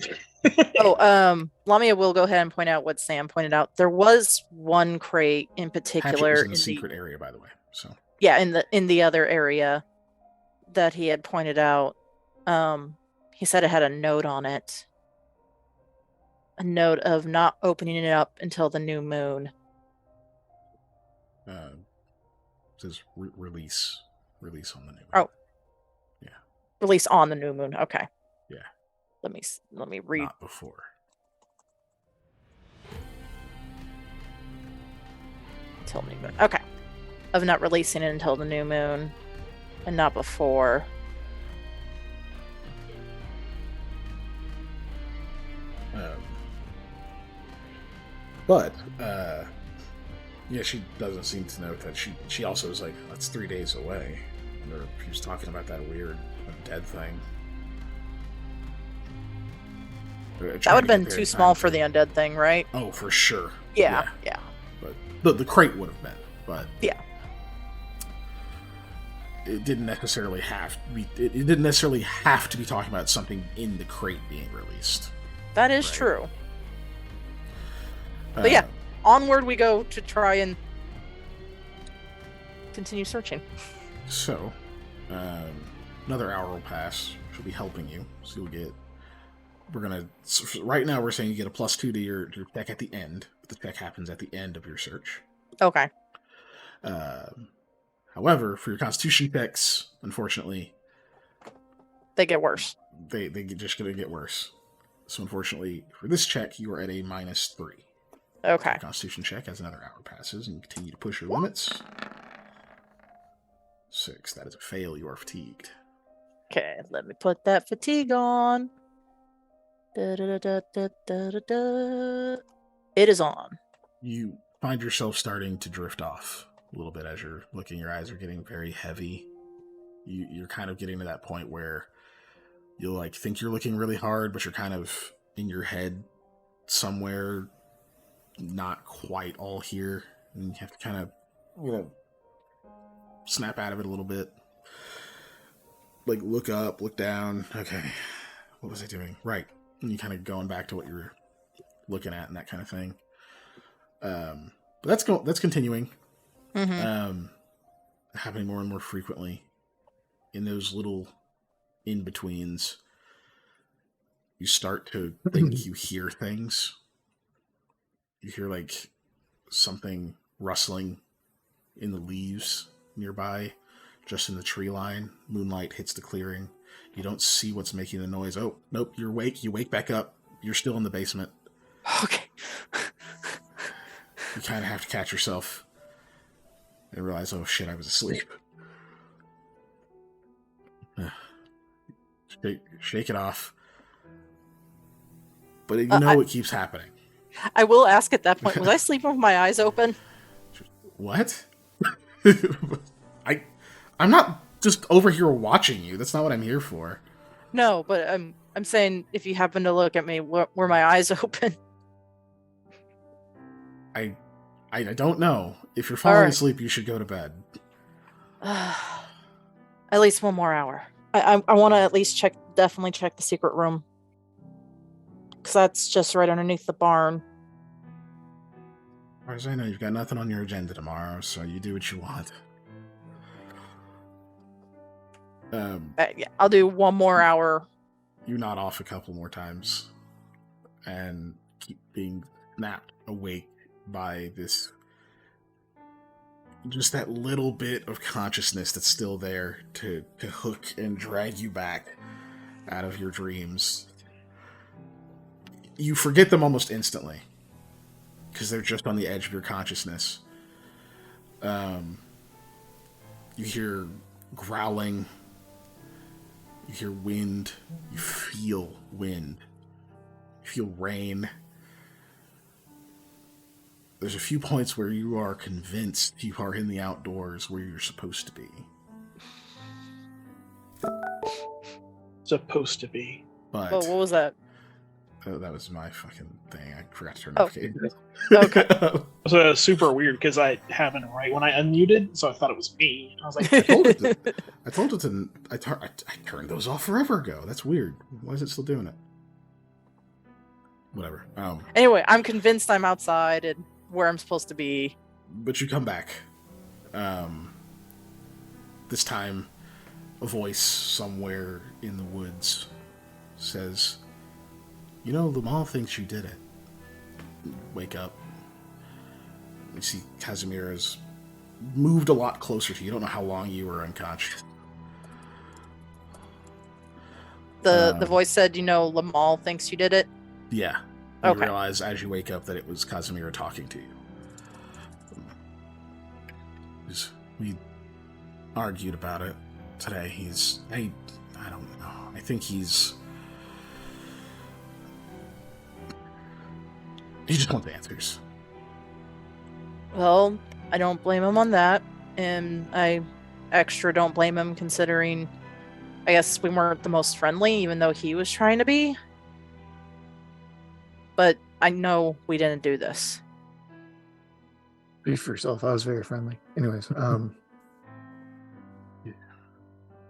Lamia will go ahead and point out what Sam pointed out. There was one crate in particular Hatchet was in the secret area, by the way. So yeah, in the other area that he had pointed out. He said it had a note on it. A note of not opening it up until the new moon. it says release on the new moon. Oh. Yeah. Release on the new moon. Okay. Yeah. Let me read. Not before. Until new moon. Okay. Of not releasing it until the new moon, and not before. But yeah, she doesn't seem to know that she also was like, that's 3 days away. Or she was talking about that weird dead thing. That would have been too small for the undead thing, right? Oh, for sure. Yeah. But the crate would have been. But yeah, it didn't necessarily have to be. It didn't necessarily have to be talking about something in the crate being released. that is true. But yeah, onward we go to try and continue searching. So, another hour will pass. She'll be helping you. So you'll get. Right now we're saying you get a +2 to your check at the end. But the check happens at the end of your search. Okay. However, for your Constitution checks, unfortunately, They get worse. They're just going to get worse. So unfortunately, for this check, you are at a -3. Okay. Your Constitution check as another hour passes, and you continue to push your limits. 6. That is a fail. You are fatigued. Okay, let me put that fatigue on. Da-da-da-da-da-da-da. It is on. You find yourself starting to drift off a little bit as you're looking. Your eyes are getting very heavy. You're kind of getting to that point where you'll think you're looking really hard, but you're kind of in your head somewhere, not quite all here, and you have to kind of snap out of it a little bit. Look up, look down. Okay, what was I doing? Right. And you kind of going back to what you were looking at and that kind of thing. But that's continuing. Mm-hmm. Happening more and more frequently. In those little in-betweens, you start to think you hear things. You hear something rustling in the leaves nearby, just in the tree line. Moonlight hits the clearing. You don't see what's making the noise. Oh, nope, you're awake. You wake back up. You're still in the basement. Okay. You kind of have to catch yourself and realize, oh shit, I was asleep. Shake it off. But it keeps happening. I will ask at that point, was I sleeping with my eyes open? What? I'm not just over here watching you. That's not what I'm here for. No, but I'm saying if you happen to look at me, were my eyes open? I don't know. If you're falling asleep, you should go to bed. At least one more hour. I want to at least definitely check the secret room. Because that's just right underneath the barn. As far as I know, you've got nothing on your agenda tomorrow, so you do what you want. Yeah, I'll do one more hour. You nod off a couple more times and keep being snapped awake by this, just that little bit of consciousness that's still there to hook and drag you back out of your dreams. You forget them almost instantly because they're just on the edge of your consciousness. You hear growling. You hear wind. You feel wind. You feel rain. There's a few points where you are convinced you are in the outdoors where you're supposed to be. Supposed to be. But Oh, what was that? oh, that was my fucking thing. I forgot to turn Oh. notifications. Okay. It was super weird because I happened right when I unmuted, so I thought it was me. I was like, I told it to. I turned those off forever ago. That's weird. Why is it still doing it? Whatever. Anyway, I'm convinced I'm outside and where I'm supposed to be. But you come back. This time, a voice somewhere in the woods says, "You know, Lamal thinks you did it." You wake up. You see Casimira's moved a lot closer to you. You don't know how long you were unconscious. The voice said, "You know, Lamal thinks you did it." Yeah. You Okay. realize as you wake up that it was Casimira talking to you. We argued about it today. I don't know. I think he just wants answers. Well, I don't blame him on that, and I extra don't blame him considering I guess we weren't the most friendly, even though he was trying to be. But I know we didn't do this. Speak for yourself. I was very friendly. Anyways,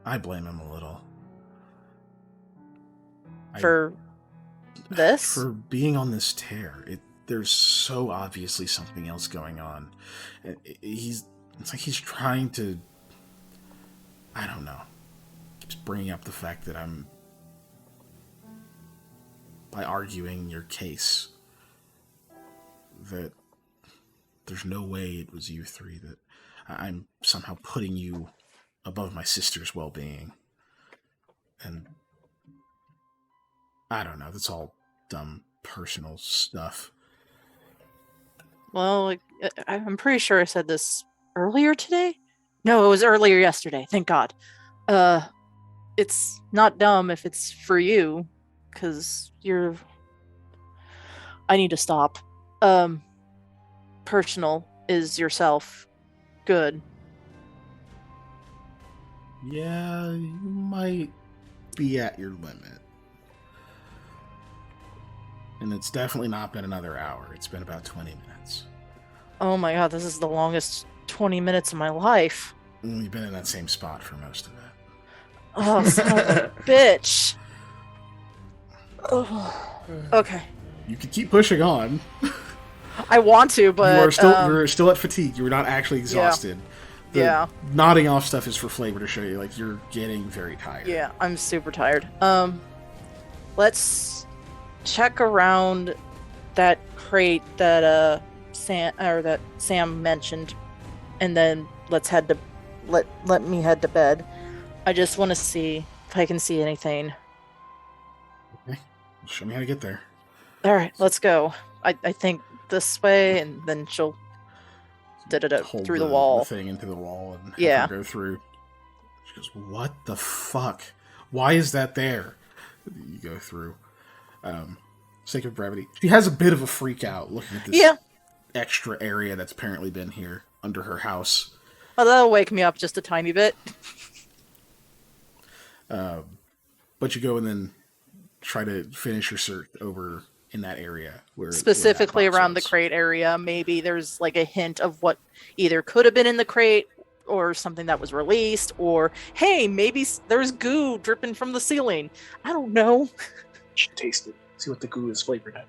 I blame him a little. For this? For being on this tear. There's so obviously something else going on. It's like he's trying to... I don't know. Keeps bringing up the fact that I'm... by arguing your case, that there's no way it was you three, that I'm somehow putting you above my sister's well-being. And I don't know, that's all dumb personal stuff. Well, I'm pretty sure I said this earlier today. No, it was earlier yesterday. Thank God. It's not dumb if it's for you, because you're... I need to stop. Personal is yourself. Good. Yeah, you might be at your limit. And it's definitely not been another hour. It's been about 20 minutes. Oh my God, this is the longest 20 minutes of my life. And you've been in that same spot for most of it. Oh, son of a bitch. Oh. Okay. You can keep pushing on. I want to, but... You're still at fatigue. You're not actually exhausted. Yeah. The nodding off stuff is for flavor to show you, like, you're getting very tired. Yeah, I'm super tired. Let's check around that crate that Sam mentioned, and then let's head to let me head to bed. I just want to see if I can see anything. Okay. Show me how to get there. All right, let's go. I think this way, and then she'll Hold through the wall. The thing into the wall and Yeah. have her go through. She goes, "What the fuck? Why is that there?" You go through. Sake of brevity. She has a bit of a freak out looking at this extra area that's apparently been here under her house. Oh, that'll wake me up just a tiny bit. But you go and then try to finish your search over in that area where Specifically where that box around the was. crate area. Maybe there's like a hint of what either could have been in the crate or something that was released, or hey, maybe there's goo dripping from the ceiling. I don't know. You should taste it. See what the goo is flavored as.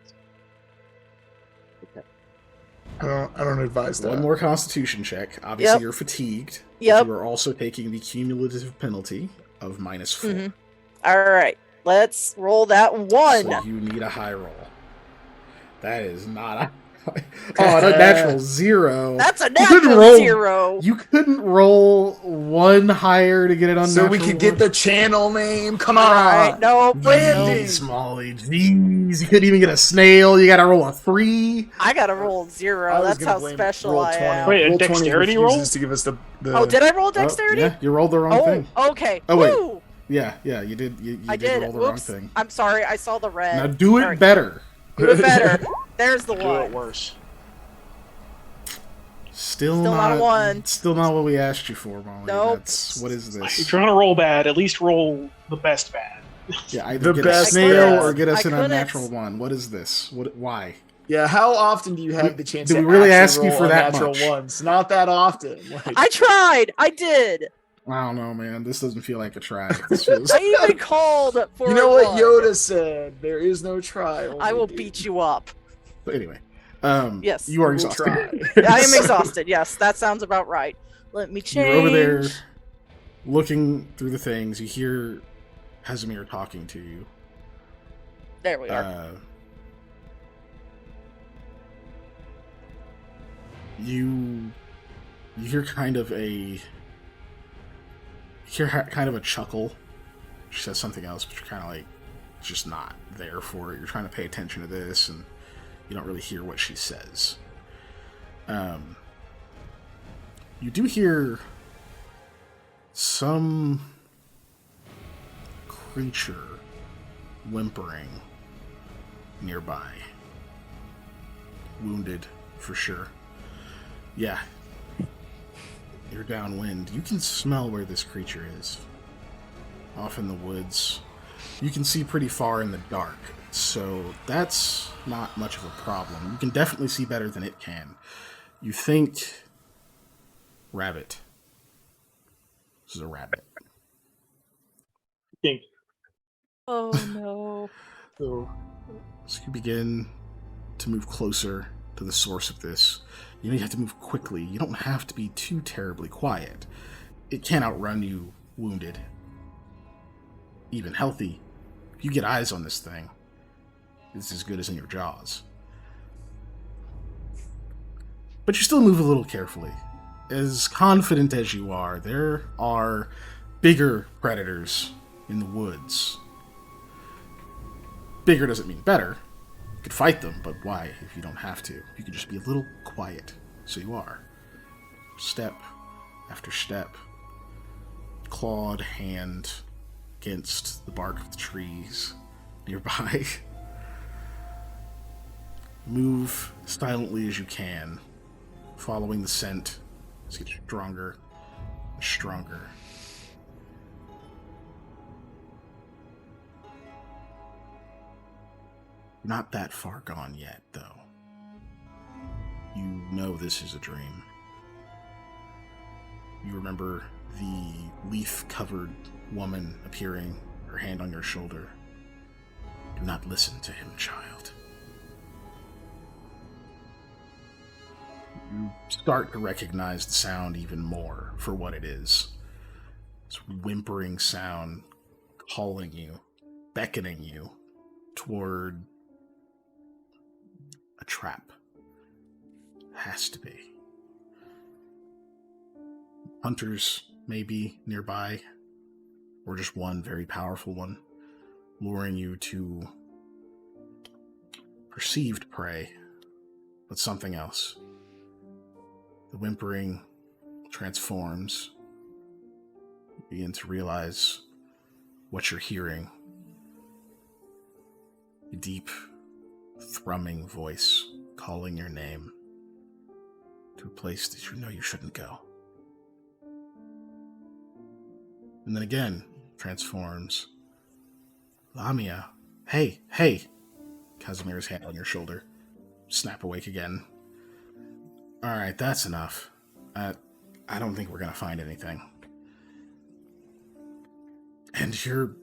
I don't advise that. One more Constitution check. Obviously, Yep. you're fatigued. but Yep. You are also taking the cumulative penalty of -4. Mhm. All right, let's roll that one. So you need a high roll. That is not a an unnatural 0. That's a You couldn't natural roll- 0. You couldn't roll 1 higher to get an unnatural So we could get 1? the channel name. Come on. Alright, no, Branding. Jeez, Molly. Jeez. You couldn't even get a snail. You gotta roll a 3. I gotta roll 0. I was That's gonna how blame special roll I 20. am. Wait, a Roll 20 dexterity refuses roll? to give us the Oh, did I roll dexterity? Yeah, you rolled the wrong thing. Okay. Oh, wait. Woo! Yeah, you did. You I did did. roll the wrong Whoops. thing. I'm sorry. I saw the red. Now do it Sorry. better. Do it better. There's the Do it one. worse. Still not a 1. Still not what we asked you for, Molly. Nope. What is If this? you're trying to roll bad, at least roll the best bad. Yeah, either The get a best snail bad. or get us I an couldn't- unnatural 1. What is this? Why? Yeah, how often do you have the chance Do to we really actually ask you roll for that unnatural much? ones? Not that often. Like, I tried. I did. I don't know, man. This doesn't feel like a try. This feels- I even called for you know a what one. Yoda said? There is no try. only I will do. beat you up. But anyway, Yes. you are We'll exhausted. try. I am exhausted. Yes, that sounds about right. Let me change. You're over there looking through the things. You hear Casimir talking to you. There we are. You hear kind of a chuckle. She says something else, but you're kind of like just not there for it. You're trying to pay attention to this, and you don't really hear what she says. You do hear some creature whimpering nearby. Wounded, for sure. Yeah. You're downwind. You can smell where this creature is. Off in the woods. You can see pretty far in the dark, so that's not much of a problem. You can definitely see better than it can. You think... rabbit. This is a rabbit. Think. Oh no. So, So you begin to move closer to the source of this. You have to move quickly. You don't have to be too terribly quiet. It can't outrun you wounded. Even healthy. If you get eyes on this thing, it's as good as in your jaws. But you still move a little carefully. As confident as you are, there are bigger predators in the woods. Bigger doesn't mean better. You could fight them, but why if you don't have to? You could just be a little quiet. So you are. Step after step. Clawed hand against the bark of the trees nearby. Move silently as you can, following the scent as it gets stronger and stronger. Not that far gone yet, though. You know this is a dream. You remember the leaf-covered woman appearing, her hand on your shoulder. Do not listen to him, child. You start to recognize the sound even more for what it is. This whimpering sound calling you, beckoning you toward a trap. Has to be. Hunters may be nearby, or just one very powerful one, luring you to perceived prey, but something else. The whimpering transforms. You begin to realize what you're hearing. A deep, thrumming voice calling your name to a place that you know you shouldn't go. And then again, transforms. Lamia, hey! Casimir's hand on your shoulder. Snap awake again. Alright, that's enough. I don't think we're gonna find anything. And you're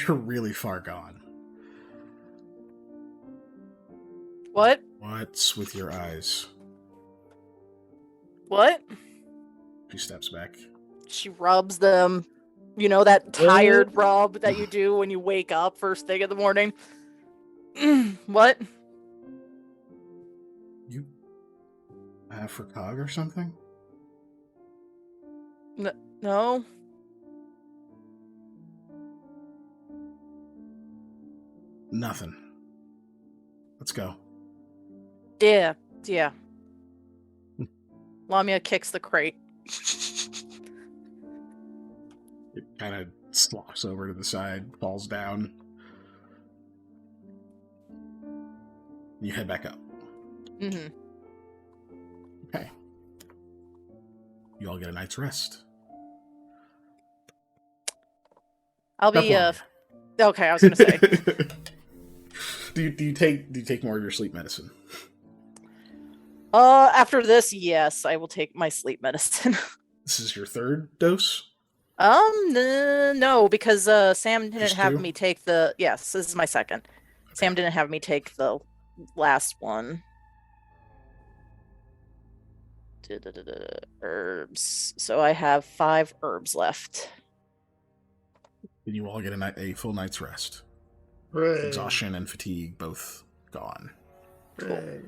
really far gone. What? What's with your eyes? What? She steps back. She rubs them. You know that tired rub that you do when you wake up first thing in the morning? What? have for Cog or something? No. Nothing. Let's go. Yeah. Lamia kicks the crate. It kind of slops over to the side, falls down. You head back up. Mm-hmm. Okay. You all get a night's rest. I'll be Lamia. Okay, I was gonna say. do you take more of your sleep medicine? After this, yes, I will take my sleep medicine. This is your third dose? No, because Sam didn't Just have two? me take the. Yes, this is my second. Sam didn't have me take the last one. Herbs. So I have 5 herbs left. And you all get a full night's rest. Hooray. Exhaustion and fatigue both gone. Hooray.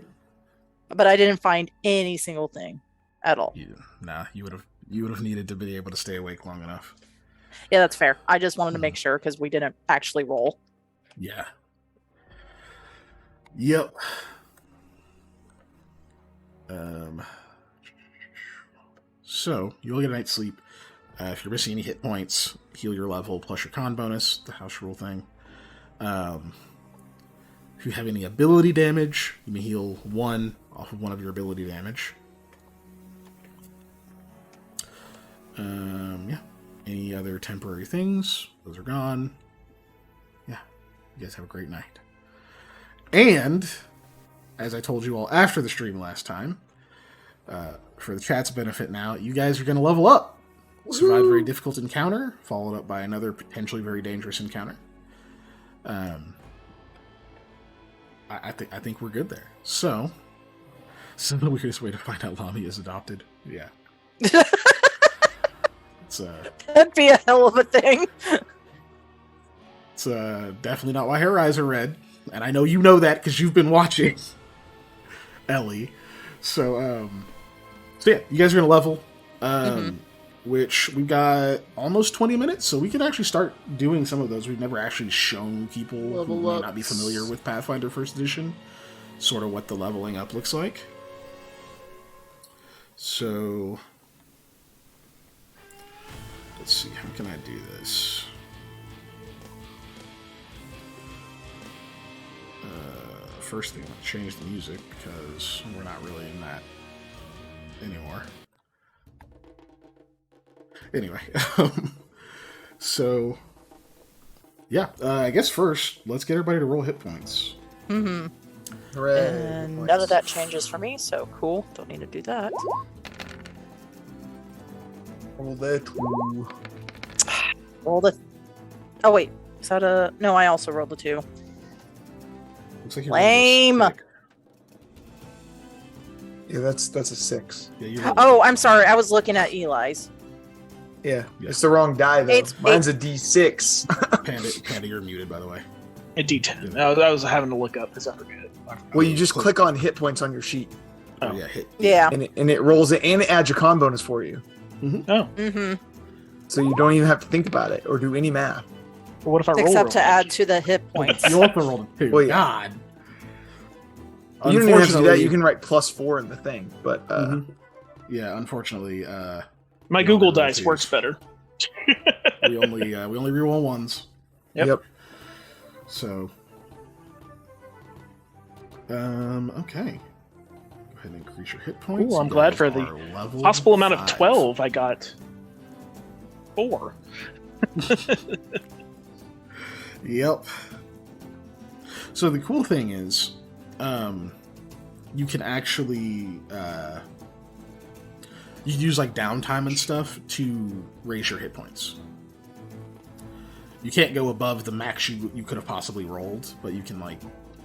But I didn't find any single thing at all. You would have needed to be able to stay awake long enough. Yeah, that's fair. I just wanted to make sure because we didn't actually roll. Yeah. Yep. So you all get a night's sleep. If you're missing any hit points, heal your level plus your con bonus, the house rule thing. If you have any ability damage, you may heal 1 off of one of your ability damage. Yeah. Any other temporary things? Those are gone. Yeah. You guys have a great night. And, as I told you all after the stream last time, for the chat's benefit now, you guys are going to level up. Survived a very difficult encounter, followed up by another potentially very dangerous encounter. I think we're good there. So the weirdest way to find out Lamia is adopted. Yeah. It's That'd be a hell of a thing. It's definitely not why her eyes are red, and I know you know that because you've been watching, Ellie. So yeah, you guys are gonna level, which we've got almost 20 minutes, so we can actually start doing some of those. We've never actually shown people who may not be familiar with Pathfinder First Edition, sort of what the leveling up looks like. So let's see, how can I do this? First thing, I'm going to change the music because we're not really in that anymore. Anyway, so yeah, I guess first, let's get everybody to roll hit points. Mm-hmm. Hooray. And none of that changes for me, so cool. Don't need to do that. Roll that 2. Roll the. Oh wait, is that a? No, I also rolled the 2. Looks like you Lame. rolled a stick. Yeah, that's a 6. Yeah, you rolled Oh, I'm sorry. I was looking at Eli's. Yeah, Yeah. it's the wrong die though. It's- Mine's a D6. Panda, you're muted, by the way. A D10. I was having to look up because I forget. Well, you just click on hit points on your sheet, Oh, yeah, hit. Yeah. and it rolls it, and it adds your con bonus for you, Oh, Mm-hmm. so you don't even have to think about it or do any math. well, what if I roll? Except to real add to the hit points. You also rolled a 2. Well, yeah. God. You don't even have to do that. Unfortunately- You can write +4 in the thing, but Mhm. Yeah, unfortunately, My You Google only roll Dice twos. works better. we only reroll 1s. Yep. So, okay. Go ahead and increase your hit points. Ooh, I'm You glad guys for the are level Possible amount of 5. 12. I got 4. Yep. So the cool thing is, you can actually you can use like downtime and stuff to raise your hit points. You can't go above the max you could have possibly rolled, but you can like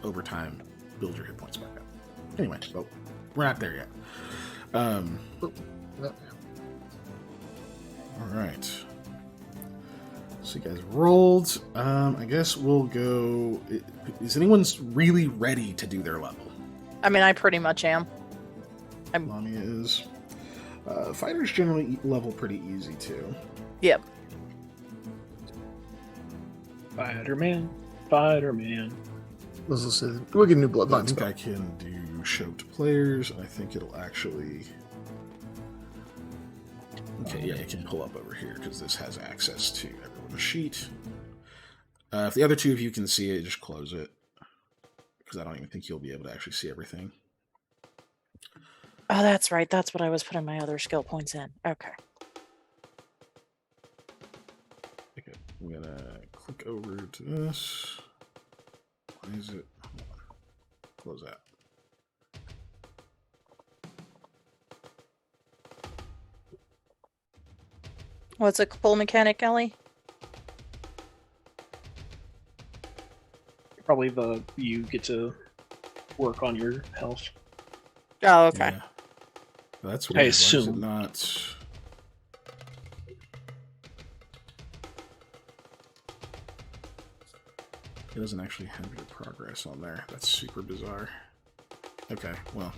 over time build your hit points back up. Anyway, but we're not there yet. All right. So you guys rolled. I guess we'll go. Is anyone really ready to do their level? I mean, I pretty much am. Lamia is. Fighters generally level pretty easy too. Yep. Spider-Man. Let's see. We'll get a new I bloodline think spell. I can do show to players. I think it'll actually. Okay, yeah, it can pull up over here because this has access to everyone's sheet. If the other two of you can see it, just close it because I don't even think you'll be able to actually see everything. Oh, that's right. That's what I was putting my other skill points in. Okay. Okay, I'm gonna click over to this. Why is it? Hold on. Close that. What's a cool mechanic, Ellie? Probably you get to work on your health. Oh, okay. Yeah. That's I weird. Why is it assume. not? It doesn't actually have your progress on there. That's super bizarre. Okay, well.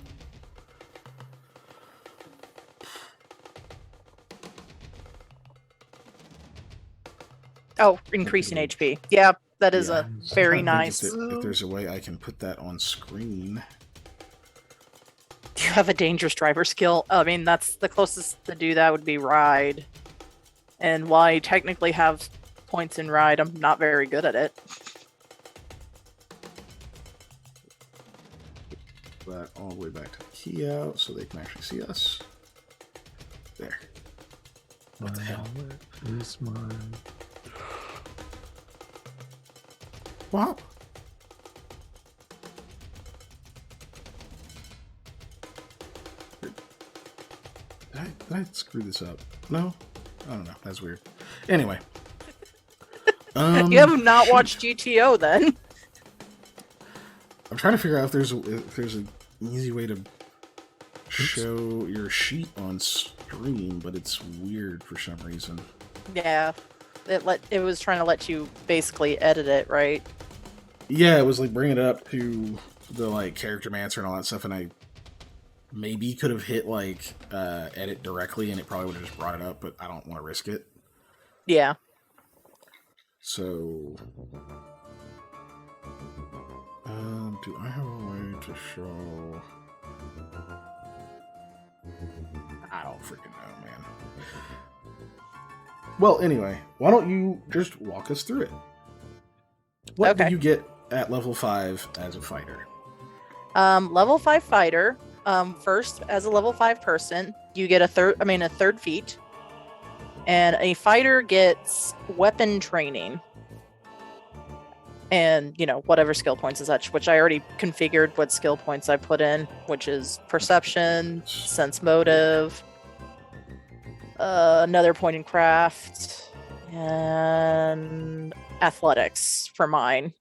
Oh, increasing HP. Yeah, that is Yeah. a very I'm trying to nice. think if there's a way I can put that on screen. Do you have a dangerous driver skill? I mean, that's the closest to do that would be ride. And while I technically have points in ride, I'm not very good at it. That all the way back to the key out so they can actually see us. There. What the hell? Is mine. What? Did I screw this up? No? I don't know. That's weird. Anyway. You have not watched GTO then. I'm trying to figure out if there's an easy way to show your sheet on stream, but it's weird for some reason. Yeah. It was trying to let you basically edit it, right? Yeah, it was like bringing it up to the like character mancer and all that stuff, and I maybe could have hit like edit directly, and it probably would have just brought it up, but I don't want to risk it. Yeah. So, do I have a way to show? I don't freaking know, man. Well, anyway, why don't you just walk us through it? What do Okay. you get at level 5 as a fighter? Level 5 fighter. First, as a level 5 person, you get a third feat. And a fighter gets weapon training. And, whatever skill points and such, which I already configured what skill points I put in, which is perception, sense motive, another point in craft, and athletics for mine.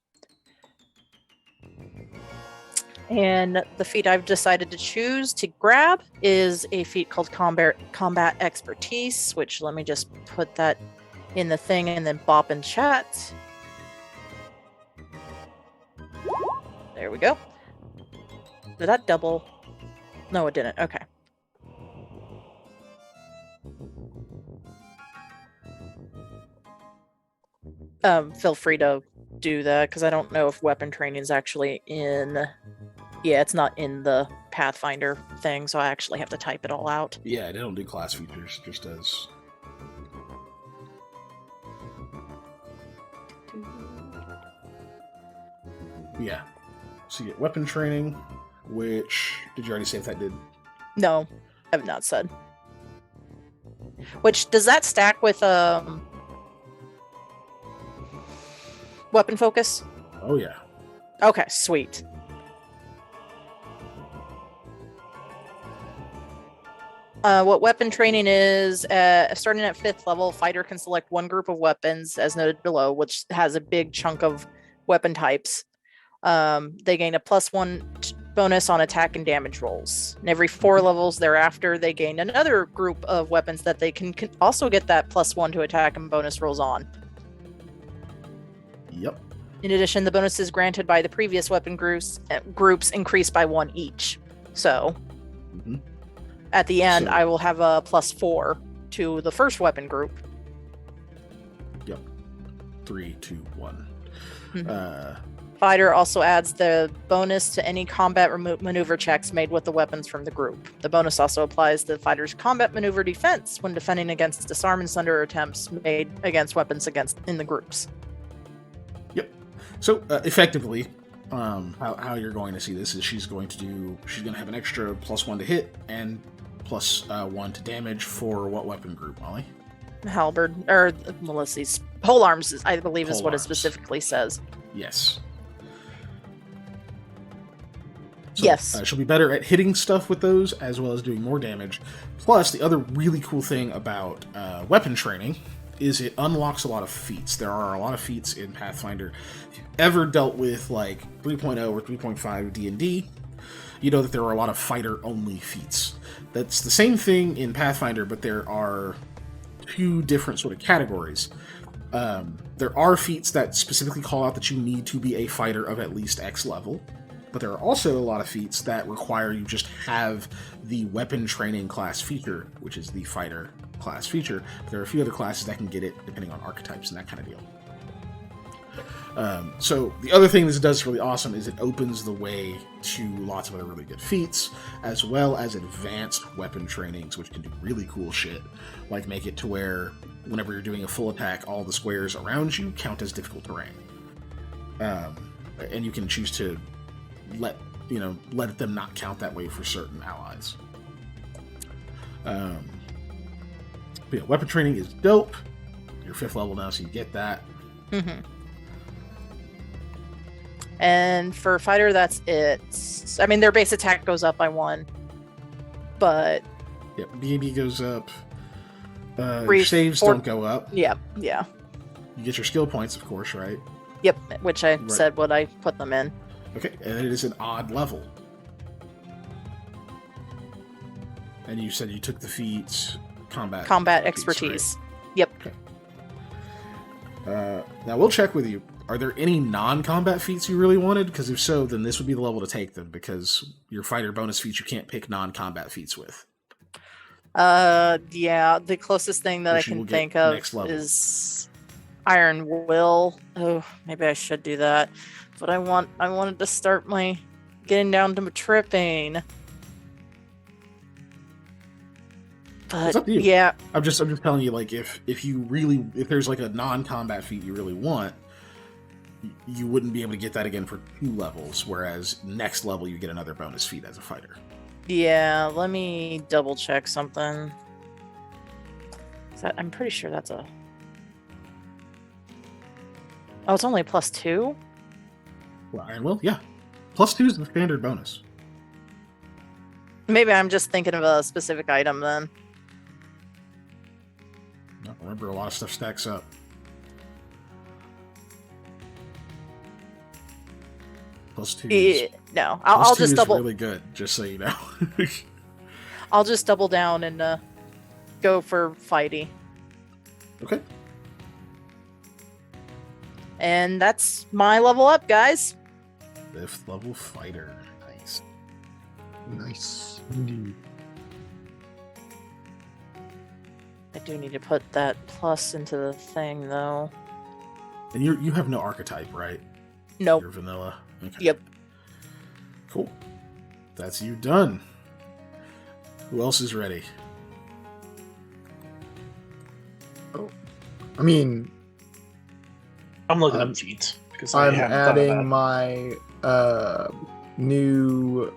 And the feat I've decided to choose to grab is a feat called combat expertise, which let me just put that in the thing and then bop in chat. There we go. Did that double? No, it didn't. Okay. Feel free to do that because I don't know if weapon training is actually in. Yeah, it's not in the Pathfinder thing, so I actually have to type it all out. Yeah, they don't do class features, it just does. Yeah. So you get weapon training, which did you already say if that did? No, I have not said. Which does that stack with weapon focus? Oh yeah. Okay, sweet. What weapon training is, starting at 5th level, fighter can select one group of weapons, as noted below, which has a big chunk of weapon types. They gain a +1 bonus on attack and damage rolls. And every 4 levels thereafter, they gain another group of weapons that they can also get that +1 to attack and bonus rolls on. Yep. In addition, the bonuses granted by the previous weapon groups increase by 1 each. So, at the end, So- I will have a +4 to the first weapon group. Yep. 3, 2, 1. Mhm. Fighter also adds the bonus to any combat maneuver checks made with the weapons from the group. The bonus also applies to the fighter's combat maneuver defense when defending against disarm and sunder attempts made against weapons in the groups. Yep. So effectively, how you're going to see this is she's going to have an extra +1 to hit and +1 to damage for what weapon group, Molly? Halberd, or Melissa's pole arms, I believe, is Pole what it arms. specifically says. Yes. So, Yes. she'll be better at hitting stuff with those, as well as doing more damage. Plus, the other really cool thing about weapon training is it unlocks a lot of feats. There are a lot of feats in Pathfinder. If you've ever dealt with like 3.0 or 3.5 D&D, you know that there are a lot of fighter-only feats. That's the same thing in Pathfinder, but there are 2 different sort of categories. There are feats that specifically call out that you need to be a fighter of at least X level. But there are also a lot of feats that require you just have the weapon training class feature, which is the fighter class feature. But there are a few other classes that can get it, depending on archetypes and that kind of deal. So the other thing this does really awesome is it opens the way to lots of other really good feats, as well as advanced weapon trainings, which can do really cool shit, like make it to where whenever you're doing a full attack, all the squares around you count as difficult terrain. And you can choose to let them not count that way for certain allies. But yeah, weapon training is dope. You're 5th level now, so you get that. Mm-hmm. And for fighter, that's it. I mean, their base attack goes up by 1, but Yep, BAB goes up. Your Brief saves for- don't go up. yeah. You get your skill points, of course, right? Yep, which I Right. said what I put them in. Okay, and it is an odd level. And you said you took the feats combat feats, Expertise. Yep. right? Now we'll check with you. Are there any non-combat feats you really wanted? Because if so, then this would be the level to take them, because your fighter bonus feats you can't pick non-combat feats with. Yeah, the closest thing that Which I you will can get think of next level. is Iron Will. Oh, maybe I should do that. But I wanted to start my getting down to tripping. But It's up to you. yeah, I'm just telling you, like, if there's like a non-combat feat you really want, you wouldn't be able to get that again for 2 levels, whereas next level you get another bonus feat as a fighter. yeah, let me double check something. I'm pretty sure that's a... Oh, it's only a +2? Well, Iron Will, yeah. +2 is the standard bonus. Maybe I'm just thinking of a specific item then. No, remember, a lot of stuff stacks up. +2 is, No, I'll +2 just is double. really good, just so you know. I'll just double down and go for fighty. Okay. And that's my level up, guys. 5th level fighter. Nice. Nice. Indeed. I do need to put that plus into the thing, though. And you have no archetype, right? Nope. You're vanilla. Okay. Yep. Cool. That's you done. Who else is ready? I mean, I'm looking up feats because I I'm haven't thought of adding my new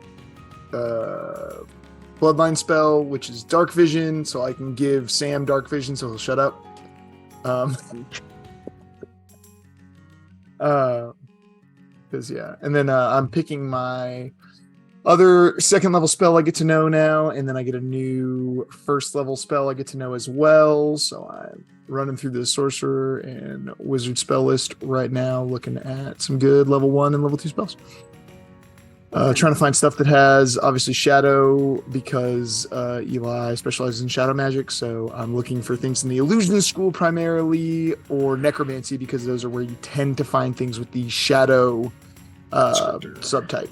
bloodline spell, which is dark vision, so I can give Sam dark vision so he'll shut up. Because yeah, and then I'm picking my other 2nd level spell I get to know now, and then I get a new 1st level spell I get to know as well. So I'm running through the sorcerer and wizard spell list right now, looking at some good level 1 and level 2 spells. Trying to find stuff that has obviously shadow, because Eli specializes in shadow magic. So I'm looking for things in the illusion school primarily, or necromancy, because those are where you tend to find things with the shadow subtype.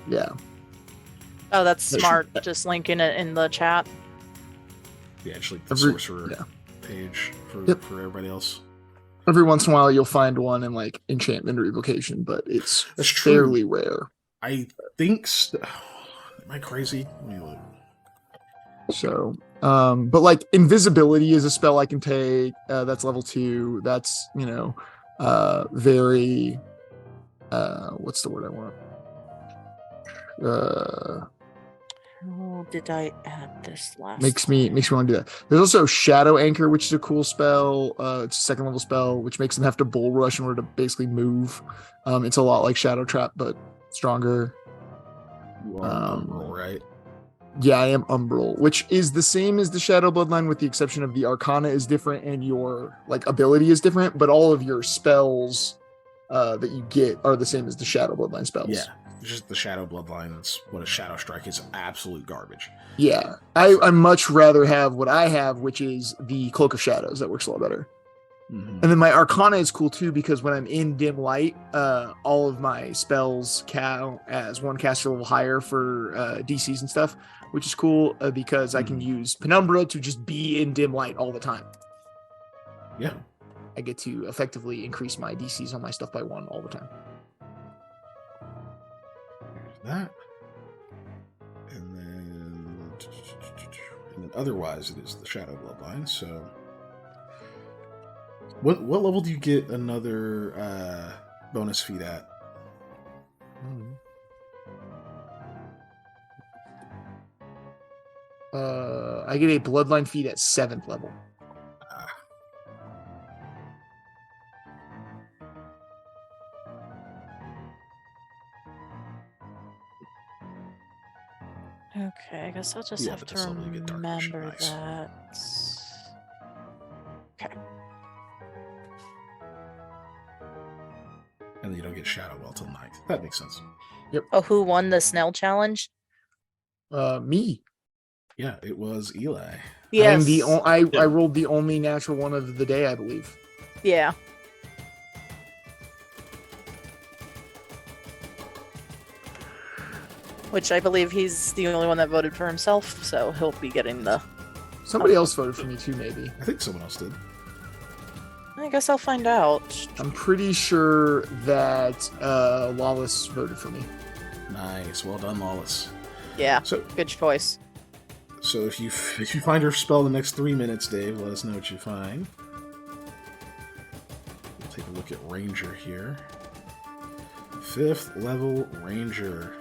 Yeah. Oh, that's smart. Just linking it in the chat. Yeah, just like the sorcerer page for everybody else. Every once in a while, you'll find one in like enchantment or evocation, but it's fairly rare. I think. Am I crazy? Let me look. So, but like invisibility is a spell I can take. That's level 2. That's very. What's the word I want? Oh, did I add this last? Makes me want to do that. There's also Shadow Anchor, which is a cool spell. It's a 2nd level spell, which makes them have to bull rush in order to basically move. It's a lot like Shadow Trap, but stronger. You are Umbral, right? Yeah, I am Umbral, which is the same as the Shadow Bloodline, with the exception of the Arcana is different and your like ability is different, but all of your spells that you get are the same as the Shadow Bloodline spells. Yeah. Just the Shadow Bloodline. That's what a Shadow Strike is. Absolute garbage. Yeah, I much rather have what I have, which is the Cloak of Shadows. That works a lot better. Mm-hmm. And then my Arcana is cool too, because when I'm in dim light, all of my spells count as one caster level higher for DCs and stuff, which is cool because I can use Penumbra to just be in dim light all the time. Yeah, I get to effectively increase my DCs on my stuff by 1 all the time. That, and then otherwise it is the Shadow Bloodline. So what level do you get another bonus feat at? I get a Bloodline feat at 7th level. Okay, I guess I'll just have to remember that. Okay. And then you don't get Shadow Well till 9th. That makes sense. Yep. Oh, who won the Snell challenge? Me. Yeah, it was Eli. Yes. I rolled the only natural one of the day, I believe. Yeah. Which I believe he's the only one that voted for himself, so he'll be getting the... Somebody else voted for me too, maybe. I think someone else did. I guess I'll find out. I'm pretty sure that Lawless voted for me. Nice. Well done, Lawless. Yeah, so good choice. So if you find your spell in the next 3 minutes, Dave, let us know what you find. We'll take a look at Ranger here. 5th level Ranger.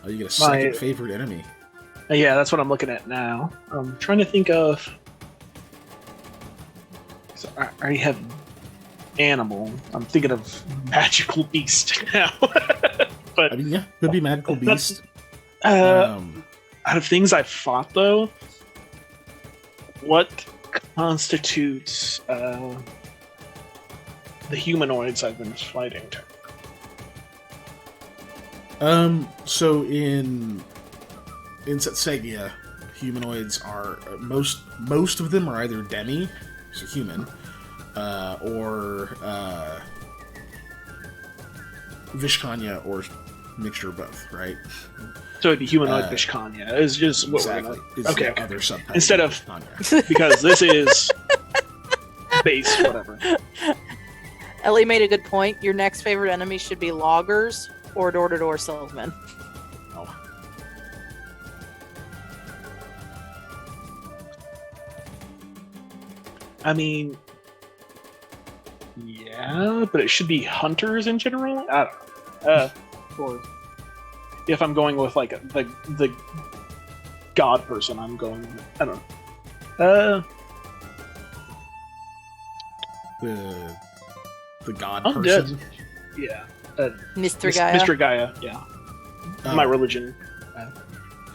Oh, you get a second favorite enemy. Yeah, that's what I'm looking at now. I'm trying to think of... So I already have animal. I'm thinking of magical beast now. But I mean, yeah, could be magical beast. Out of things I've fought, though, what constitutes the humanoids I've been fighting? So in Setsegia, humanoids are most of them are either demi, so human, or Vishkanya, or mixture of both, right? So it'd be humanoid Vishkanya. Is just what exactly. We're gonna... Okay. Other subtypes instead of because this is base whatever. Ellie made a good point. Your next favorite enemy should be loggers or door-to-door salesmen. Oh. I mean, yeah, but it should be hunters in general. I don't know. Or if I'm going with like the god person, I'm going with, I don't know. The god Undead. person. Yeah. Mr. Gaia. Mr. Gaia. Yeah. My religion.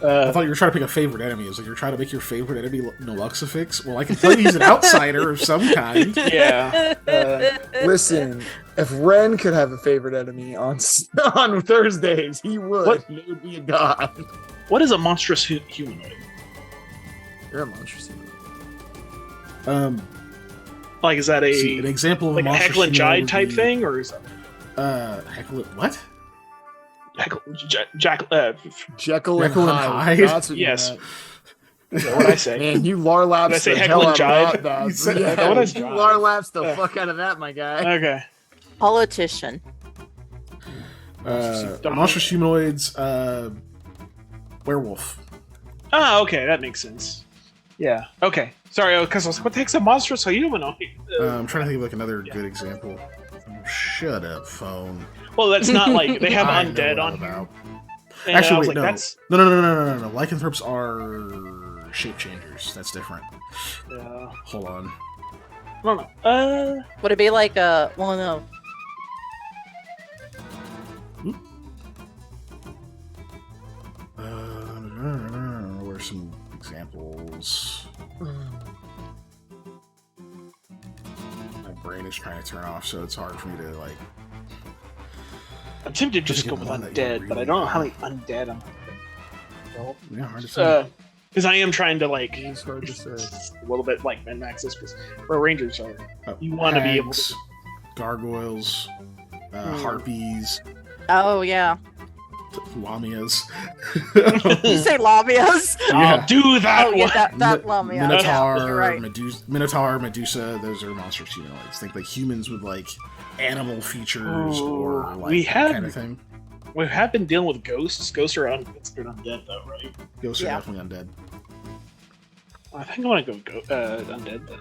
I thought you were trying to pick a favorite enemy. It was like you're trying to make your favorite enemy Noluxifix. Well, I can tell you he's an outsider of some kind. Yeah. Listen, if Ren could have a favorite enemy on Thursdays, he would. What? He would be a god. What is a monstrous humanoid? You're a monstrous humanoid. Like, is that an example of like a Heckle and Jide type thing, or is that Heckle? What? Jekyll and Jekyll and Hyde. Hyde? That's what you Yes. meant. What I say? Man, you Did I larlapsed say the Heckle hell and out of Jive? that. You said Yeah, Heckle and you Jive. larlapsed the fuck out of that, my guy. Okay. Politician. Monstrous humanoids, werewolf. Oh, okay, that makes sense. Yeah. Okay. Sorry, because I was like, what the heck's a monstrous humanoid? I'm trying to think of like another good example. Shut up, phone. Well, that's not like they have I know undead what on I'm here. about. And Actually, I was wait, like, no. that's No. Lycanthropes are shape changers. That's different. Hold on. I don't know. Would it be like a? Well, no. Where's some examples? My brain is trying to turn off, so it's hard for me to like. I'm tempted to just Think go of with one that you undead, but I really don't know how many want. undead I'm. Yeah, hard to say. Because I am trying to like It's hard to say. a little bit like min max this because where rangers are. You want to be able to. gargoyles, harpies, Oh yeah. lamias. You say lamias? I'll do that Oh one. yeah, that lamia. Minotaur, Yeah, you're right. Medusa, those are monstrous humanoids. Think like humans with like animal features Ooh, or like we that had- kind of thing. We have been dealing with ghosts. Ghosts are considered undead, though, right? Ghosts are Yeah. definitely undead. I think I want to go undead then,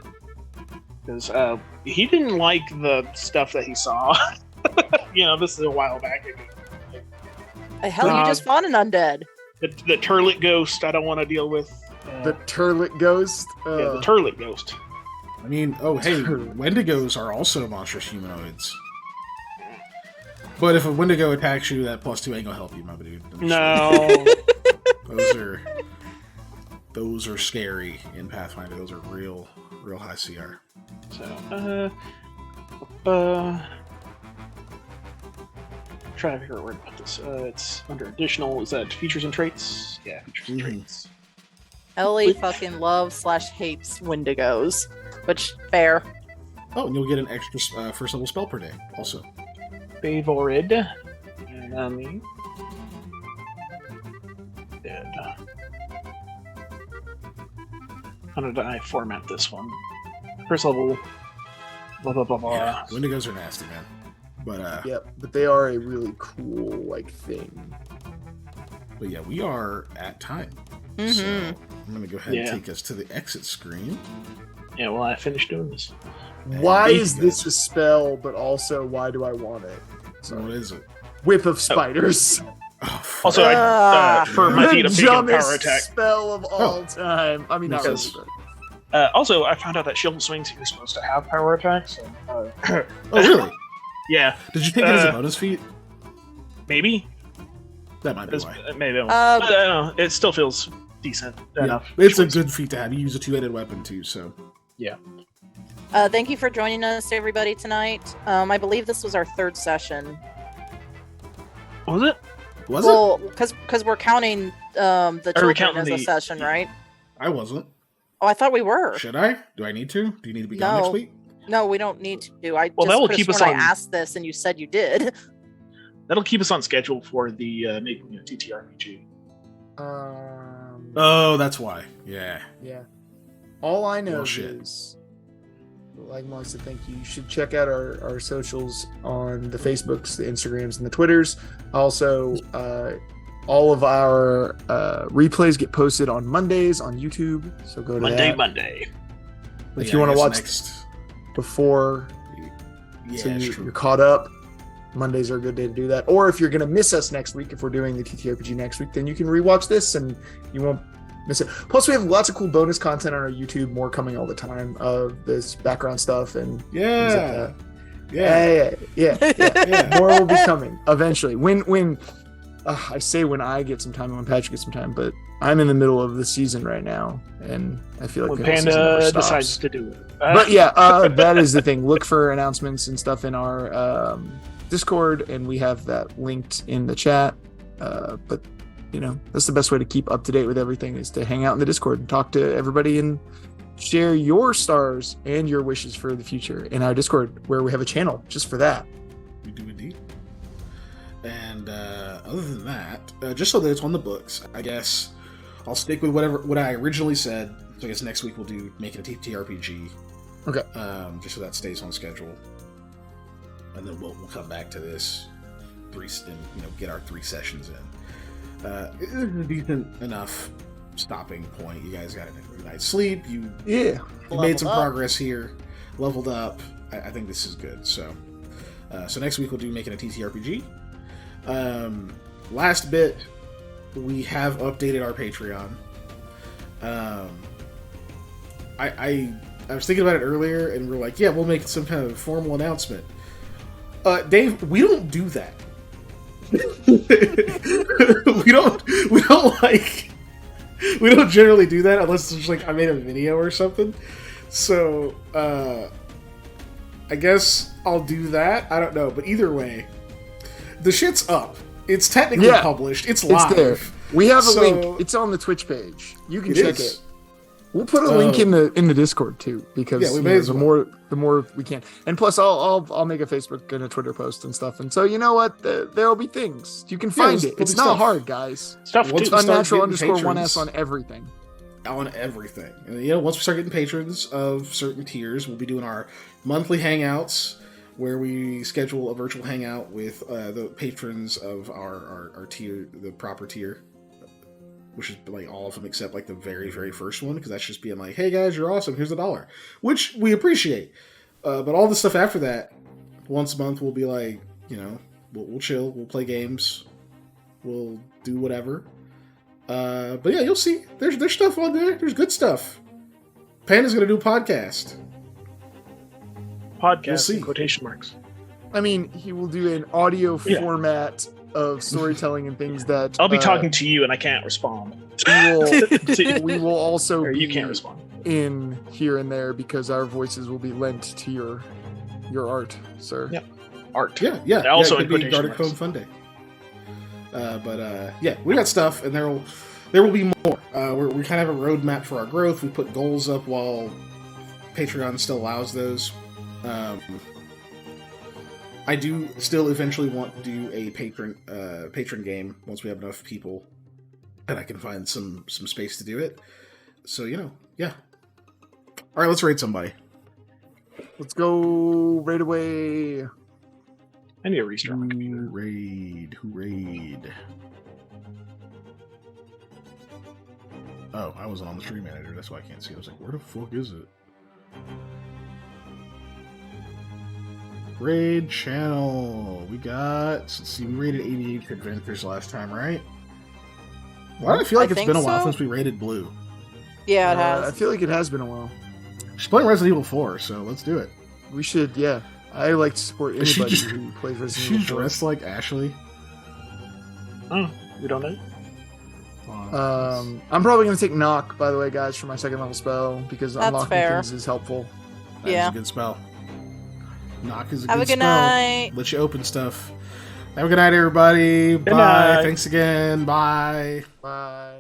because he didn't like the stuff that he saw. This is a while back. Hell, you just fought an undead. The turlet ghost, I don't want to deal with. The turlet ghost. The turlet ghost. I mean, oh hey, Turtle. Wendigos are also monstrous humanoids. But if a Wendigo attacks you, that +2 ain't gonna help you, my dude. No. Those are scary in Pathfinder. Those are real high CR. So, trying to figure out where to put this. It's under additional. Is that features and traits? Yeah, features and Mhm. traits. Ellie fucking loves / hates Wendigos, which fair. Oh, and you'll get an extra first level spell per day, also. Favorid. And then dead. How did I format this one? First level. Blah blah blah blah. Yeah, Wendigos are nasty, man. But Yep, but they are a really cool thing. but yeah, we are at time. So Mm-hmm. I'm gonna go ahead Yeah. and take us to the exit screen. Yeah, well, I finished doing this. Why Make is this. this a spell? But also, why do I want it? So what is it? Whip of spiders. Oh, fuck. Also, for my the feet, I'm taking a power dumbest attack. spell of all time. I mean, not really, Because- but- Also, I found out that shield and swings you're supposed to have power attacks. So, Oh, really? yeah, Did you take it as a bonus feat? maybe. That might be It's- why. Maybe. Uh, I don't know. It still feels decent Yeah, enough. it's a choice. good feat to have. You use a two-handed weapon too, so Thank you for joining us, everybody, tonight. I believe this was our third session. Was it? was it? Well, because we're counting the Are we children counting as a the- session, right? I wasn't. Oh, I thought we were. Should I? Do I need to? Do you need to be gone No. next week? No, we don't need to. I Well, just that will could've keep us sworn on- I asked this, and you said you did. That'll keep us on schedule for the making a TTRPG. Oh, that's why. Yeah. Yeah. All I know Well, shit. is, like Molly said, thank you. You should check out our socials on the Facebooks, the Instagrams, and the Twitters. Also, all of our replays get posted on Mondays on YouTube. So go to Monday, that. Monday. If Yeah, you want I to guess watch next. before, Yeah, so it's you're true. caught up, Mondays are a good day to do that. Or if you're going to miss us next week, if we're doing the TTRPG next week, then you can rewatch this and you won't miss it. Plus, we have lots of cool bonus content on our YouTube, more coming all the time of this background stuff and things like Yeah. that. Yeah. Yeah. Yeah. More will be coming eventually. When I say when I get some time and when Patrick gets some time, but I'm in the middle of the season right now, and I feel like When the season never Panda stops. decides to do it. But yeah, that is the thing. Look for announcements and stuff in our Discord, and we have that linked in the chat. But that's the best way to keep up to date with everything is to hang out in the Discord and talk to everybody and share your stars and your wishes for the future in our Discord, where we have a channel just for that. We do indeed. And other than that, just so that it's on the books, I guess I'll stick with what I originally said. So I guess next week we'll do making a TTRPG. Okay. Just so that stays on schedule, and then we'll come back to this get our 3 sessions in. It's a decent enough stopping point. You guys got a night's sleep. You made some progress here, leveled up. I think this is good. So next week we'll do making a TTRPG. Last bit, we have updated our Patreon. I was thinking about it earlier, and we're like, yeah, we'll make some kind of formal announcement. Dave, we don't do that. we don't generally do that unless it's like I made a video or something. So I guess I'll do that. I don't know, but either way, the shit's up. It's technically published. It's live. It's there. We have a link. It's on the Twitch page. You can check it. We'll put a link in the Discord too, because the more we can. And plus, I'll make a Facebook and a Twitter post and stuff. And so you know what, there'll be things you can find it. It's not hard, guys. Stuff. It's unnatural_1s on everything. On everything. And once we start getting patrons of certain tiers, we'll be doing our monthly hangouts, where we schedule a virtual hangout with the patrons of our tier, the proper tier. Which is like all of them except like the very, very first one, because that's just being like, hey guys, you're awesome, here's $1, which we appreciate. But all the stuff after that, once a month, we'll be like, we'll chill, we'll play games, we'll do whatever. But yeah, you'll see, there's stuff on there, there's good stuff. Panda's gonna do a podcast. Podcast in quotation marks. I mean, he will do an audio format of storytelling and things that I'll be talking to you and I can't respond. We will also or be you can't respond in here and there because our voices will be lent to your art, sir. Yeah, art. Yeah. Also it in could be quotation Gartic marks. Cone Fun Day. But we got stuff, and there will be more. We kind of have a roadmap for our growth. We put goals up while Patreon still allows those. I do still eventually want to do a patron game once we have enough people and I can find some space to do it. So, yeah. All right, let's raid somebody. Let's go right away. I need a restart my computer. Who raid? Oh, I was on the stream manager. That's why I can't see. I was like, where the fuck is it? Raid channel. We got. Let's see. We raided 88 Adventures last time, right? Why do I feel like it's been a while since we raided Blue? Yeah, it has. I feel like it has been a while. She's playing Resident Evil 4, so let's do it. We should, yeah. I like to support anybody who plays Resident Evil 4. She's dressed like Ashley. Oh, we don't know. I'm probably going to take Knock, by the way, guys, for my second level spell, because That's unlocking fair. things is helpful. That's a good spell. Knock is a Have good a good spell. night. Let you open stuff. Have a good night, everybody. Good Bye. night. Thanks again. Bye. Bye.